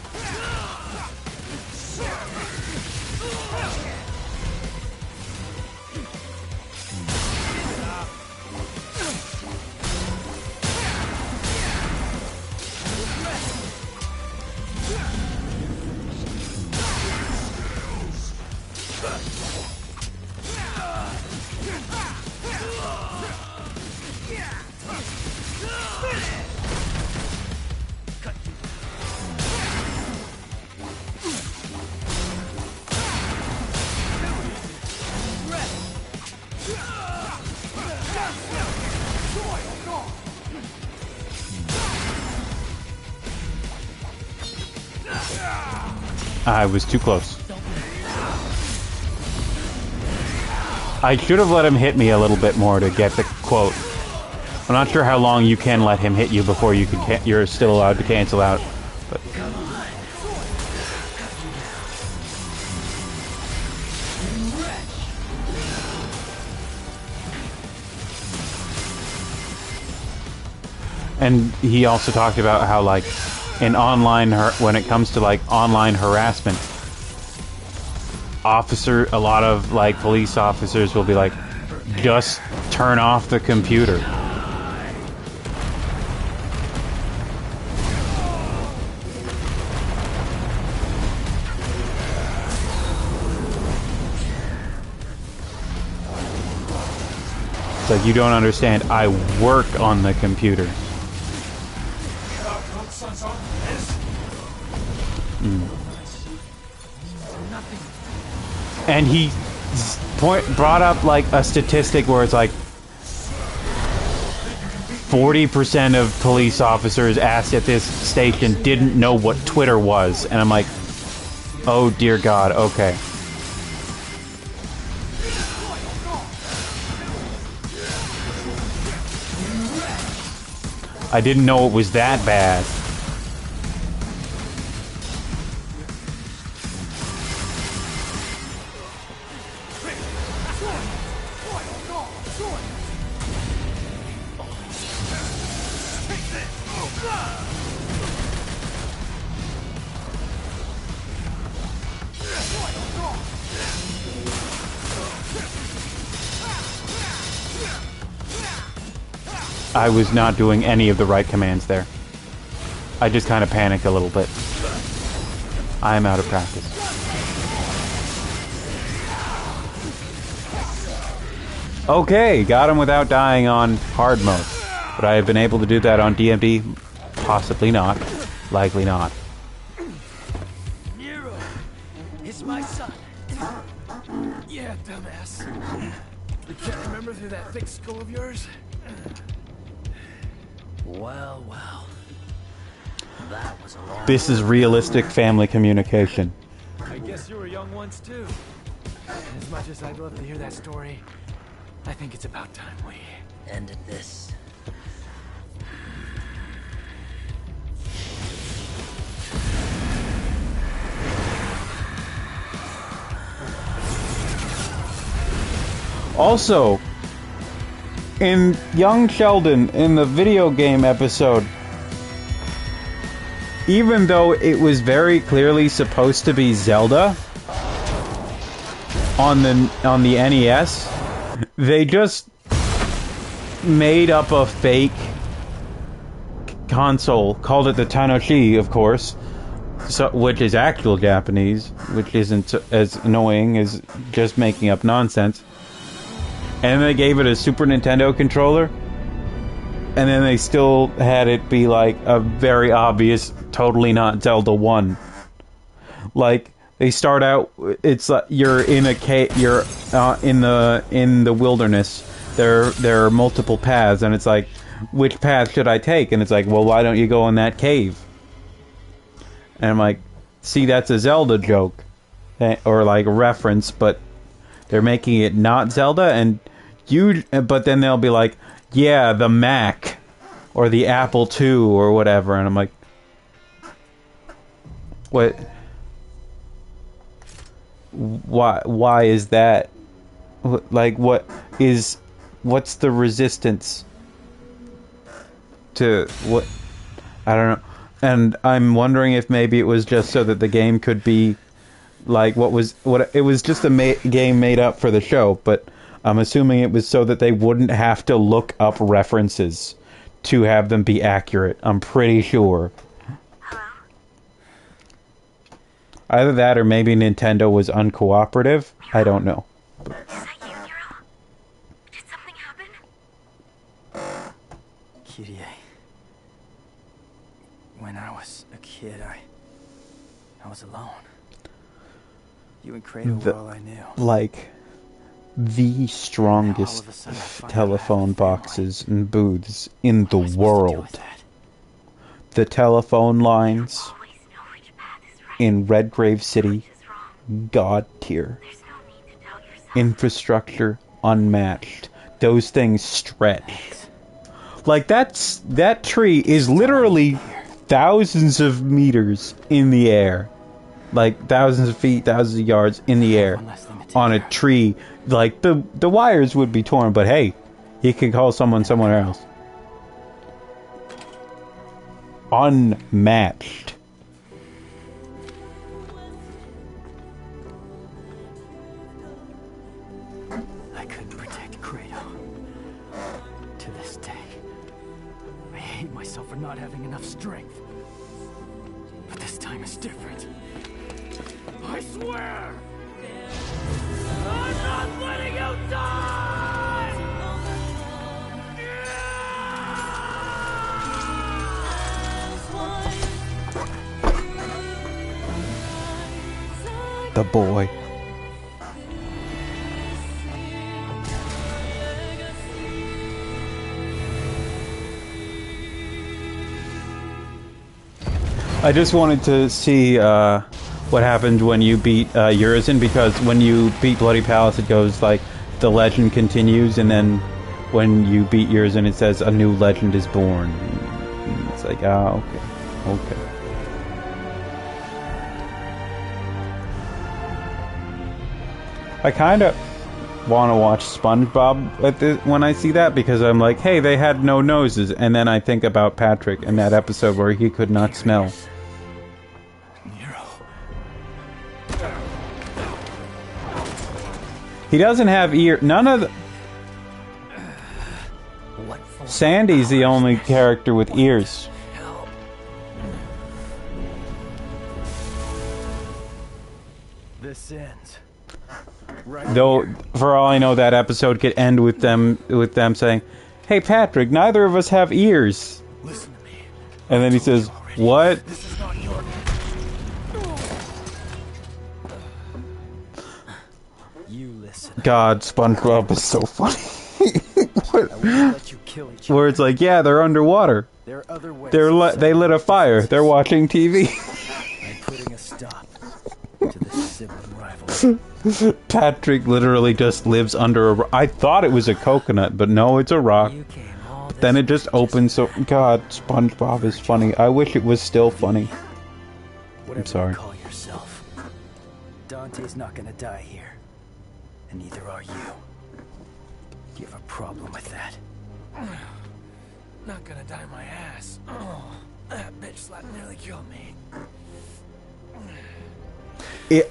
I was too close. I should have let him hit me a little bit more to get the quote. I'm not sure how long you can let him hit you before you're still allowed to cancel out. But and he also talked about how, like, in online, when it comes to like online harassment, a lot of like police officers will be like, just turn off the computer. It's like, you don't understand. I work on the computer. And he brought up like a statistic where it's like 40% of police officers asked at this station didn't know what Twitter was. And I'm like, oh dear God, okay. I didn't know it was that bad. I was not doing any of the right commands there. I just kind of panicked a little bit. I am out of practice. Okay, got him without dying on hard mode. But I have been able to do that on DMD? Possibly not. Likely not. Nero, it's my son. Yeah, dumbass. You can't remember through that thick skull of yours? Well, well. That was a long This is realistic family communication. I guess you were young once too. As much as I'd love to hear that story, I think it's about time we ended this. Also, in Young Sheldon, in the video game episode, even though it was very clearly supposed to be Zelda on the NES, they just made up a fake console, called it the Tanoshi, of course, which is actual Japanese, which isn't as annoying as just making up nonsense. And then they gave it a Super Nintendo controller, and then they still had it be like a very obvious, totally not Zelda 1. Like, They start out. It's like you're in a cave. You're in the wilderness. There are multiple paths, and it's like, which path should I take? And it's like, well, why don't you go in that cave? And I'm like, see, that's a Zelda joke, or like a reference, but they're making it not Zelda, and but then they'll be like, yeah, the Mac, or the Apple II, or whatever, and I'm like, what? Why is that? Like, what's the resistance to what? I don't know. And I'm wondering if maybe it was just so that the game could be like what it was just a game made up for the show, but I'm assuming it was so that they wouldn't have to look up references to have them be accurate. I'm pretty sure. Either that or maybe Nintendo was uncooperative. I don't know. Is that you, Hero? Did something happen? Kirie. When I was a kid, I was alone. You and Kratos were all I knew. Like, the strongest telephone boxes and booths in the world. The telephone lines in Redgrave City, God tier. Infrastructure unmatched. Those things stretch. Like, that tree is literally thousands of meters in the air. Like, thousands of feet, thousands of yards in the air on a tree. Like, the wires would be torn, but hey, he could call someone somewhere else. Unmatched. I couldn't protect Kratos. To this day, I hate myself for not having enough strength. But this time is different. I swear! I'm not letting you die! The boy. I just wanted to see what happened when you beat Urizen, because when you beat Bloody Palace, it goes like the legend continues, and then when you beat Urizen, it says a new legend is born. And it's like, ah, okay. I kind of want to watch SpongeBob when I see that, because I'm like, hey, they had no noses, and then I think about Patrick in that episode where he could not smell. He doesn't have ear. None of the... Sandy's the only character with ears. This ends. Though, for all I know, that episode could end with them saying, "Hey, Patrick, neither of us have ears." Listen to me. And then he says, "What?" This is not your... You listen. God, SpongeBob is so funny. I won't let you kill each other. Where it's like, yeah, they're underwater. There are other ways. They lit a fire. They're watching TV. I'm putting a stop to this sibling rivalry. Patrick literally just lives under a rock. I thought it was a coconut, but no, it's a rock. Then it just opens. So, God, SpongeBob is funny. I wish it was still funny. I'm sorry. You call yourself. Dante's not gonna die here, and neither are you. You have a problem with that? Not gonna die my ass. Oh, that bitch slap nearly killed me.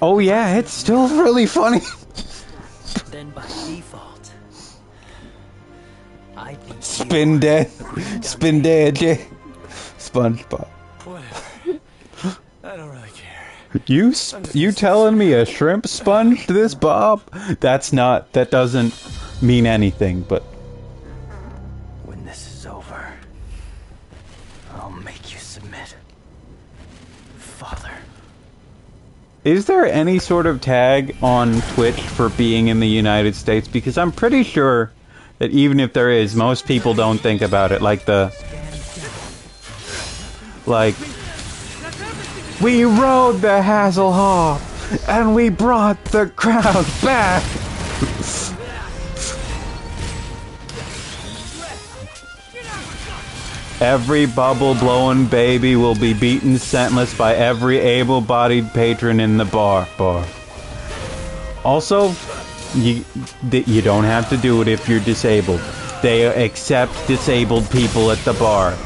Oh yeah, it's still really funny. Then by default, I beat you. Spin dead, Jay. SpongeBob. Whatever. I don't really care. You telling me a shrimp sponged this, Bob? That doesn't mean anything, but When this is over, I'll make you submit. Father, Is there any sort of tag on Twitch for being in the United States? Because I'm pretty sure that even if there is, most people don't think about it. Like we rode the Hasselhoff and we brought the crowd back. Every bubble-blowing baby will be beaten senseless by every able-bodied patron in the bar. Also, you don't have to do it if you're disabled. They accept disabled people at the bar.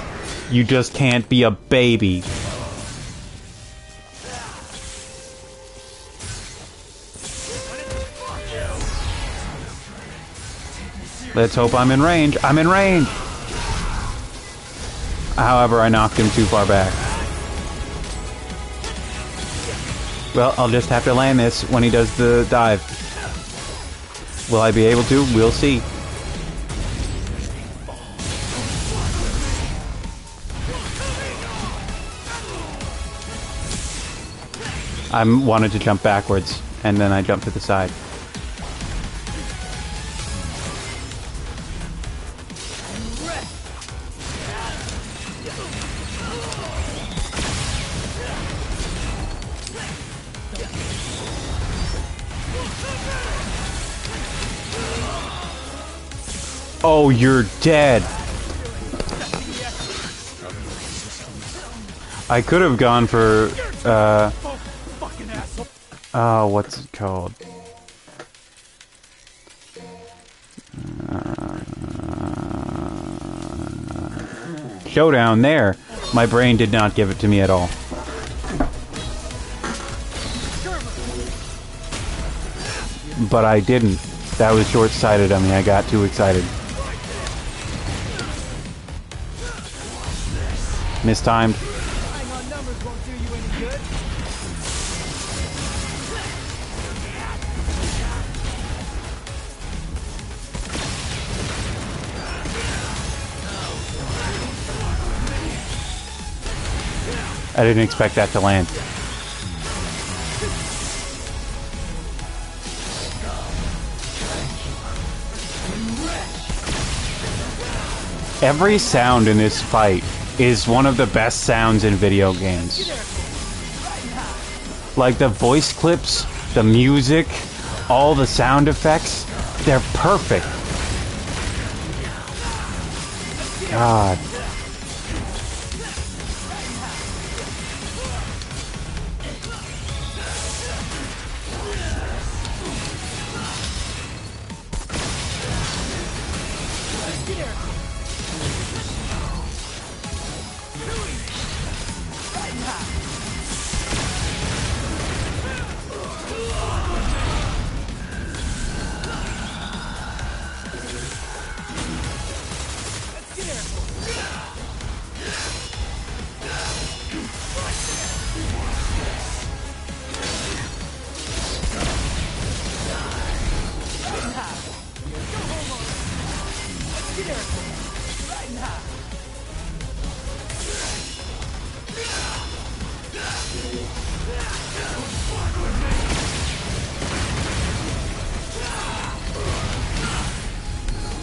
You just can't be a baby. Let's hope I'm in range. I'm in range! However, I knocked him too far back. Well, I'll just have to land this when he does the dive. Will I be able to? We'll see. I wanted to jump backwards, and then I jumped to the side. Oh, you're dead. I could have gone for, oh, what's it called? Showdown there. My brain did not give it to me at all. But I didn't. That was short-sighted of me. I got too excited. Mistimed. I didn't expect that to land. Every sound in this fight is one of the best sounds in video games. Like the voice clips, the music, all the sound effects, they're perfect. God.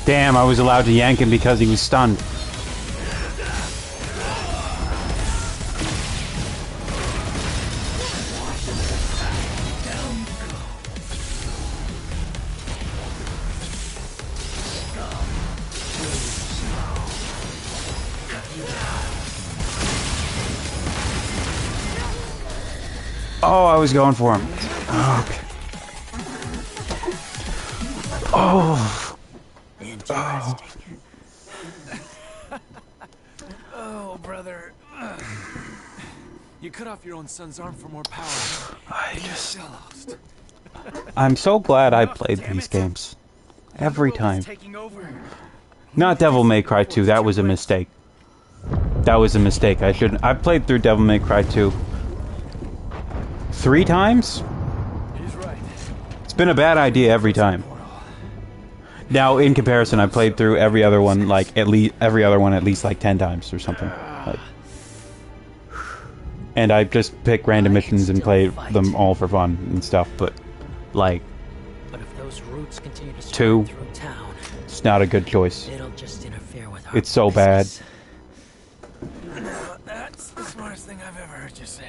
Damn, I was allowed to yank him because he was stunned. Oh, I was going for him. Okay. Oh. Interesting. Oh, brother. You cut off your own son's arm for more power. I'm so glad I played these games. Every time. Not Devil May Cry 2, that was a mistake. That was a mistake. I shouldn't. I've played through Devil May Cry 2 3 times? He's right. It's been a bad idea every time. Now, in comparison, I played through every other one like at least like 10 times or something. Like, and I just pick random missions and play them all for fun and stuff. But like, But if those roots continue to Two. spread through town, it's not a good choice. it'll just interfere with our It's so bad. business. Now, that's the smartest thing I've ever heard you say.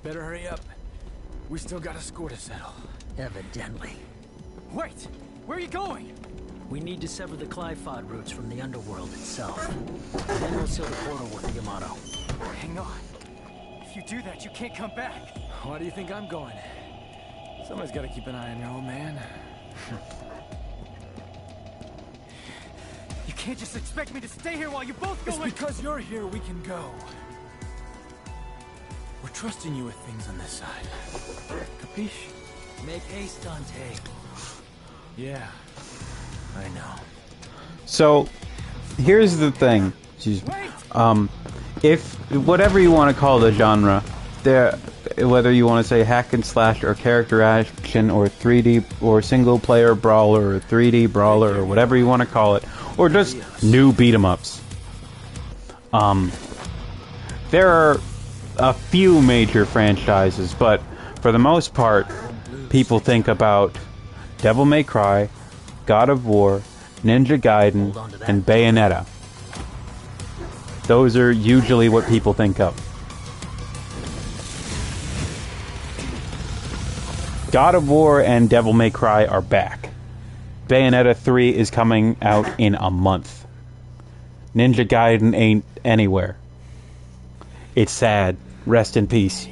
Better hurry up. We still got a score to settle. Evidently. Wait! Where are you going? We need to sever the Clifod roots from the underworld itself. Then we'll seal the portal with Yamato. Hang on. If you do that, you can't come back. Why do you think I'm going? Somebody's got to keep an eye on your old man. You can't just expect me to stay here while you both go It's in. because you're here we can go. We're trusting you with things on this side. Capiche? Make haste, Dante. Yeah. I know. So, here's the thing. If whatever you want to call the genre, whether you want to say hack and slash or character action or 3D or single player brawler or 3D brawler or whatever you want to call it, or just new beat 'em ups. There are a few major franchises, but for the most part, people think about Devil May Cry, God of War, Ninja Gaiden, and Bayonetta. Those are usually what people think of. God of War and Devil May Cry are back. Bayonetta 3 is coming out in a month. Ninja Gaiden ain't anywhere. It's sad. Rest in peace.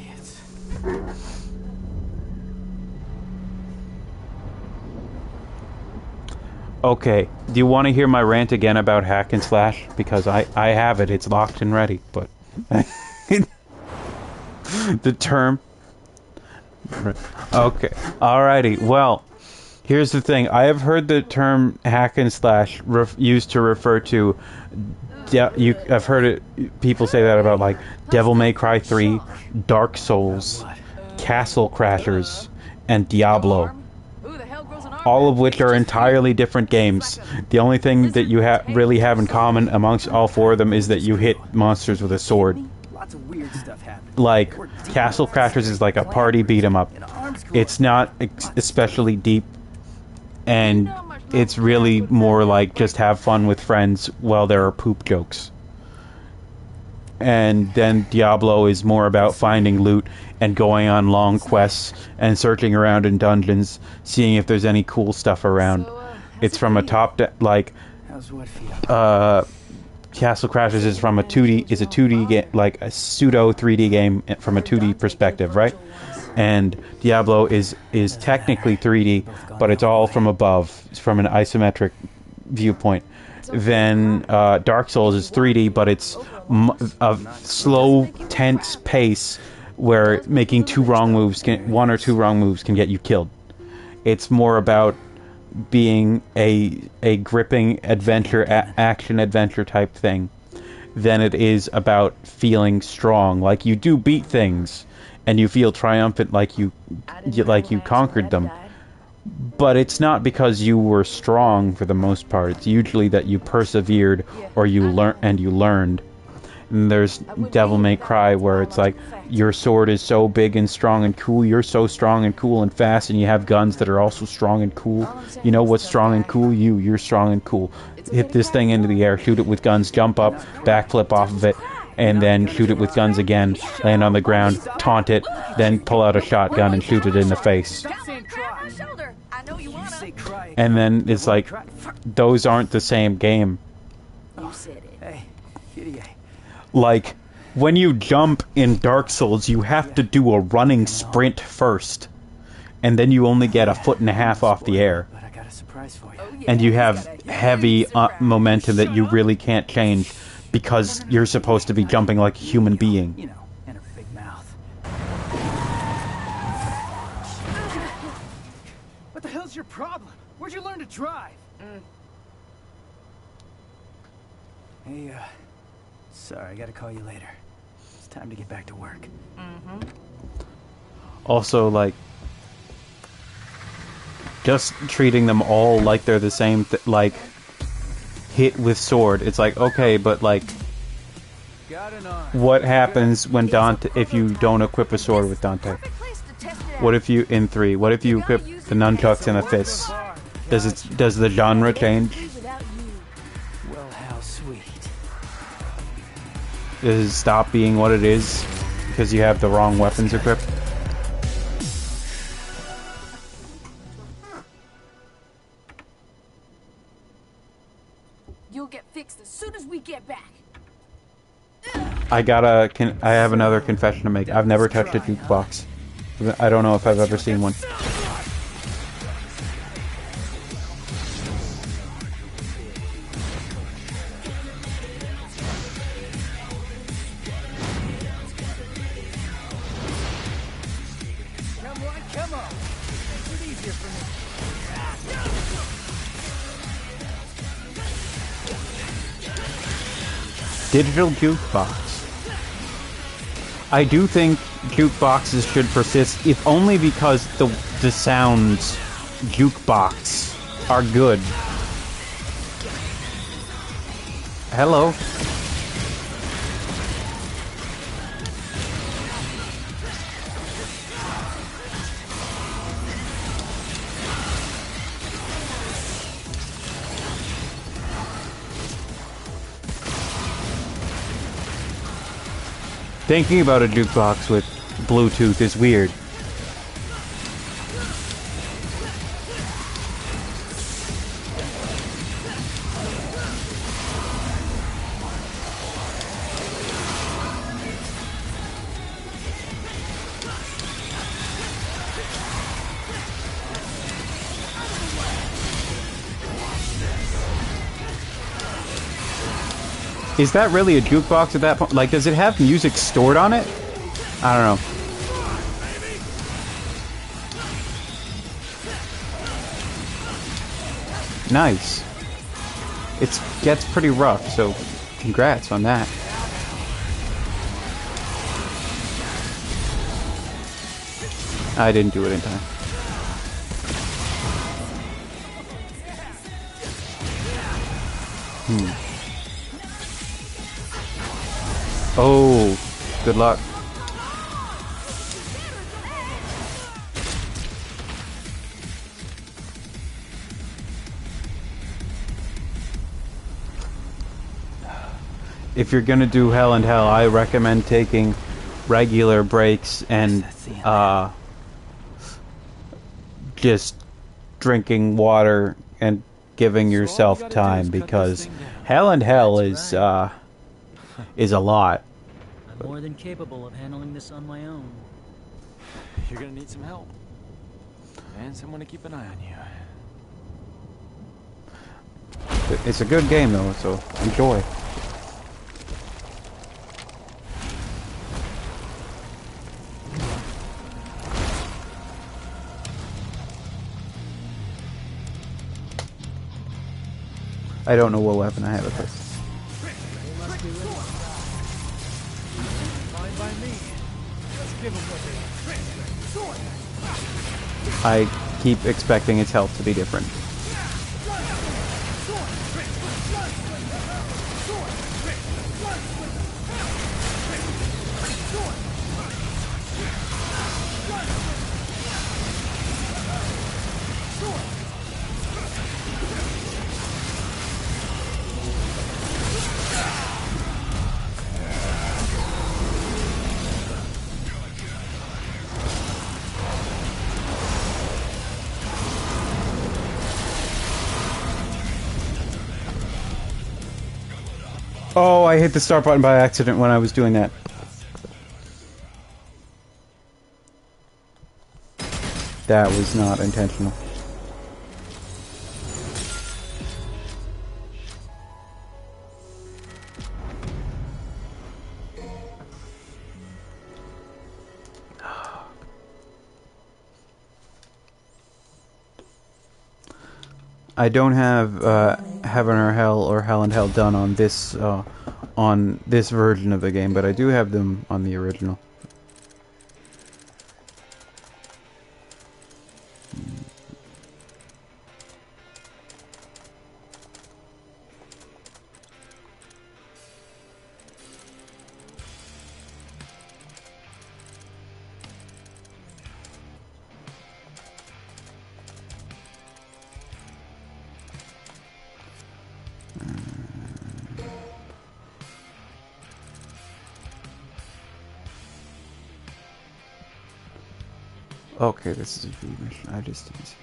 Okay, do you want to hear my rant again about hack and slash? Because I have it, it's locked and ready, but... the term... Okay, alrighty, well, here's the thing. I have heard the term hack and slash used to refer to... I've heard it. People say that about, like, Devil May Cry 3, Dark Souls, Castle Crashers, and Diablo. All of which are entirely different games. The only thing that you really have in common amongst all four of them is that you hit monsters with a sword. Lots of weird stuff happens. Like, Castle Crashers is like a party beat-em-up. It's not especially deep, and it's really more like just have fun with friends while there are poop jokes. And then Diablo is more about finding loot and going on long quests and searching around in dungeons, seeing if there's any cool stuff around. It's from a How's what feel? Castle Crashers is from a 2D game, like a pseudo 3D game from a 2D perspective, right? And Diablo is technically 3D, but it's all from above. It's from an isometric viewpoint. Then Dark Souls is 3D, but it's a slow, tense pace where making one or two wrong moves can get you killed. It's more about being a gripping adventure, action adventure type thing than it is about feeling strong. Like, you do beat things and you feel triumphant, like you conquered them. But it's not because you were strong for the most part. It's usually that you persevered or you learned. And there's Devil May Cry, where it's like your sword is so big and strong and cool, you're so strong and cool and fast, and you have guns that are also strong and cool. You know what's strong and cool? You're strong and cool. Hit this thing into the air, shoot it with guns, jump up, backflip off of it, and then shoot it with guns again, land on the ground, taunt it, then pull out a shotgun and shoot it in the face. And then it's like, those aren't the same game. Hey, kitty. Like, when you jump in Dark Souls, you have to do a running sprint first. And then you only get a foot and a half off the air. But I got a surprise for you. And you have heavy momentum that you really can't change because you're supposed to be jumping like a human being. You know, and her big mouth. What the hell's your problem? Where'd you learn to drive? Hey, sorry, I gotta call you later. It's time to get back to work. Also, like, just treating them all like they're the same, like, hit with sword. It's like, okay, but, like, Got an arm. what happens when Dante if you don't equip a sword with Dante. Perfect place to test it out. What if you in 3? What if you equip the nunchucks and the fists? Does the genre change? Without you. Well, how sweet. Does it stop being what it is because you have the wrong weapons equipped? You'll get fixed as soon as we get back. I have another confession to make. I've never touched a jukebox. I don't know if I've ever seen one. Come on. Makes it easier for me. Digital jukebox. I do think jukeboxes should persist, if only because the sounds jukebox are good. Hello. Thinking about a jukebox with Bluetooth is weird. Is that really a jukebox at that point? Like, does it have music stored on it? I don't know. Nice. It gets pretty rough, so congrats on that. I didn't do it in time. Oh, good luck. If you're gonna do Hell and Hell, I recommend taking regular breaks and just drinking water and giving yourself time, because Hell and Hell is a lot. I'm more than capable of handling this on my own. You're gonna need some help. And someone to keep an eye on you. It's a good game though, so enjoy. I don't know what weapon I have equipped. Fine by me. Let's give him what they I keep expecting its health to be different. Oh, I hit the start button by accident when I was doing that. That was not intentional. I don't have Heaven or Hell or Hell and Hell done on this version of the game, but I do have them on the original. Okay, this is a V mission. I just didn't see.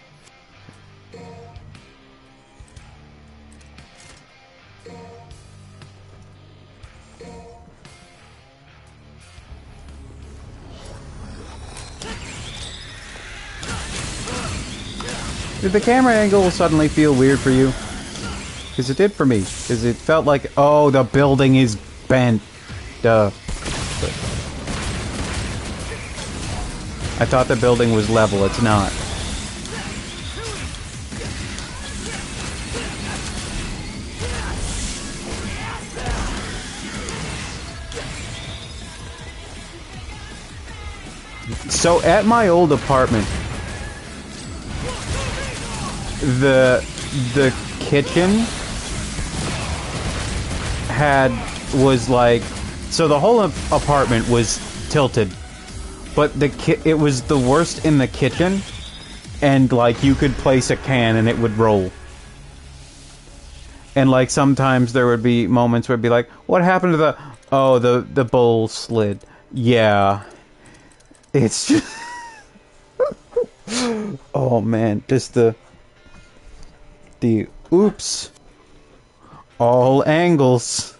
Did the camera angle suddenly feel weird for you? Because it did for me. Because it felt like, oh, the building is bent. Duh. I thought the building was level. It's not. So at my old apartment, the kitchen was like, so the whole apartment was tilted, but it was the worst in the kitchen, and like you could place a can and it would roll. And like sometimes there would be moments where it'd be like, what happened to the bowl slid? Yeah. It's just oh man, just the oops, all angles.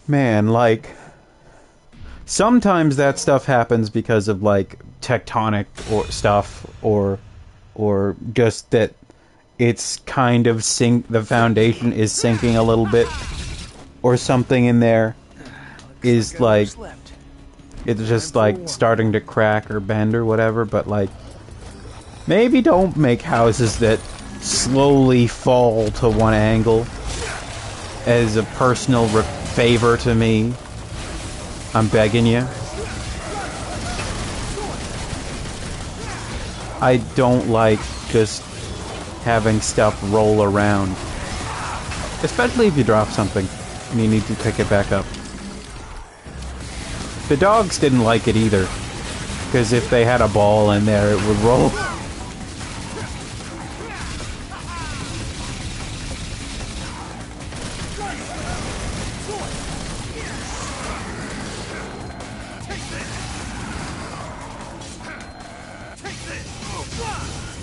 Man, like sometimes that stuff happens because of like tectonic or stuff or just that it's kind of the foundation is sinking a little bit, or something in there is like it's just like starting to crack or bend or whatever. But like, maybe don't make houses that slowly fall to one angle as a personal favor to me. I'm begging you. I don't like just having stuff roll around. Especially if you drop something and you need to pick it back up. The dogs didn't like it either, because if they had a ball in there, it would roll.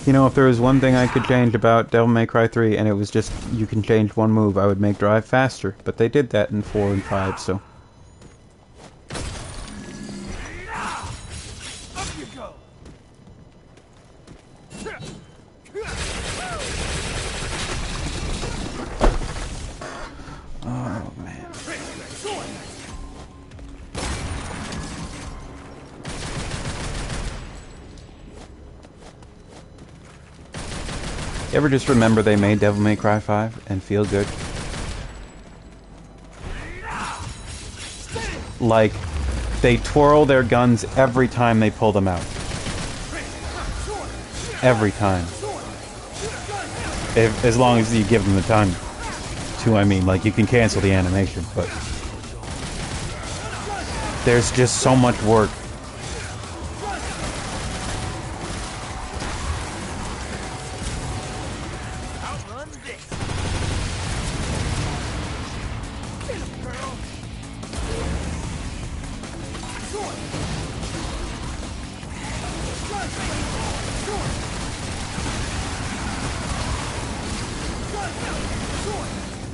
You know, if there was one thing I could change about Devil May Cry 3, and it was just you can change one move, I would make drive faster. But they did that in 4 and 5, so... Up you go. Oh, man. You ever just remember they made Devil May Cry 5 and feel good? Like, they twirl their guns every time they pull them out. Every time. As long as you give them the time to, I mean, like, you can cancel the animation, but... there's just so much work.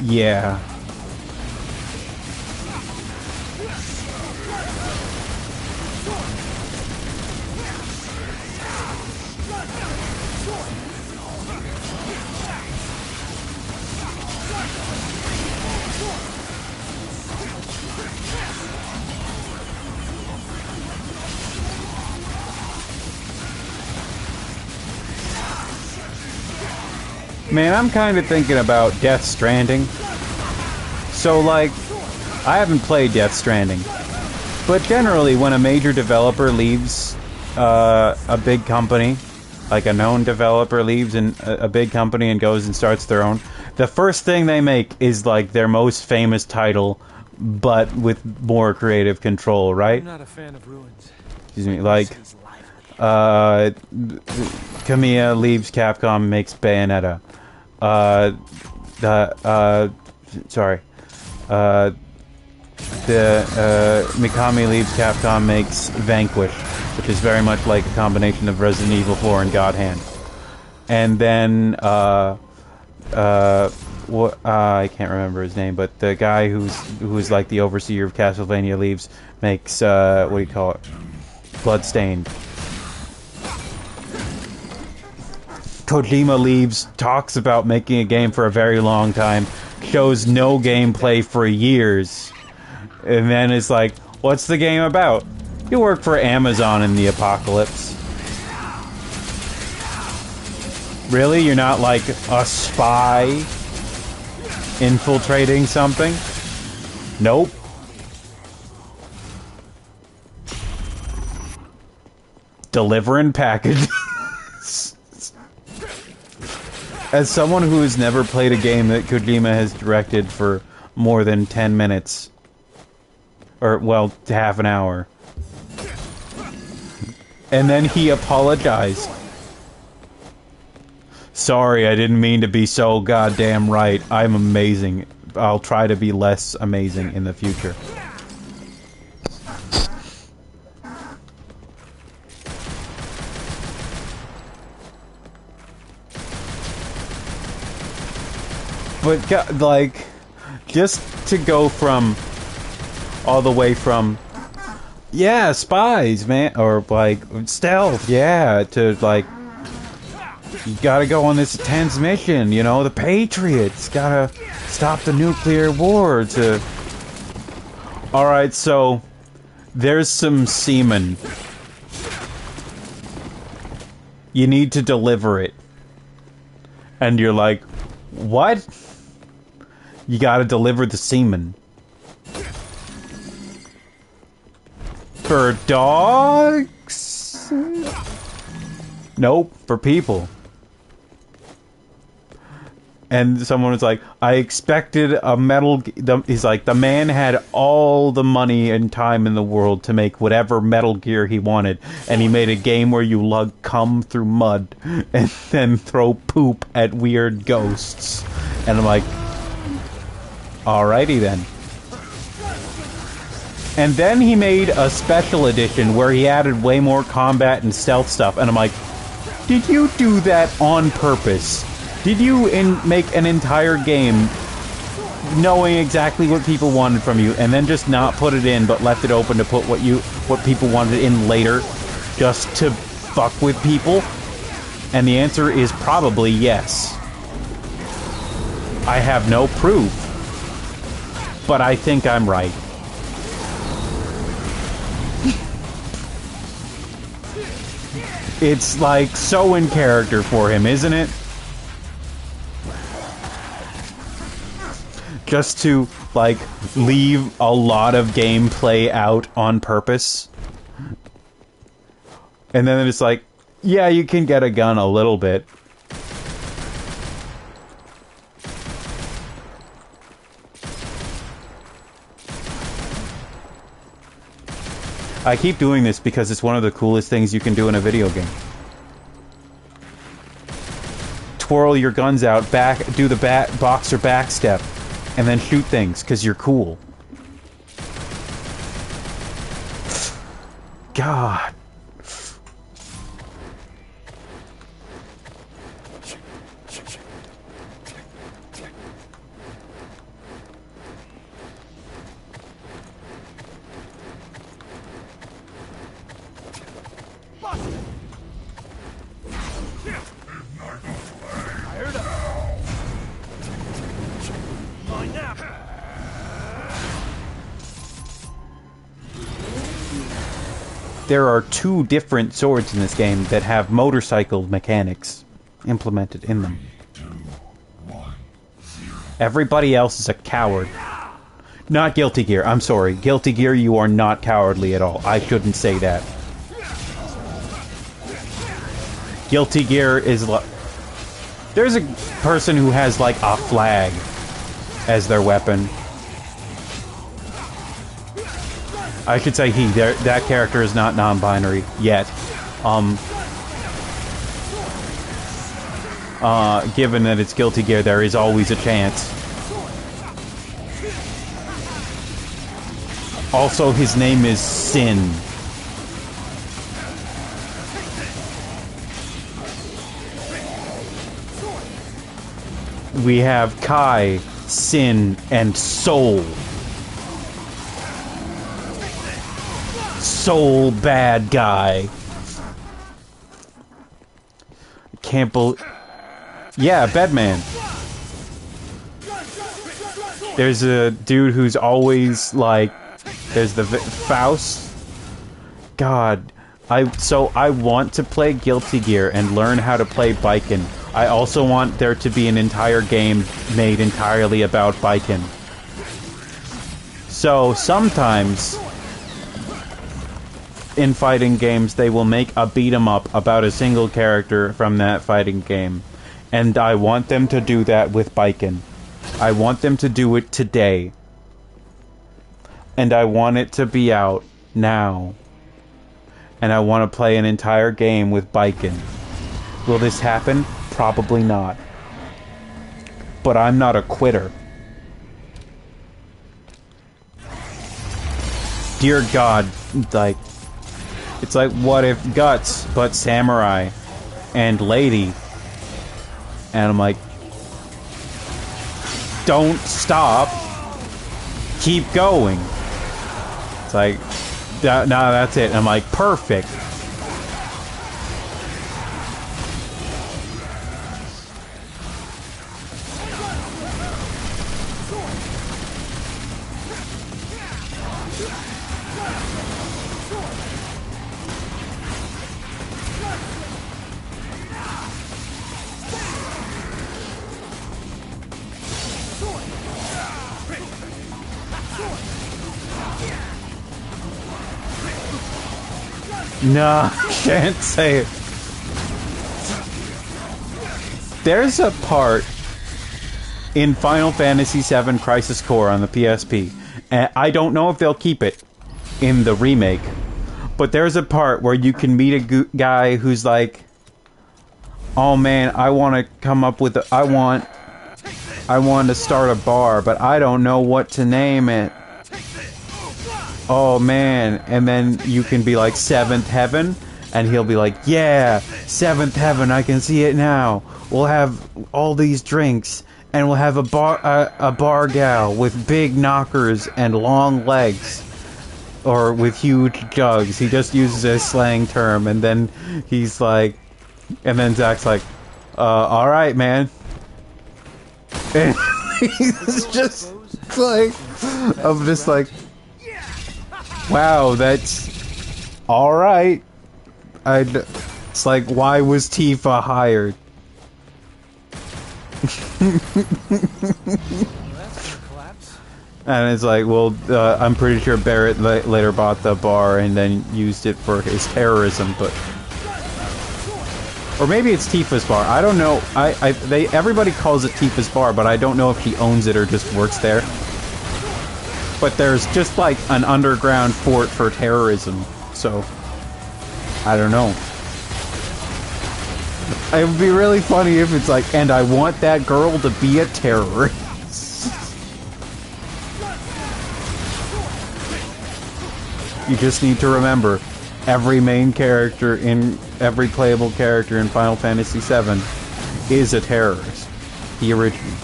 Yeah. Man, I'm kind of thinking about Death Stranding. So, like, I haven't played Death Stranding, but generally when a major developer leaves a big company, like a known developer leaves a big company and goes and starts their own, the first thing they make is, like, their most famous title, but with more creative control, right? I'm not a fan of ruins. Excuse me, like... Kamiya leaves Capcom, makes Bayonetta. Mikami leaves Capcom, makes Vanquish, which is very much like a combination of Resident Evil 4 and God Hand. And then I can't remember his name, but the guy who's like the overseer of Castlevania leaves, makes what do you call it? Bloodstained. Kojima leaves, talks about making a game for a very long time, shows no gameplay for years, and then it's like, what's the game about? You work for Amazon in the apocalypse. Really? You're not like a spy infiltrating something? Nope. Delivering packages. As someone who has never played a game that Kojima has directed for more than 10 minutes, or, well, half an hour, and then he apologized. Sorry, I didn't mean to be so goddamn right. I'm amazing. I'll try to be less amazing in the future. But, like, just to go from, all the way from, yeah, spies, man, or, like, stealth, yeah, to, like, you gotta go on this intense mission, you know, the Patriots gotta stop the nuclear war, to... Alright, so, there's some semen. You need to deliver it. And you're like, what? You gotta deliver the semen. For dogs? Nope, for people. And someone was like, I expected a metal... He's like, the man had all the money and time in the world to make whatever Metal Gear he wanted. And he made a game where you lug cum through mud and then throw poop at weird ghosts. And I'm like, alrighty then. And then he made a special edition where he added way more combat and stealth stuff. And I'm like, did you do that on purpose? Did you make an entire game knowing exactly what people wanted from you and then just not put it in but left it open to put what people wanted in later just to fuck with people? And the answer is probably yes. I have no proof, but I think I'm right. It's like so in character for him, isn't it? Just to, like, leave a lot of gameplay out on purpose. And then it's like, yeah, you can get a gun a little bit. I keep doing this because it's one of the coolest things you can do in a video game. Twirl your guns out, do the boxer back step. And then shoot things, because you're cool. God. There are 2 different swords in this game that have motorcycle mechanics implemented in them. Everybody else is a coward. Not Guilty Gear, I'm sorry. Guilty Gear, you are not cowardly at all. I shouldn't say that. Guilty Gear is like... There's a person who has like a flag as their weapon. I should say he. That character is not non-binary yet. given that it's Guilty Gear, there is always a chance. Also, his name is Sin. We have Kai, Sin, and Soul. Soul bad guy. Can't believe... Yeah, Bedman. There's a dude who's always like... There's the Faust. God. I want to play Guilty Gear and learn how to play biking. I also want there to be an entire game made entirely about biking. So sometimes in fighting games they will make a beat 'em up about a single character from that fighting game. And I want them to do that with biking. I want them to do it today. And I want it to be out now. And I want to play an entire game with biking. Will this happen? Probably not. But I'm not a quitter. Dear God, like... It's like, what if Guts, but Samurai, and Lady? And I'm like... Don't stop. Keep going. It's like... No, that's it. And I'm like, perfect. No, can't say it. There's a part in Final Fantasy VII Crisis Core on the PSP, and I don't know if they'll keep it in the remake, but there's a part where you can meet a guy who's like, oh man, I want to come up with I want to start a bar, but I don't know what to name it. Oh man, and then you can be like, Seventh Heaven, and he'll be like, yeah, Seventh Heaven, I can see it now. We'll have all these drinks, and we'll have a bar gal with big knockers and long legs, or with huge jugs. He just uses a slang term, and then he's like, and then Zach's like, all right, man. And he's just like, I'm just like, wow, that's alright. It's like, why was Tifa hired? And it's like, well, I'm pretty sure Barrett later bought the bar and then used it for his terrorism, but... Or maybe it's Tifa's bar. I don't know. Everybody calls it Tifa's bar, but I don't know if he owns it or just works there. But there's just like an underground fort for terrorism, so I don't know. It would be really funny if it's like, and I want that girl to be a terrorist. You just need to remember, every main character in every playable character in Final Fantasy VII is a terrorist. The original.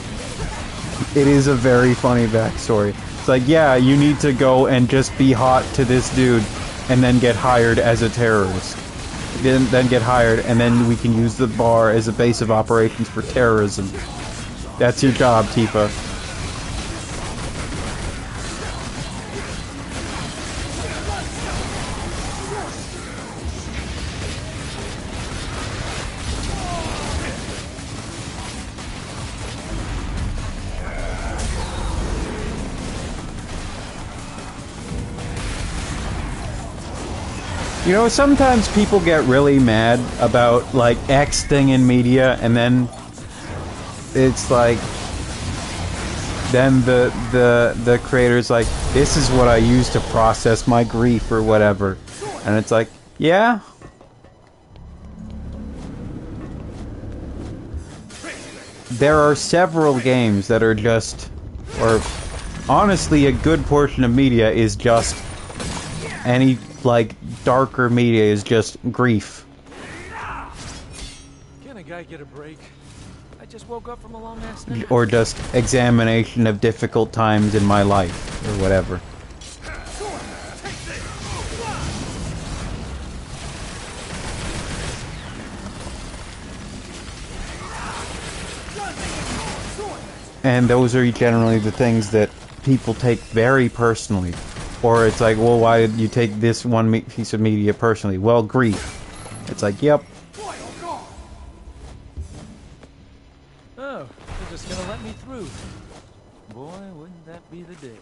It is a very funny backstory. It's like, yeah, you need to go and just be hot to this dude and then get hired as a terrorist. Then get hired, and then we can use the bar as a base of operations for terrorism. That's your job, Tifa. You know, sometimes people get really mad about, like, X thing in media, and then it's like, then the creator's like, this is what I use to process my grief or whatever. And it's like, yeah, there are several games that are just, or honestly, a good portion of media is just any, like, darker media is just grief. Can a guy get a break? I just woke up from a long ass nap. Or just examination of difficult times in my life, or whatever. And those are generally the things that people take very personally. Or it's like, well, why did you take this one piece of media personally? Well, grief. It's like, yep. Oh, they're just gonna let me through. Boy, wouldn't that be the day.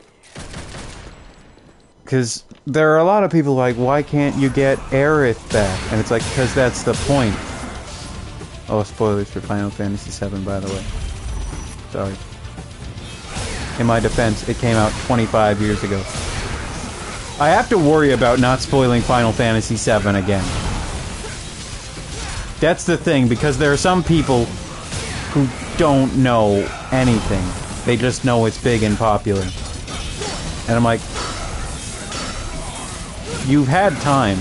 Because there are a lot of people like, why can't you get Aerith back? And it's like, because that's the point. Oh, spoilers for Final Fantasy VII, by the way. Sorry. In my defense, it came out 25 years ago. I have to worry about not spoiling Final Fantasy VII again. That's the thing, because there are some people who don't know anything. They just know it's big and popular. And I'm like, you've had time.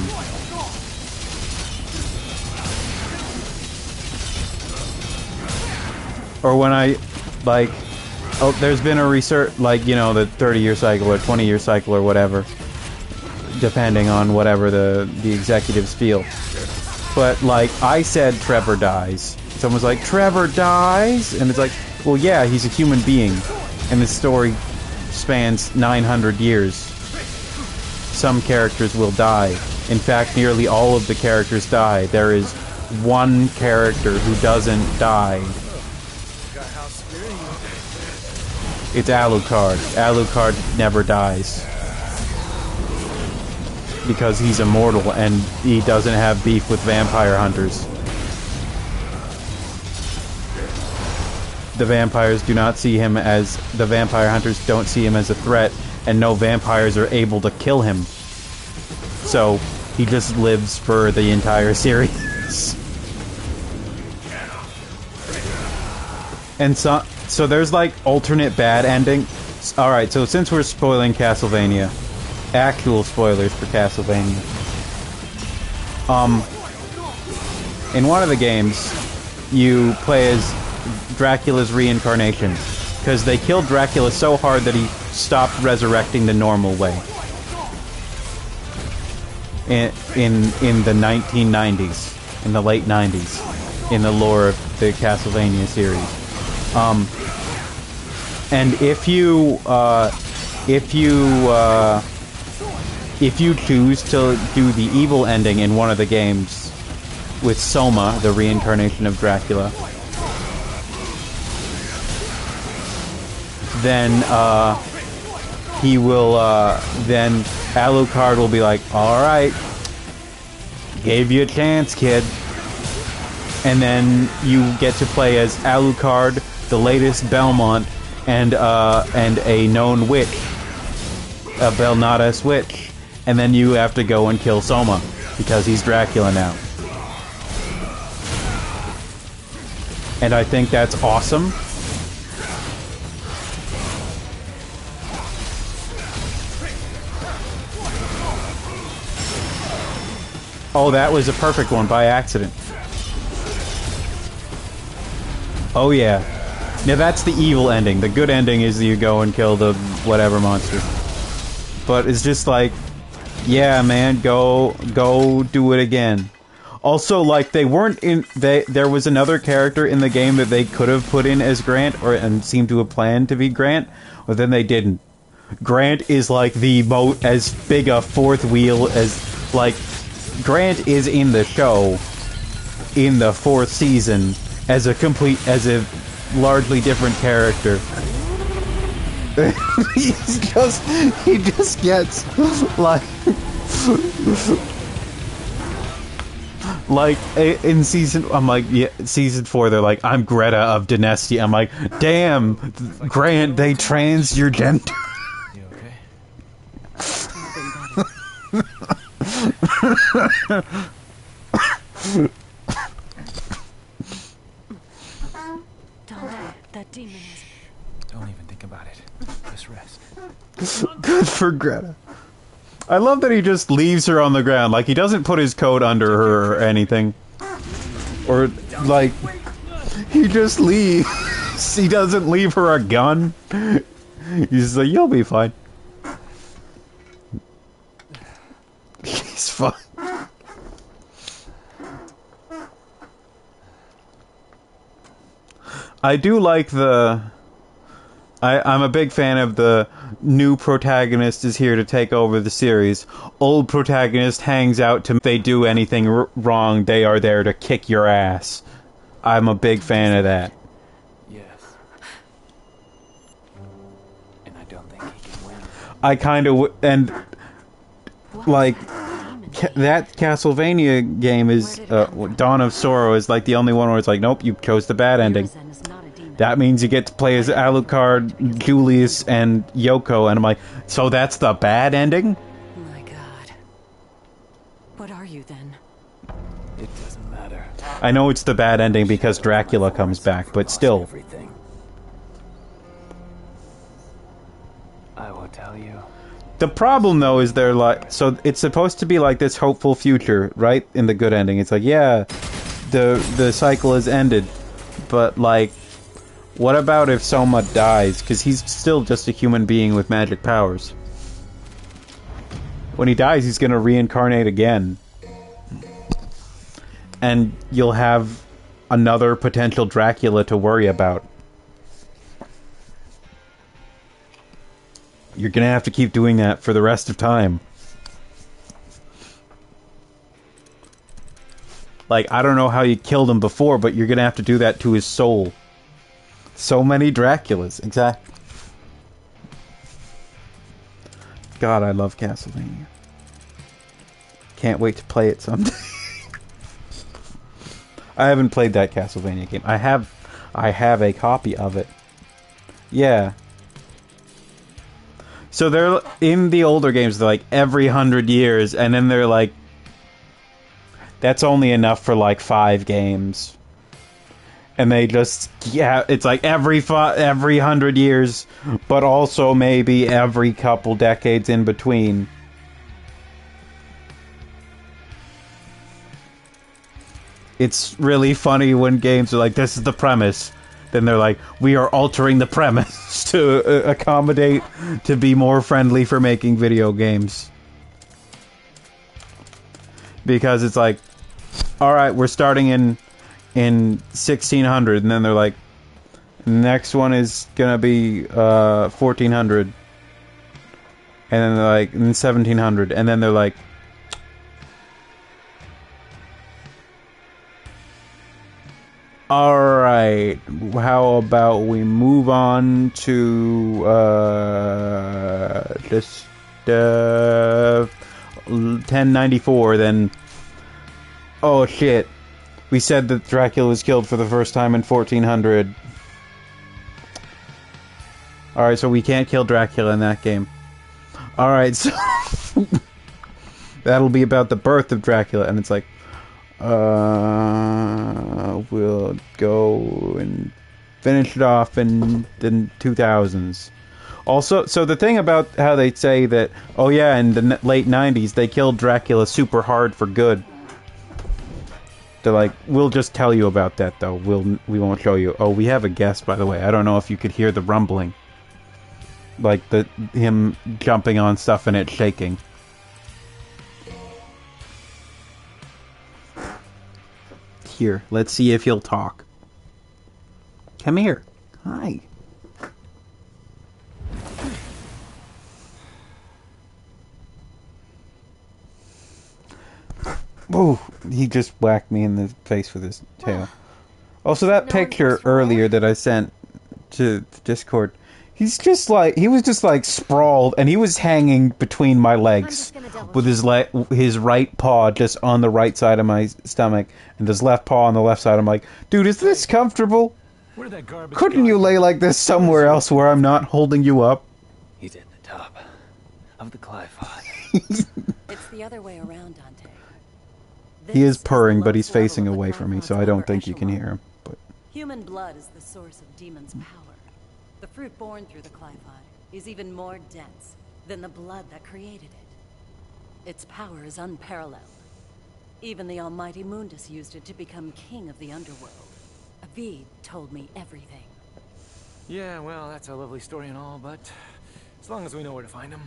Or when I, like, oh, there's been a research, like, you know, the 30-year cycle or 20-year cycle or whatever, depending on whatever the executives feel. But, like, I said Trevor dies. Someone's like, Trevor dies? And it's like, well, yeah, he's a human being. And this story spans 900 years. Some characters will die. In fact, nearly all of the characters die. There is one character who doesn't die. It's Alucard. Alucard never dies. Because he's immortal and he doesn't have beef with vampire hunters. The vampires do not see him as... The vampire hunters don't see him as a threat, and no vampires are able to kill him. So, he just lives for the entire series. And so there's like alternate bad ending. Alright, so since we're spoiling Castlevania, actual spoilers for Castlevania. In one of the games, you play as Dracula's reincarnation. Because they killed Dracula so hard that he stopped resurrecting the normal way. In the 1990s. In the late 90s. In the lore of the Castlevania series. And if you choose to do the evil ending in one of the games with Soma, the reincarnation of Dracula, then he will then Alucard will be like, alright, gave you a chance, kid. And then you get to play as Alucard, the latest Belmont, and a known witch, a Belnadas witch, and then you have to go and kill Soma because he's Dracula now. And I think that's awesome. Oh, that was a perfect one by accident. Oh yeah. Now that's the evil ending. The good ending is you go and kill the whatever monster. But it's just like, yeah, man, go do it again. Also, like, they weren't in... There was another character in the game that they could have put in as Grant, and seemed to have planned to be Grant, but then they didn't. Grant is, like, as big a fourth wheel as... Like, Grant is in the show, in the 4th season, as a largely different character. he just gets, like... Like, in season... I'm like, yeah, season 4, they're like, I'm Greta of Dynasty. I'm like, damn, Grant, they trans your gender. You okay? Don't For Greta. I love that he just leaves her on the ground. Like, he doesn't put his coat under her or anything. Or, like, he just leaves. He doesn't leave her a gun. He's just like, you'll be fine. She's fine. I do like the... I'm a big fan of the new protagonist is here to take over the series. Old protagonist hangs out to... If they do anything wrong, they are there to kick your ass. I'm a big fan of that. Yes. And I don't think he can win. I kind of... And, like... that Castlevania game is... Dawn of Sorrow is like the only one where it's like, nope, you chose the bad ending. That means you get to play as Alucard, Julius, and Yoko, and I'm like, so that's the bad ending? My God. What are you then? It doesn't matter. I know it's the bad ending because Dracula comes back, but still. Everything. I will tell you. The problem, though, is they're like... So it's supposed to be like this hopeful future, right? In the good ending. It's like, yeah, the cycle has ended. But, like... What about if Soma dies? Because he's still just a human being with magic powers. When he dies, he's going to reincarnate again. And you'll have another potential Dracula to worry about. You're going to have to keep doing that for the rest of time. Like, I don't know how you killed him before, but you're going to have to do that to his soul. So many Draculas, exactly. God, I love Castlevania. Can't wait to play it someday. I haven't played that Castlevania game. I have a copy of it. Yeah. So they're in the older games. They're like every 100 years, and then they're like, that's only enough for like 5 games. And they just, yeah, it's like every 100 years, but also maybe every couple decades in between. It's really funny when games are like, this is the premise. Then they're like, we are altering the premise to accommodate, to be more friendly for making video games. Because it's like, alright, we're starting in 1600, and then they're like, next one is gonna be 1400, and then they're like, in 1700, and then they're like, alright, how about we move on to just 1094, then, oh shit, we said that Dracula was killed for the first time in 1400. Alright, so we can't kill Dracula in that game. Alright, so... that'll be about the birth of Dracula, and it's like... we'll go and finish it off in the 2000s. Also, so the thing about how they say that... Oh yeah, in the late 90s, they killed Dracula super hard for good. They're like, we'll just tell you about that, though. We won't show you. Oh, we have a guest, by the way. I don't know if you could hear the rumbling. Like, him jumping on stuff and it shaking. Here, let's see if he'll talk. Come here. Hi. Oh, he just whacked me in the face with his tail. Also, that picture earlier that I sent to Discord, he was just like sprawled, and he was hanging between my legs with his right paw just on the right side of my stomach, and his left paw on the left side. I'm like, dude, is this comfortable? Couldn't you lay like this somewhere else where I'm not holding you up? He's at the top of the Clyfod. It's the other way around, Dante. He is purring, but he's facing away from me, so I don't think you can hear him. But human blood is the source of demons' power. The fruit born through the Clyfod is even more dense, than the blood that created it. Its power is unparalleled. Even the almighty Mundus used it to become king of the underworld. Avid told me everything. Yeah, well, that's a lovely story and all, but as long as we know where to find him.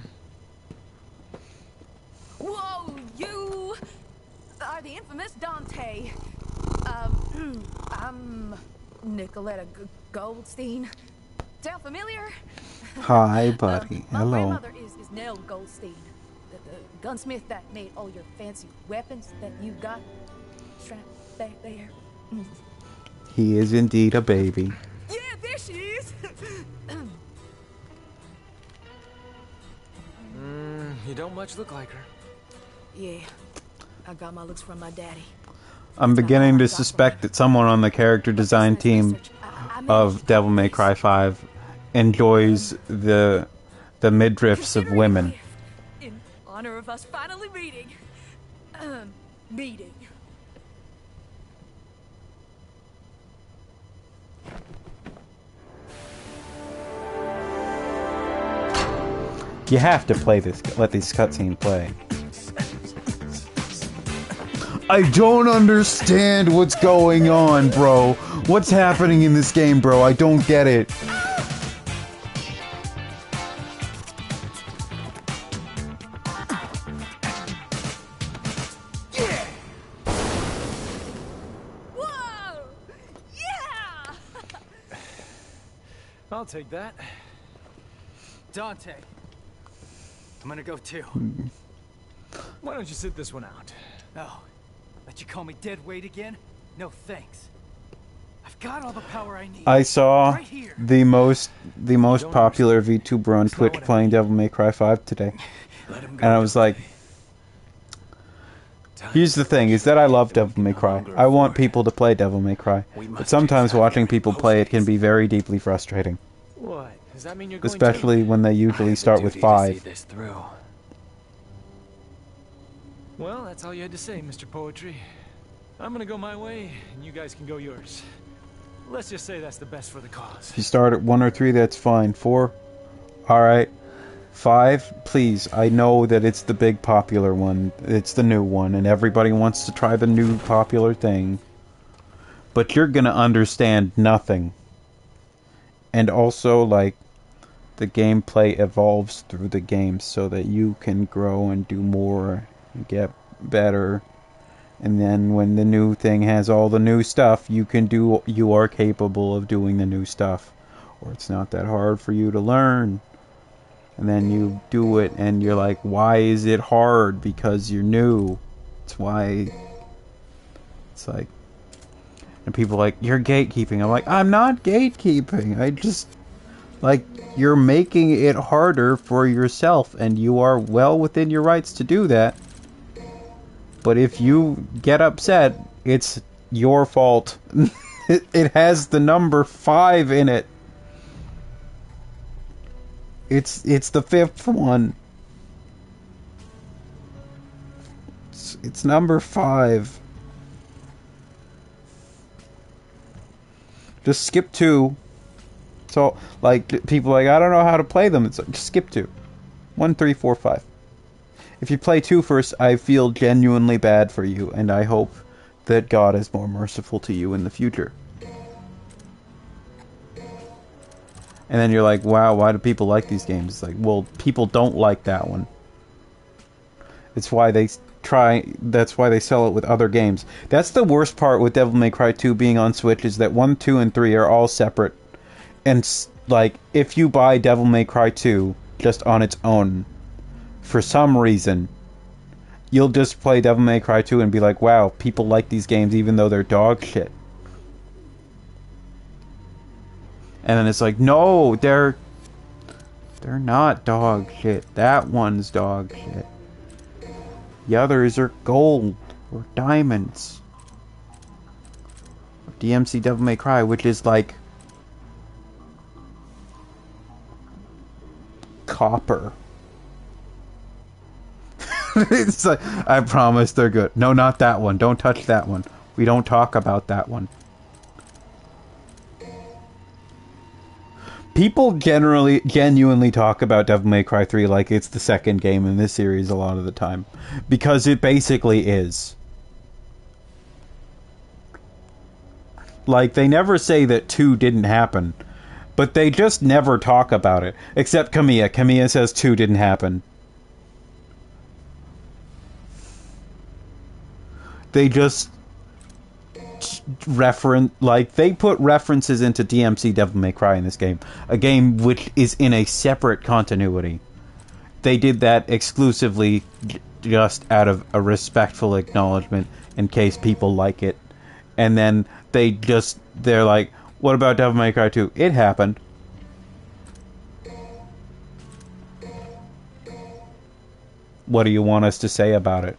Whoa, you are the infamous Dante. I'm Nicoletta Goldstein. Sound familiar? Hi, buddy. My Hello. grandmother is Nell Goldstein, the gunsmith that made all your fancy weapons that you got strapped back there. He is indeed a baby. Yeah, there she is. You don't much look like her. Yeah, I got my looks from my daddy. I'm beginning to suspect that someone on the character design team of Devil May Cry 5 enjoys the midriffs of women. In honor of us finally meeting. Meeting. You have to play this. Let these cutscenes play. I don't understand what's going on, bro. What's happening in this game, bro? I don't get it. Whoa! Yeah! I'll take that. Dante. I'm gonna go too. Why don't you sit this one out? Oh, let you call me dead weight again? No thanks. I've got all the power I need. I saw right here. the most popular VTuber on Twitch playing Devil May Cry 5 today. And I was like, here's the thing, is that I love Devil May Cry. I want people to play Devil May Cry. But sometimes watching people play it can be very deeply frustrating. What? Does that mean you're going Especially when they usually start with 5. This through. Well, that's all you had to say, Mr. Poetry. I'm gonna go my way, and you guys can go yours. Let's just say that's the best for the cause. If you start at 1 or 3, that's fine. 4? Alright. 5? Please, I know that it's the big popular one. It's the new one, and everybody wants to try the new popular thing. But you're gonna understand nothing. And also, like, the gameplay evolves through the game so that you can grow and do more and get better. And then when the new thing has all the new stuff, you are capable of doing the new stuff. Or it's not that hard for you to learn. And then you do it and you're like, why is it hard? Because you're new. It's why. It's like, and people are like, you're gatekeeping. I'm like, I'm not gatekeeping. I just, like, you're making it harder for yourself, and you are well within your rights to do that. But if you get upset, it's your fault. It has the number 5 in it. It's the 5th one. It's number 5. Just skip 2. So, like, people are like, I don't know how to play them. It's like, just skip 2. 1, 3, 4, 5. If you play 2 first, I feel genuinely bad for you, and I hope that God is more merciful to you in the future. And then you're like, wow, why do people like these games? It's like, well, people don't like that one. It's why they that's why they sell it with other games. That's the worst part with Devil May Cry 2 being on Switch, is that 1, 2, and 3 are all separate. And, like, if you buy Devil May Cry 2 just on its own, for some reason, you'll just play Devil May Cry 2 and be like, wow, people like these games even though they're dog shit. And then it's like, no, they're not dog shit. That one's dog shit. The others are gold or diamonds. DMC Devil May Cry, which is like copper. It's like, I promise they're good. No, not that one. Don't touch that one. We don't talk about that one. People genuinely talk about Devil May Cry 3 like it's the second game in this series a lot of the time. Because it basically is. Like, they never say that 2 didn't happen. But they just never talk about it. Except Kamiya. Kamiya says 2 didn't happen. They just they put references into DMC Devil May Cry in this game, a game which is in a separate continuity. They did that exclusively just out of a respectful acknowledgement in case people like it. And then they're like, what about Devil May Cry 2? It happened. What do you want us to say about it?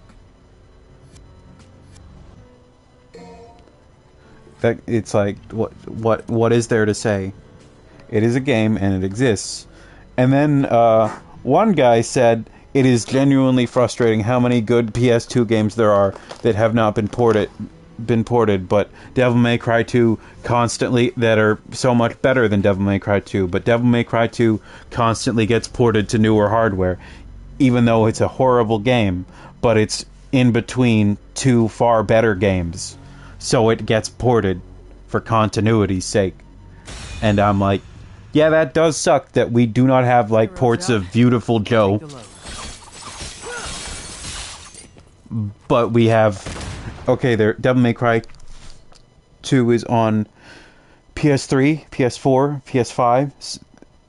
It's like, what is there to say? It is a game and it exists. And then one guy said it is genuinely frustrating how many good PS2 games there are that have not been ported, but Devil May Cry 2 constantly, that are so much better than Devil May Cry 2, but Devil May Cry 2 constantly gets ported to newer hardware, even though it's a horrible game, but it's in between 2 far better games. So it gets ported for continuity's sake. And I'm like, yeah, that does suck that we do not have, like, ports of Beautiful Joe. But we have... Okay, Devil May Cry 2 is on PS3, PS4, PS5,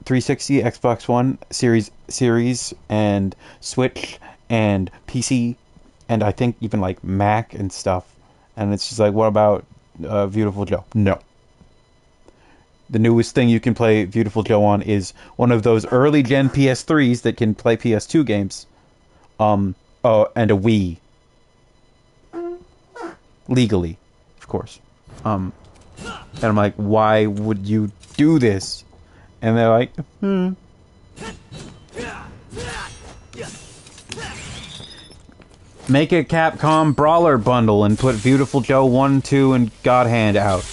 360, Xbox One, Series, and Switch, and PC, and I think even, like, Mac and stuff. And it's just like, what about Beautiful Joe? No. The newest thing you can play Beautiful Joe on is one of those early gen PS3s that can play PS2 games. And a Wii. Legally, of course. And I'm like, why would you do this? And they're like, Make a Capcom Brawler bundle and put Beautiful Joe 1, 2, and God Hand out.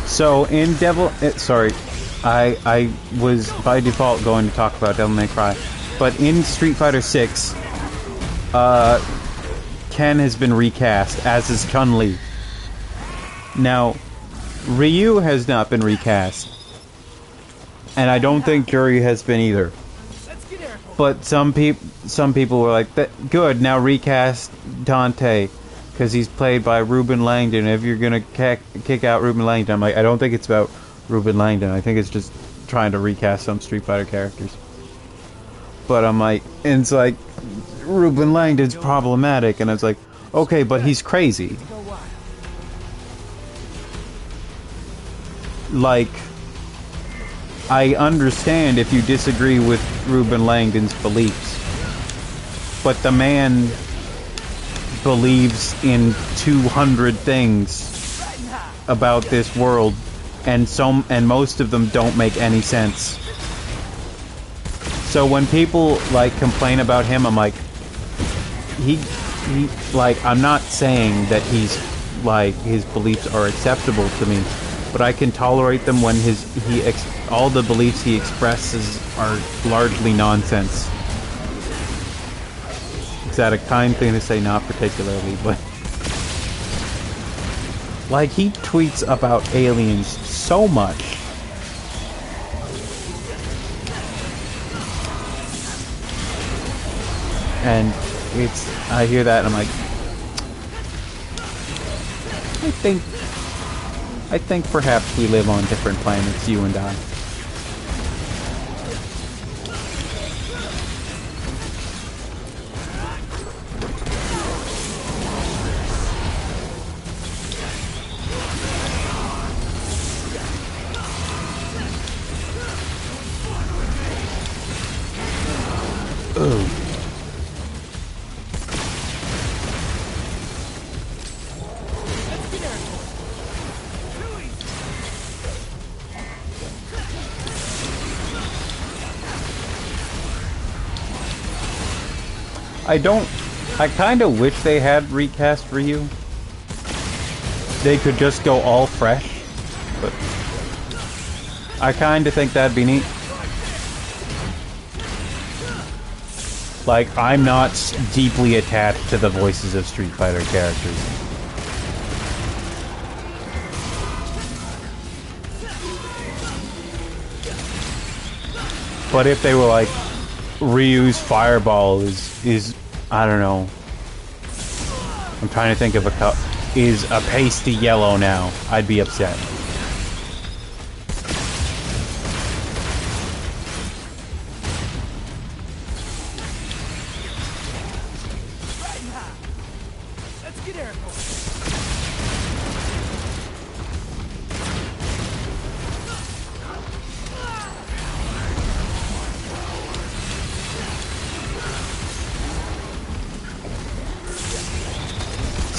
So in I was by default going to talk about Devil May Cry, but in Street Fighter 6, Ken has been recast, as is Chun-Li. Now, Ryu has not been recast, and I don't think Juri has been either. But some people were like, good, now recast Dante, because he's played by Ruben Langdon. If you're gonna kick out Ruben Langdon, I'm like, I don't think it's about Ruben Langdon. I think it's just trying to recast some Street Fighter characters. But I'm like, and it's like, Ruben Langdon's problematic, and it's like, okay, but he's crazy. Like, I understand if you disagree with Ruben Langdon's beliefs, but the man believes in 200 things about this world, and most of them don't make any sense. So when people like complain about him, I'm like, he like, I'm not saying that he's like, his beliefs are acceptable to me, but I can tolerate them when all the beliefs he expresses are largely nonsense. Is that a kind thing to say? Not particularly, but like, he tweets about aliens so much. And I hear that and I'm like, I think perhaps we live on different planets, you and I. I kind of wish they had recast Ryu. They could just go all fresh, but I kind of think that'd be neat. Like, I'm not deeply attached to the voices of Street Fighter characters. But if they were like, Ryu's fireball is I don't know. I'm trying to think of a cup. Is a pasty yellow now, I'd be upset. Let's get airborne.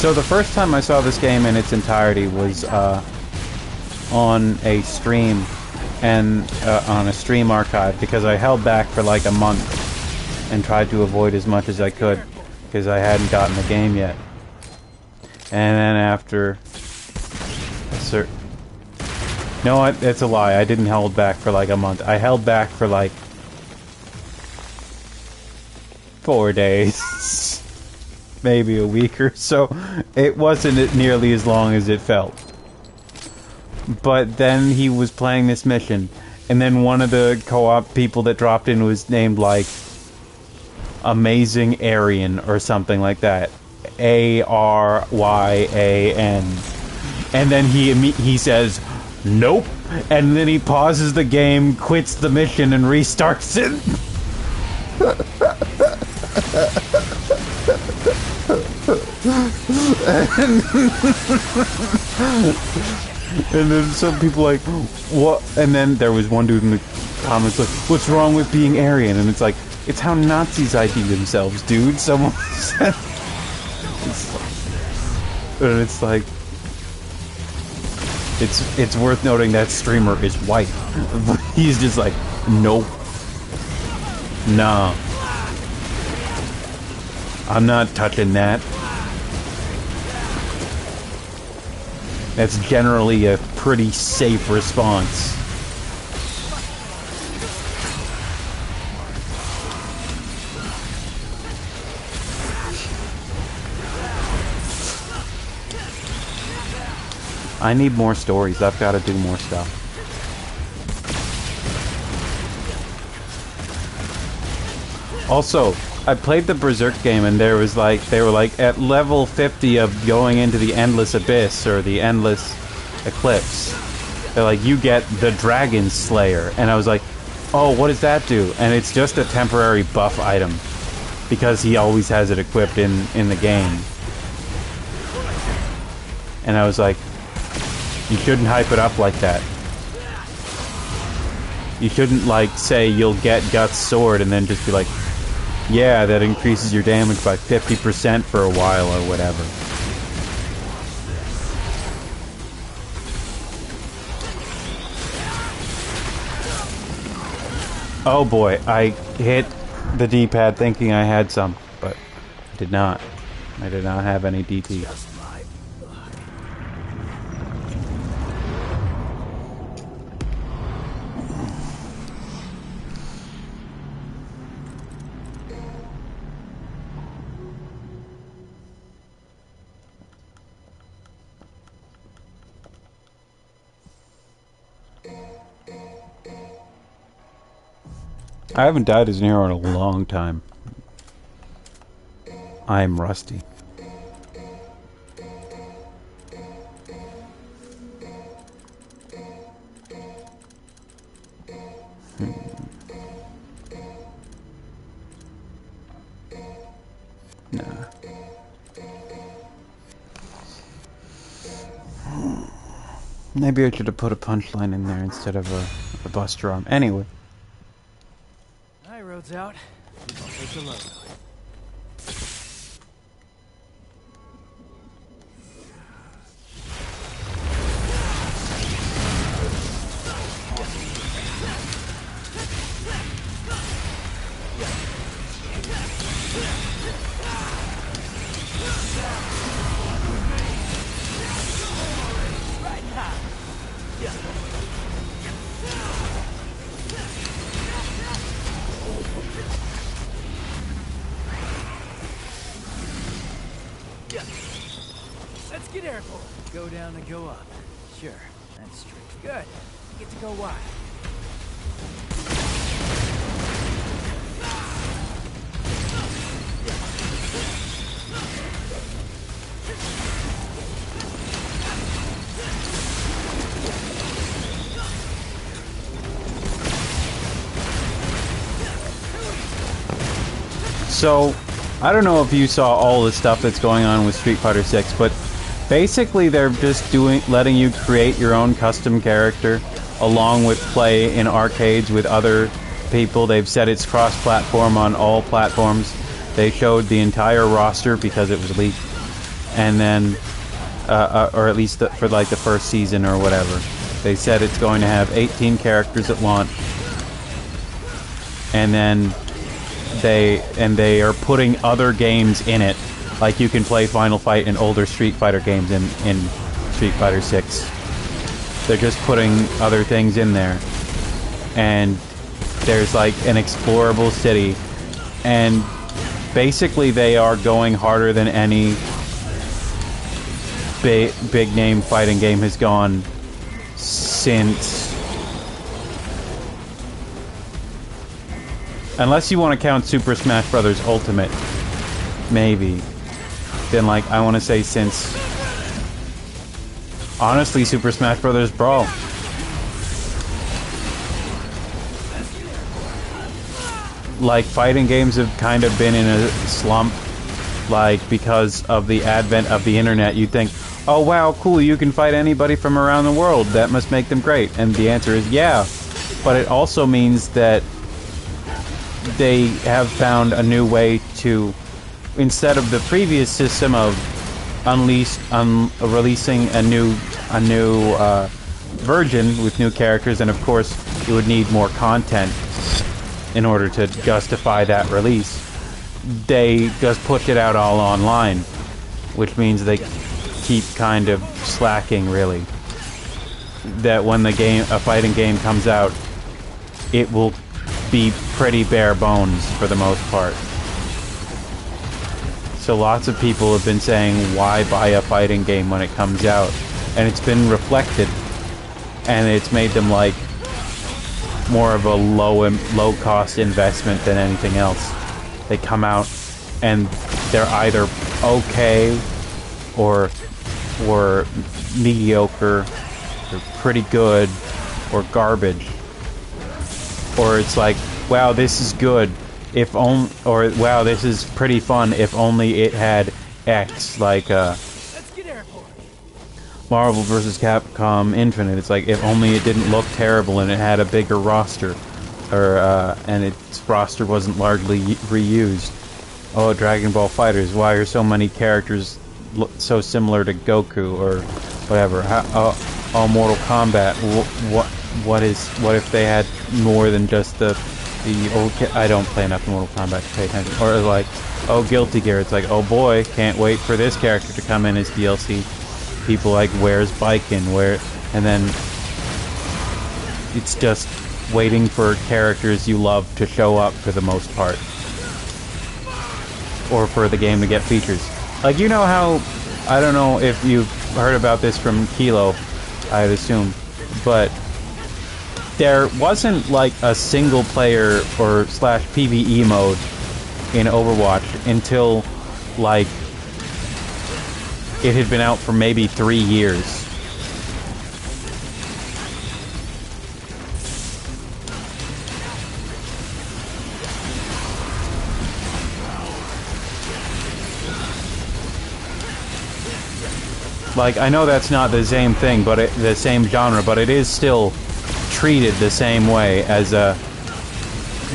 So the first time I saw this game in its entirety was on a stream, and on a stream archive, because I held back for like a month and tried to avoid as much as I could because I hadn't gotten the game yet. And then after no, that's a lie. I didn't hold back for like a month. I held back for like 4 days. Maybe a week or so. It wasn't nearly as long as it felt. But then he was playing this mission, and then one of the co-op people that dropped in was named like Amazing Aryan or something like that. Aryan. And then he says, nope. And then he pauses the game, quits the mission, and restarts it. And then some people like, what? And then there was one dude in the comments like, what's wrong with being Aryan? And it's like, it's how Nazis ID themselves, dude. Someone said. And it's like, it's worth noting that streamer is white. But he's just like, nope. Nah. I'm not touching that. That's generally a pretty safe response. I need more stories. I've got to do more stuff. Also, I played the Berserk game, and there was like, they were like at level 50 of going into the Endless Abyss or the Endless Eclipse. They're like, you get the Dragon Slayer, and I was like, oh, what does that do? And it's just a temporary buff item because he always has it equipped in the game. And I was like, you shouldn't hype it up like that. You shouldn't like say you'll get Guts Sword and then just be like, yeah, that increases your damage by 50% for a while or whatever. Oh boy, I hit the D-pad thinking I had some, but I did not. I did not have any DT. I haven't died as an hero in a long time. I'm rusty. Nah. Maybe I should have put a punchline in there instead of a buster arm. Anyway. High road's out. I'll take the load. down to go up. Sure, that's true. Good. You get to go wide. So, I don't know if you saw all the stuff that's going on with Street Fighter 6, but basically they're just letting you create your own custom character along with play in arcades with other people. They've said it's cross-platform on all platforms. They showed the entire roster because it was leaked, and then, or at least for like the first season or whatever. They said it's going to have 18 characters at launch, and then they are putting other games in it, like you can play Final Fight and older Street Fighter games in Street Fighter 6. They're just putting other things in there, and there's like an explorable city, and basically they are going harder than any big name fighting game has gone since, unless you want to count Super Smash Bros. Ultimate, maybe. Then, like, I want to say since, honestly, Super Smash Bros. Brawl. Like, fighting games have kind of been in a slump, like, because of the advent of the internet. You'd think, oh wow, cool, you can fight anybody from around the world. That must make them great. And the answer is yeah. But it also means that they have found a new way to, instead of the previous system of releasing a new version with new characters, and of course you would need more content in order to justify that release. They just put it out all online, which means they keep kind of slacking, really. That when a fighting game comes out, it will be pretty bare bones for the most part. So lots of people have been saying, why buy a fighting game when it comes out? And it's been reflected, and it's made them like more of a low cost investment than anything else. They come out and they're either okay or mediocre or pretty good or garbage. Or it's like, wow, this is good, if only, or wow, this is pretty fun, if only it had X, like Let's get airborne. Marvel vs. Capcom Infinite. It's like, if only it didn't look terrible and it had a bigger roster, or and its roster wasn't largely reused. Oh, Dragon Ball FighterZ, why are so many characters so similar to Goku, or whatever? Oh, Mortal Kombat. What if they had more than just the old? I don't play enough Mortal Kombat to pay attention. Or like, oh, Guilty Gear. It's like, oh boy, can't wait for this character to come in as DLC. People like, where's Biken? And then it's just waiting for characters you love to show up for the most part, or for the game to get features. Like, you know how, I don't know if you've heard about this from Kilo, I'd assume, but there wasn't like a single player or / PvE mode in Overwatch until like it had been out for maybe 3 years. Like, I know that's not the same thing, but the same genre, but it is still treated the same way as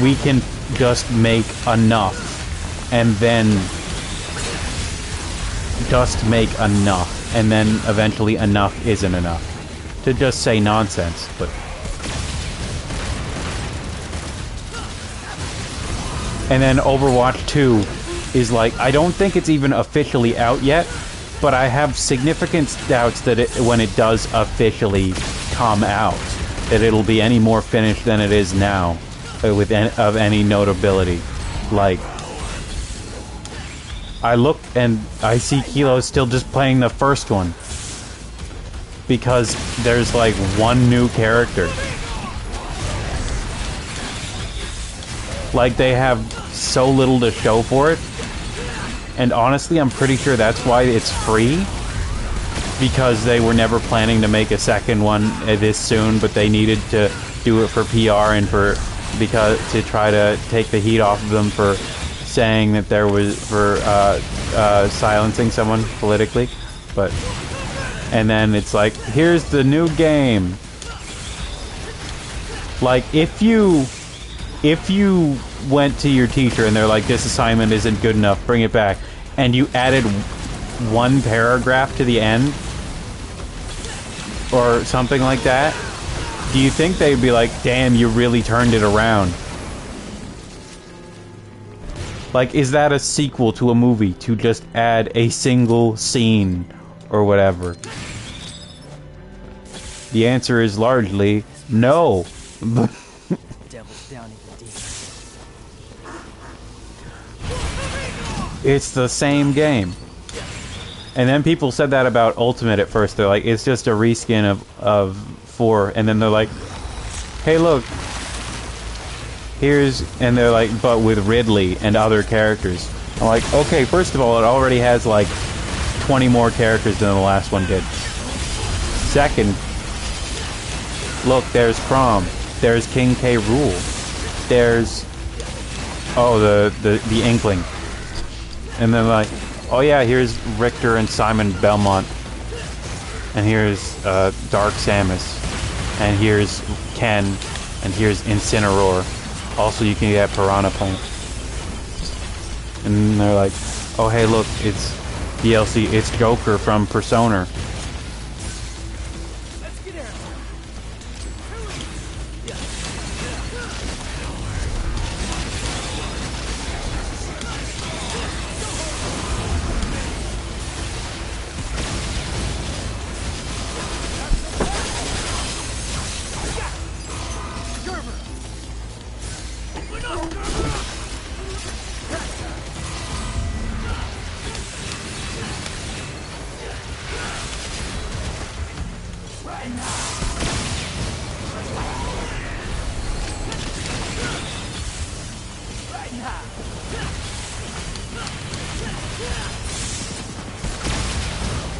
we can just make enough, and then just make enough, and then eventually enough isn't enough. To just say nonsense, but... And then Overwatch 2 is like, I don't think it's even officially out yet, but I have significant doubts that when it does officially come out, that it'll be any more finished than it is now, of any notability. Like, I look and I see Kilo still just playing the first one. because there's like one new character. Like, they have so little to show for it. And honestly, I'm pretty sure that's why it's free. Because they were never planning to make a second one this soon, but they needed to do it for PR and to try to take the heat off of them for saying that there was silencing someone politically. And then it's like, here's the new game. Like, if you went to your teacher and they're like, this assignment isn't good enough, bring it back, and you added one paragraph to the end or something like that, do you think they'd be like, damn, you really turned it around? Like, is that a sequel to a movie to just add a single scene or whatever? The answer is largely no. Devil's down even deeper. It's the same game. And then people said that about Ultimate at first. They're like, it's just a reskin of 4. And then they're like, hey, look. And they're like, but with Ridley and other characters. I'm like, okay, first of all, it already has like 20 more characters than the last one did. Second, look, there's Prom. There's King K. Rool. There's, the Inkling. And then like, oh yeah, here's Richter and Simon Belmont. And here's Dark Samus. And here's Ken. And here's Incineroar. Also, you can get Piranha Plant. And they're like, oh hey, look, it's DLC. It's Joker from Persona.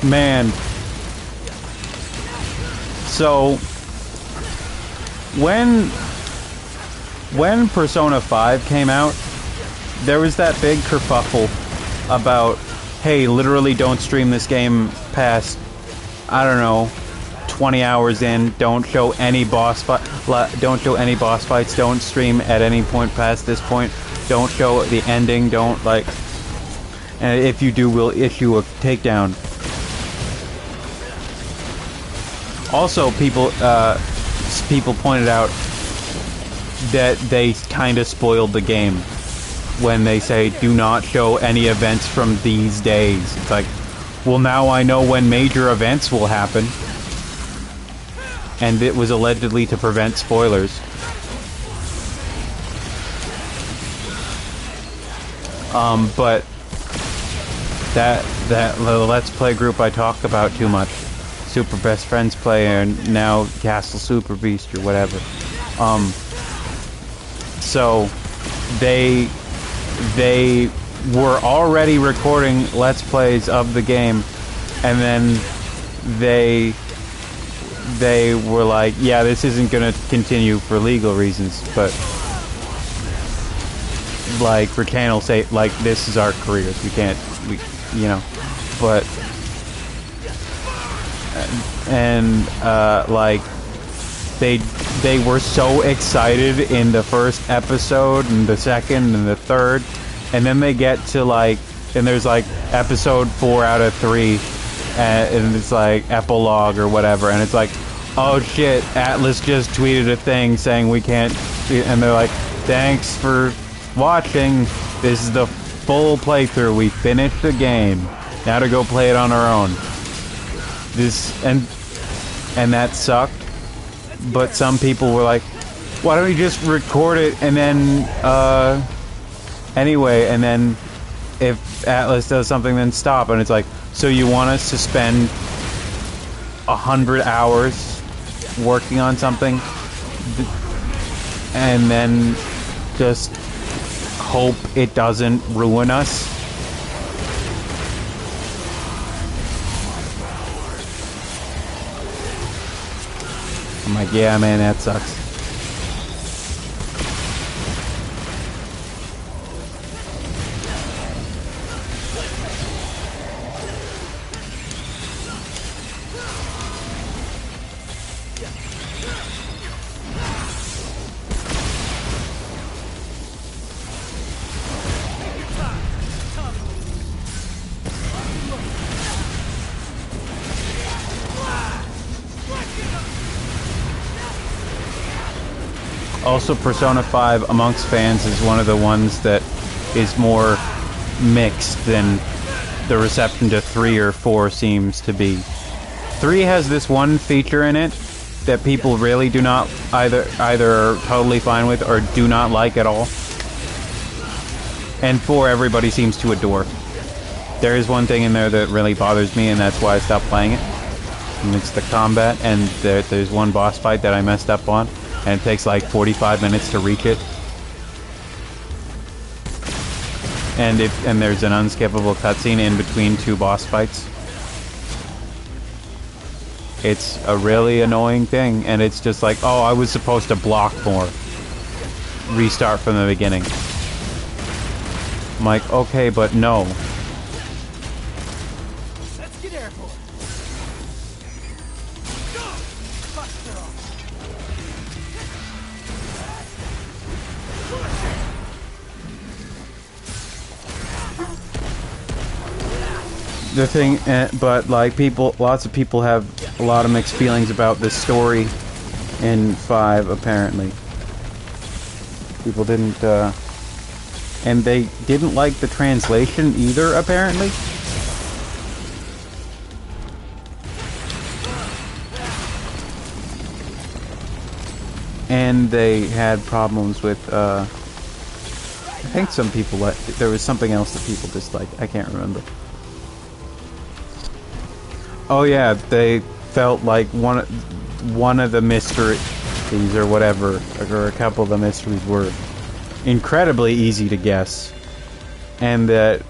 Man. So when Persona 5 came out, there was that big kerfuffle about, hey, literally don't stream this game past, I don't know, 20 hours in, don't show any boss fights, don't stream at any point past this point, don't show the ending, don't, like, and if you do, we'll issue a takedown. Also, people pointed out that they kind of spoiled the game when they say, do not show any events from these days. It's like, well, now I know when major events will happen. And it was allegedly to prevent spoilers. But that Let's Play group I talk about too much, Super Best Friends Play, and now Castle Super Beast or whatever. So they were already recording Let's Plays of the game, and then they were like, yeah, this isn't gonna continue for legal reasons, but like for channel say, like, this is our careers, you know, but like they were so excited in the first episode and the second and the third, and then they get to like, and there's like episode 4 out of 3, and it's like epilogue or whatever, and it's like, oh shit, Atlas just tweeted a thing saying we can't, and they're like, thanks for watching, this is the full playthrough, we finished the game, now to go play it on our own. And that sucked, but some people were like, why don't we just record it and then anyway, and then if Atlas does something, then stop. And it's like, so you want us to spend 100 hours working on something and then just hope it doesn't ruin us. I'm like, yeah, man, that sucks. Also, Persona 5 amongst fans is one of the ones that is more mixed than the reception to 3 or 4 seems to be. 3 has this one feature in it that people really do not either are totally fine with or do not like at all. And 4 everybody seems to adore. There is one thing in there that really bothers me, and that's why I stopped playing it. And it's the combat, and there's one boss fight that I messed up on. And it takes like 45 minutes to reach it. And there's an unskippable cutscene in between 2 boss fights. It's a really annoying thing, and it's just like, oh, I was supposed to block more. Restart from the beginning. I'm like, okay, but no. Let's get airborne. The thing, but like lots of people have a lot of mixed feelings about this story in 5. Apparently, people didn't, and they didn't like the translation either. Apparently, and they had problems with. I think some people there was something else that people disliked. I can't remember. Oh yeah, they felt like one of the mysteries or whatever, or a couple of the mysteries were incredibly easy to guess, and that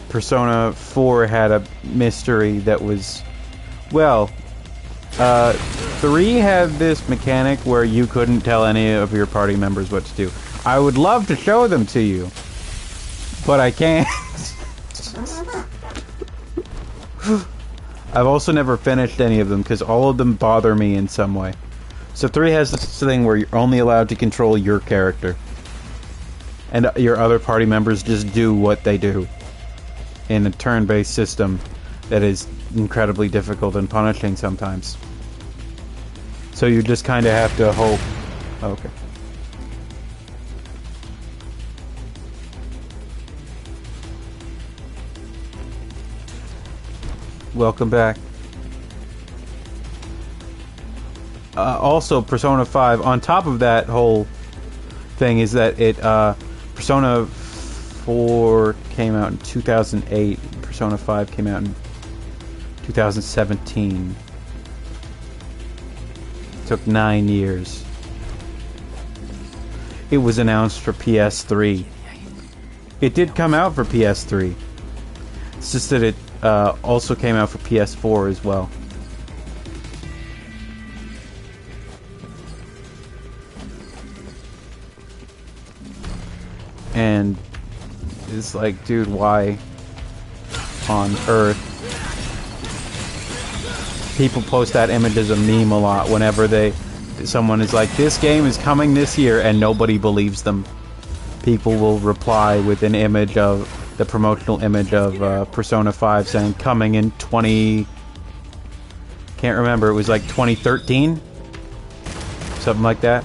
Persona 4 had a mystery that was, well, 3 had this mechanic where you couldn't tell any of your party members what to do. I would love to show them to you, but I can't. I've also never finished any of them because all of them bother me in some way. So 3 has this thing where you're only allowed to control your character. And your other party members just do what they do. In a turn-based system that is incredibly difficult and punishing sometimes. So you just kind of have to hope. Okay. Welcome back. Also, Persona 5, on top of that whole thing, is that Persona 4 came out in 2008, Persona 5 came out in 2017. It took 9 years. It was announced for PS3. It did come out for PS3. It's just that it also came out for PS4 as well. And it's like, dude, why on earth? People post that image as a meme a lot whenever someone is like, this game is coming this year, and nobody believes them. People will reply with an image of the promotional image of Persona 5 saying coming in can't remember, it was like 2013? Something like that.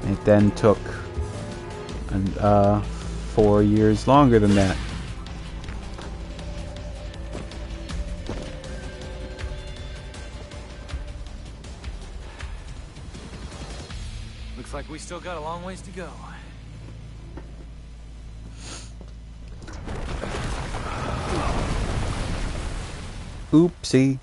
It then took 4 years longer than that. Looks like we still got a long ways to go. Oopsie.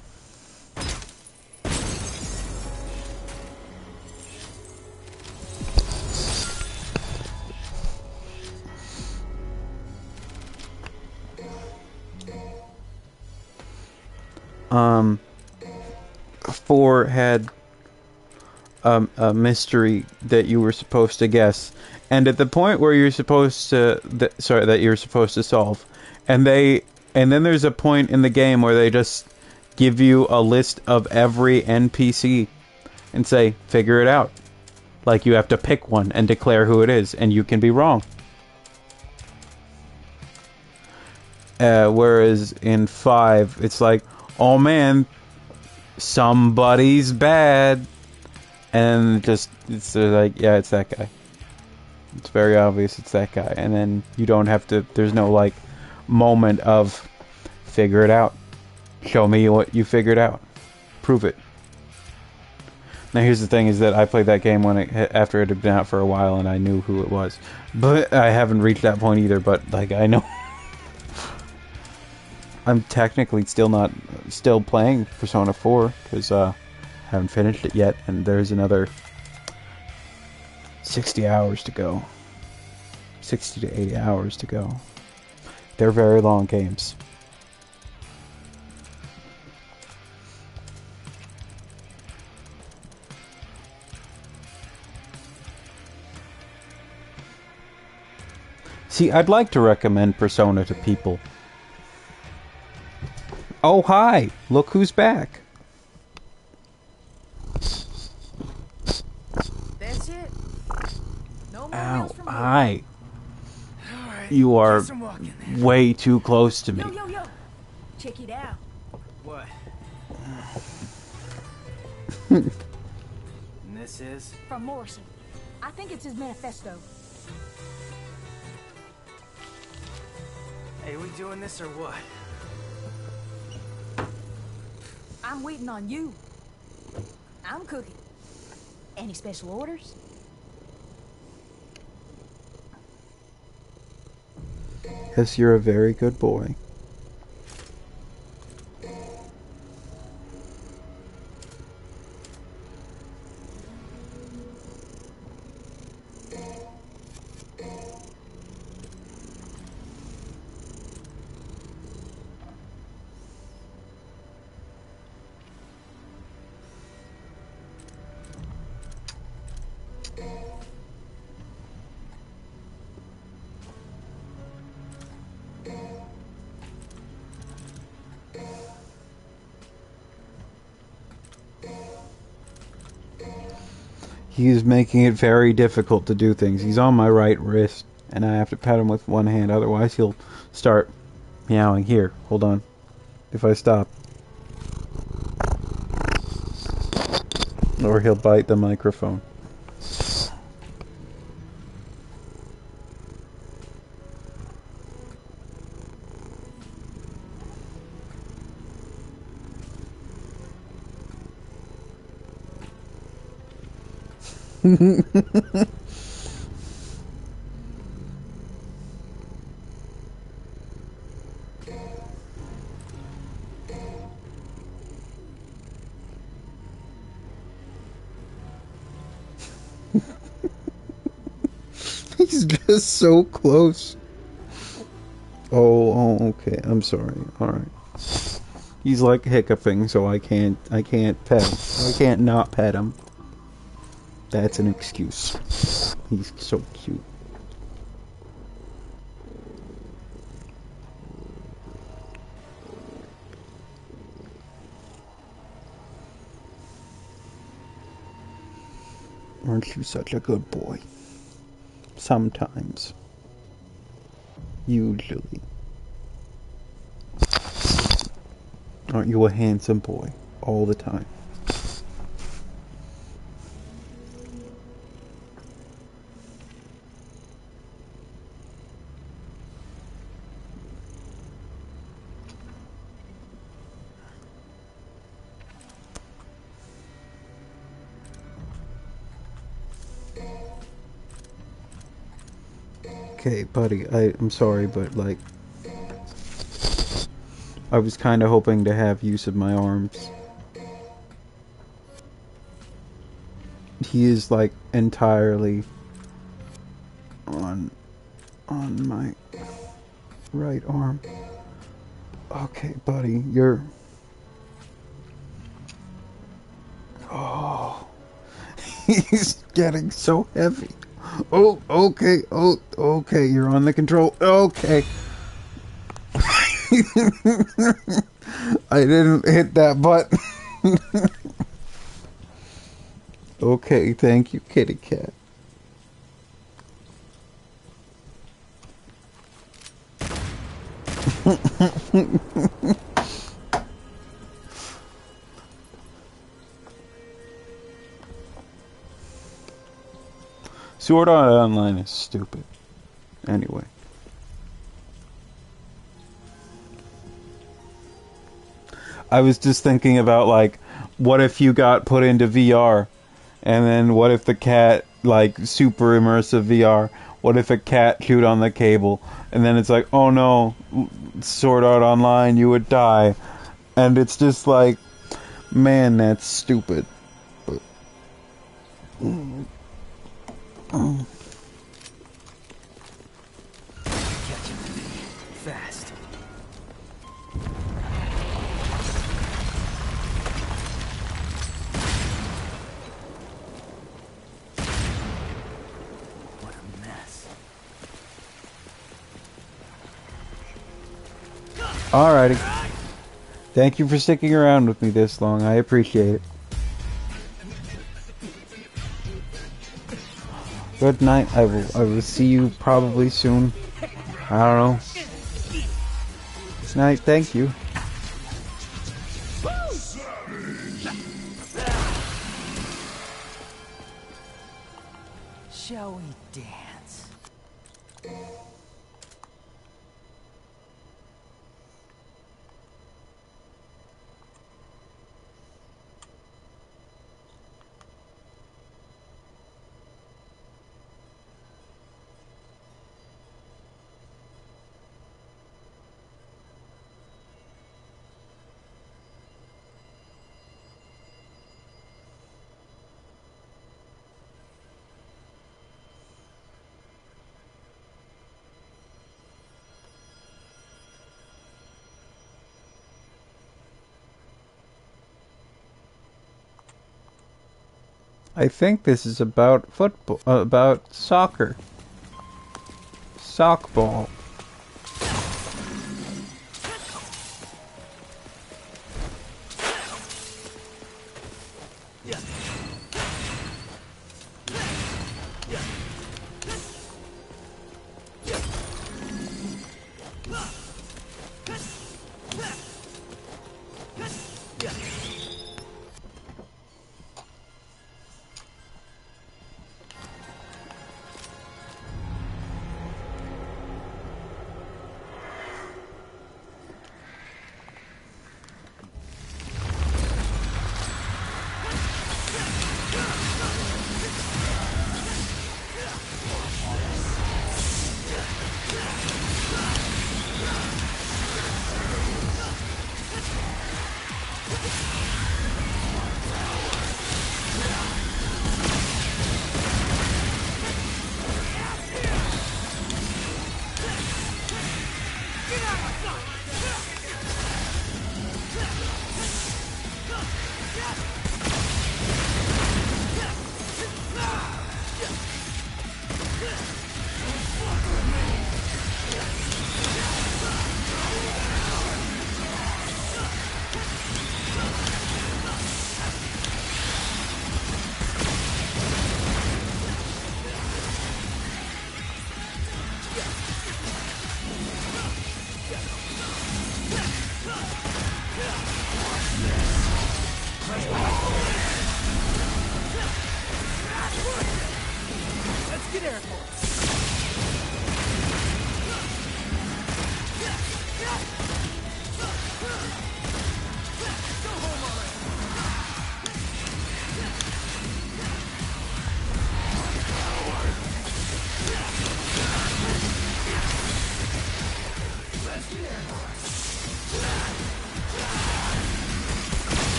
Um, 4 had a mystery that you were supposed to guess, and at the point where you're supposed to, that you're supposed to solve, and then there's a point in the game where they just give you a list of every NPC and say, figure it out. Like, you have to pick one and declare who it is, and you can be wrong. Whereas in 5, it's like, oh man, somebody's bad. And just, it's like, yeah, it's that guy. It's very obvious it's that guy. And then you don't have to, there's no, like, moment of, figure it out. Show me what you figured out. Prove it. Now, here's the thing, is that I played that game after it had been out for a while, and I knew who it was. But I haven't reached that point either, but, like, I know. I'm technically still playing Persona 4, because, haven't finished it yet, and there's another 60 hours to go. 60 to 80 hours to go. They're very long games. See, I'd like to recommend Persona to people. Oh, hi! Look who's back! That's it. No more Ow, wheels from here. hi. All right, You are guess I'm walking then. way too close to me. Yo. Check it out. What? And this is? From Morrison. I think it's his manifesto. Hey, we doing this or what? I'm waiting on you. I'm cooking. Any special orders? Yes, you're a very good boy. He's making it very difficult to do things. He's on my right wrist, and I have to pat him with one hand, otherwise he'll start meowing. Here, hold on. If I stop. Or he'll bite the microphone. He's just so close. Oh, okay. I'm sorry. All right. He's like hiccuping, so I can't pet him. I can't not pet him. That's an excuse. He's so cute. Aren't you such a good boy? Sometimes. Usually. Aren't you a handsome boy? All the time. Okay, buddy, I'm sorry, but, like, I was kind of hoping to have use of my arms. He is like entirely on my right arm. Okay, buddy, you're... Oh, he's getting so heavy. Oh, okay, oh, okay, you're on the control. Okay. I didn't hit that button. Okay, thank you, kitty cat. Sword Art Online is stupid. Anyway. I was just thinking about, like, what if you got put into VR? And then what if the cat, like, super immersive VR? What if a cat chewed on the cable? And then it's like, oh no, Sword Art Online, you would die. And it's just like, man, that's stupid. But, Catch him. Fast. What a mess. alrighty. Thank you for sticking around with me this long. I appreciate it. Good night. I will see you probably soon. I don't know. Good night. Thank you. Shall we dance? I think this is about football, about soccer. Sockball.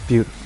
Beautiful.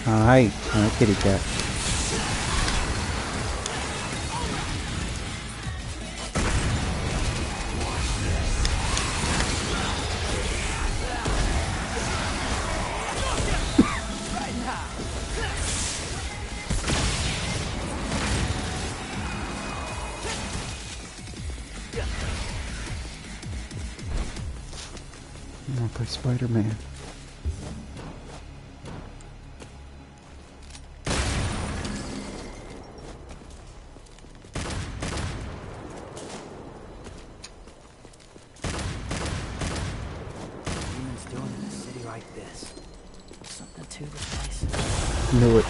Hi, kitty cat. I'm gonna play Spider-Man. Knew it.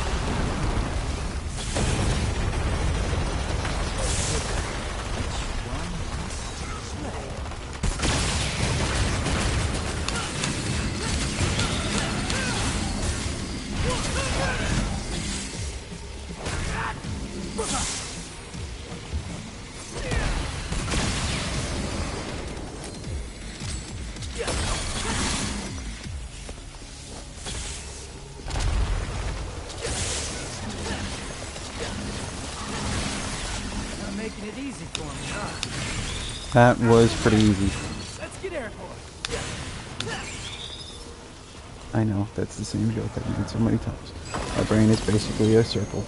Making it easy for me, huh? That was pretty easy. Let's get airborne. I know, that's the same joke I've made so many times. My brain is basically a circle.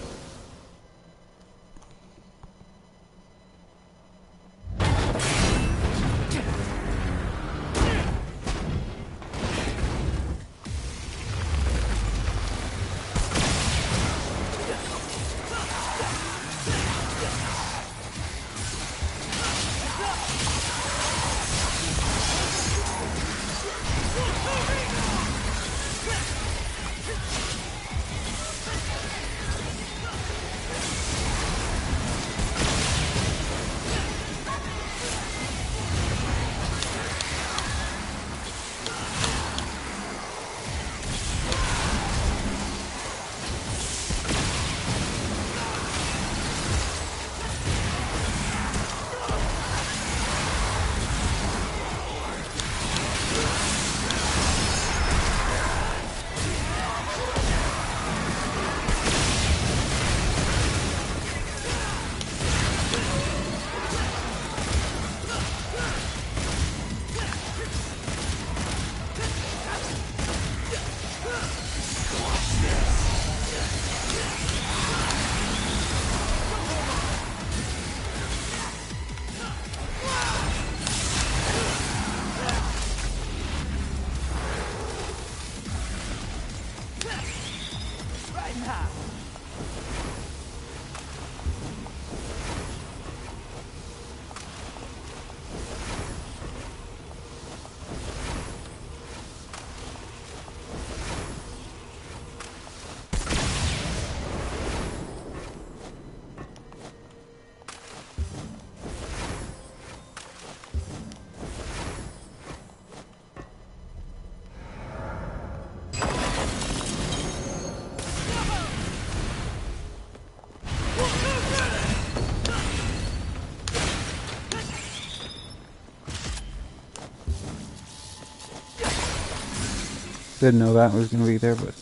Didn't know that was going to be there, but it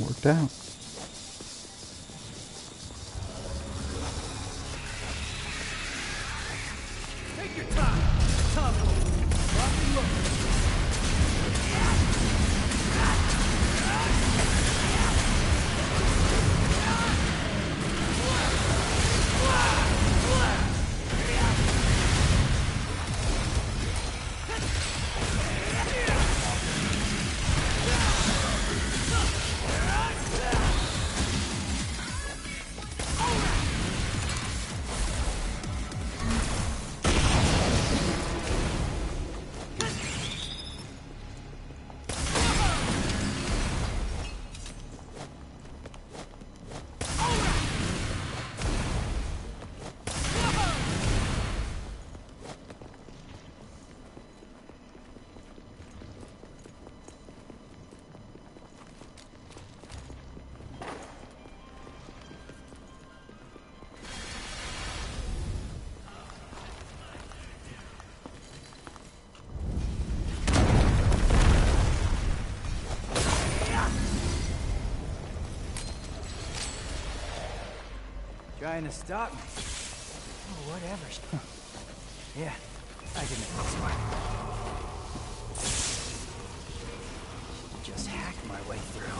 worked out. Take your time. trying to stop me. Oh, whatever. Yeah, I can make this work. Should've just hacked my way through.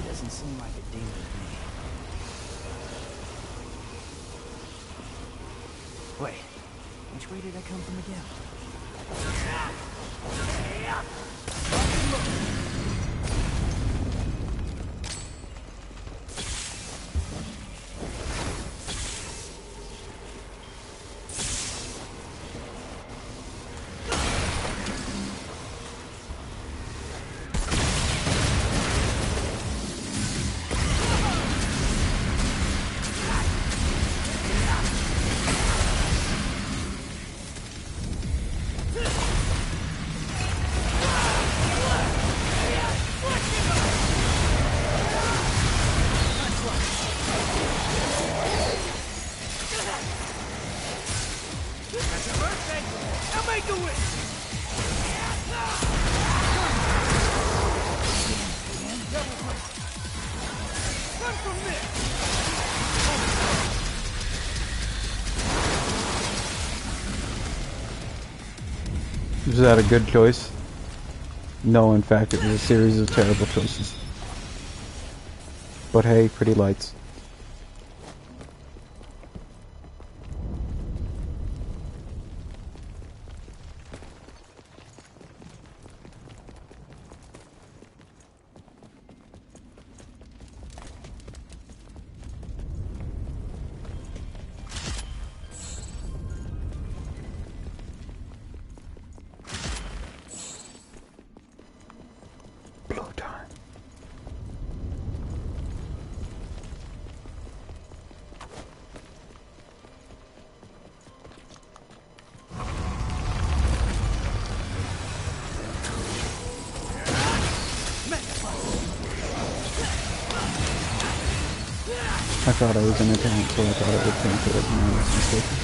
He doesn't seem like a demon to me. Wait, which way did I come from again? Was that a good choice? No, in fact, it was a series of terrible choices. But hey, pretty lights. Blow time. I thought I was in a tank, so I thought it would tank it, and I was mistaken.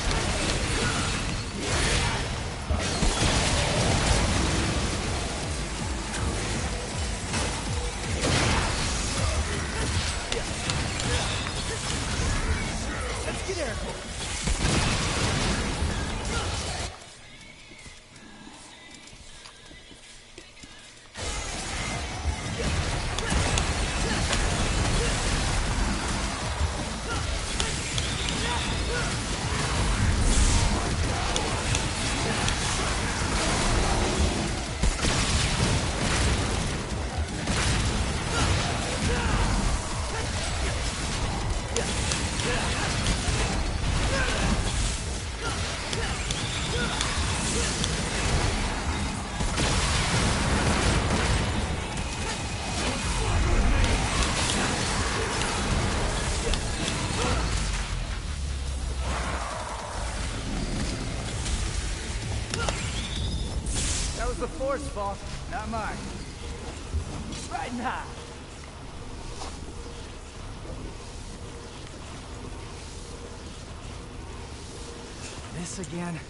The Force fault, not mine. Right now. This again.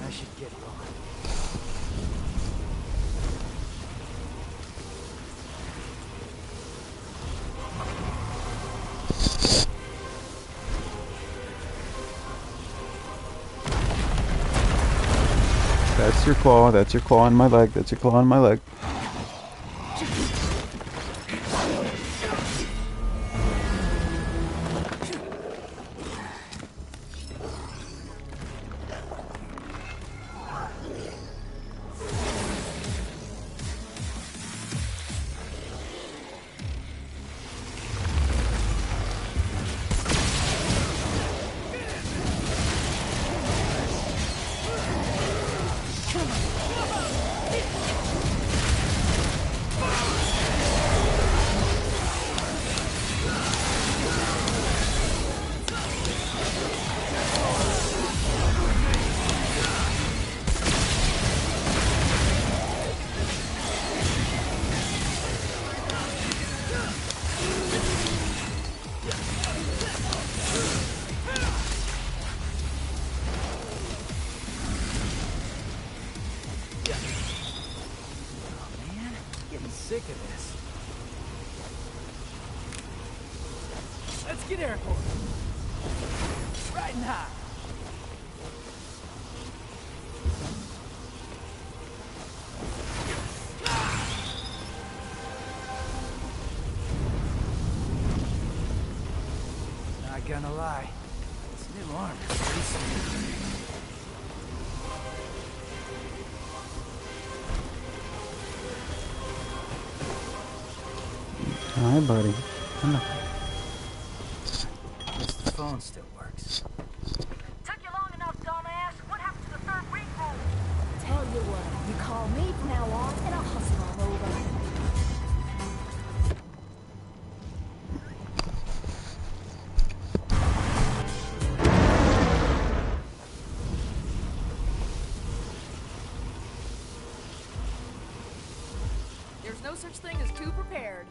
I should get going. That's your claw. That's your claw on my leg. That's your claw on my leg. Sick of this. Let's get airport. Riding high. Not gonna lie. This new armor's pretty sweet. Hi, buddy. Hello. Guess the phone still works. Took you long enough, dumbass. What happened to the third ring roll? Tell you what, you call me from now on, and I'll hustle all over. There's no such thing as too prepared.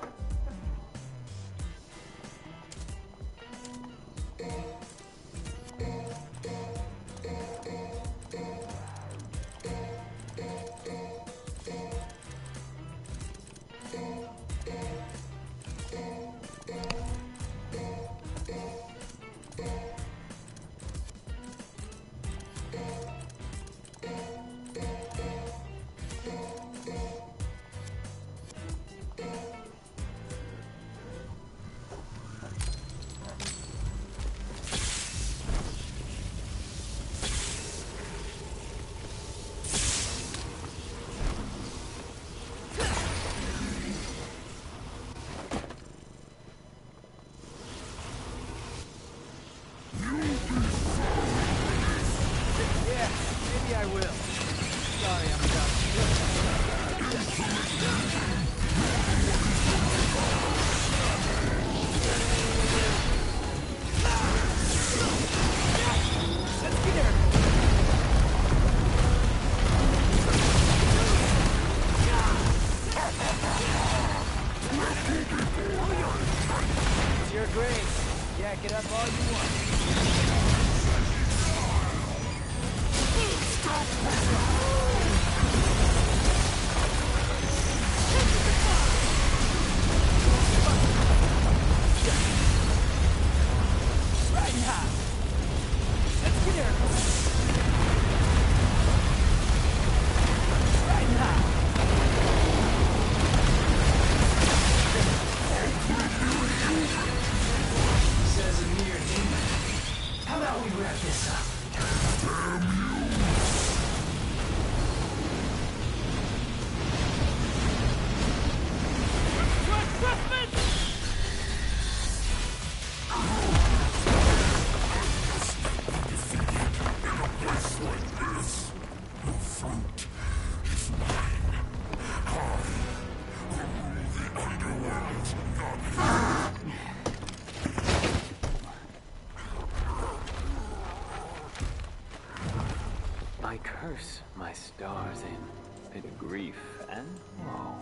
curse my stars in pit of grief, and woe.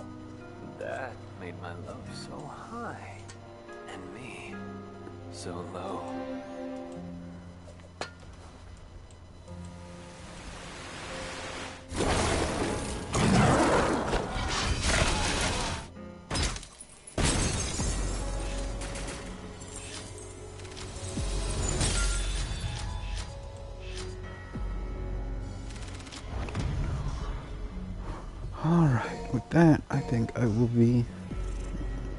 That made my love so high, and me so low. Alright, with that, I think I will be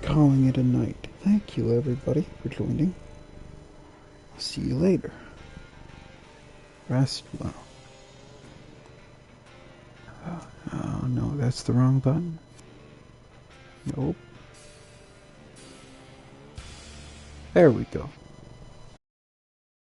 calling it a night. Thank you, everybody, for joining. I'll see you later. Rest well. Oh no, that's the wrong button. Nope. There we go.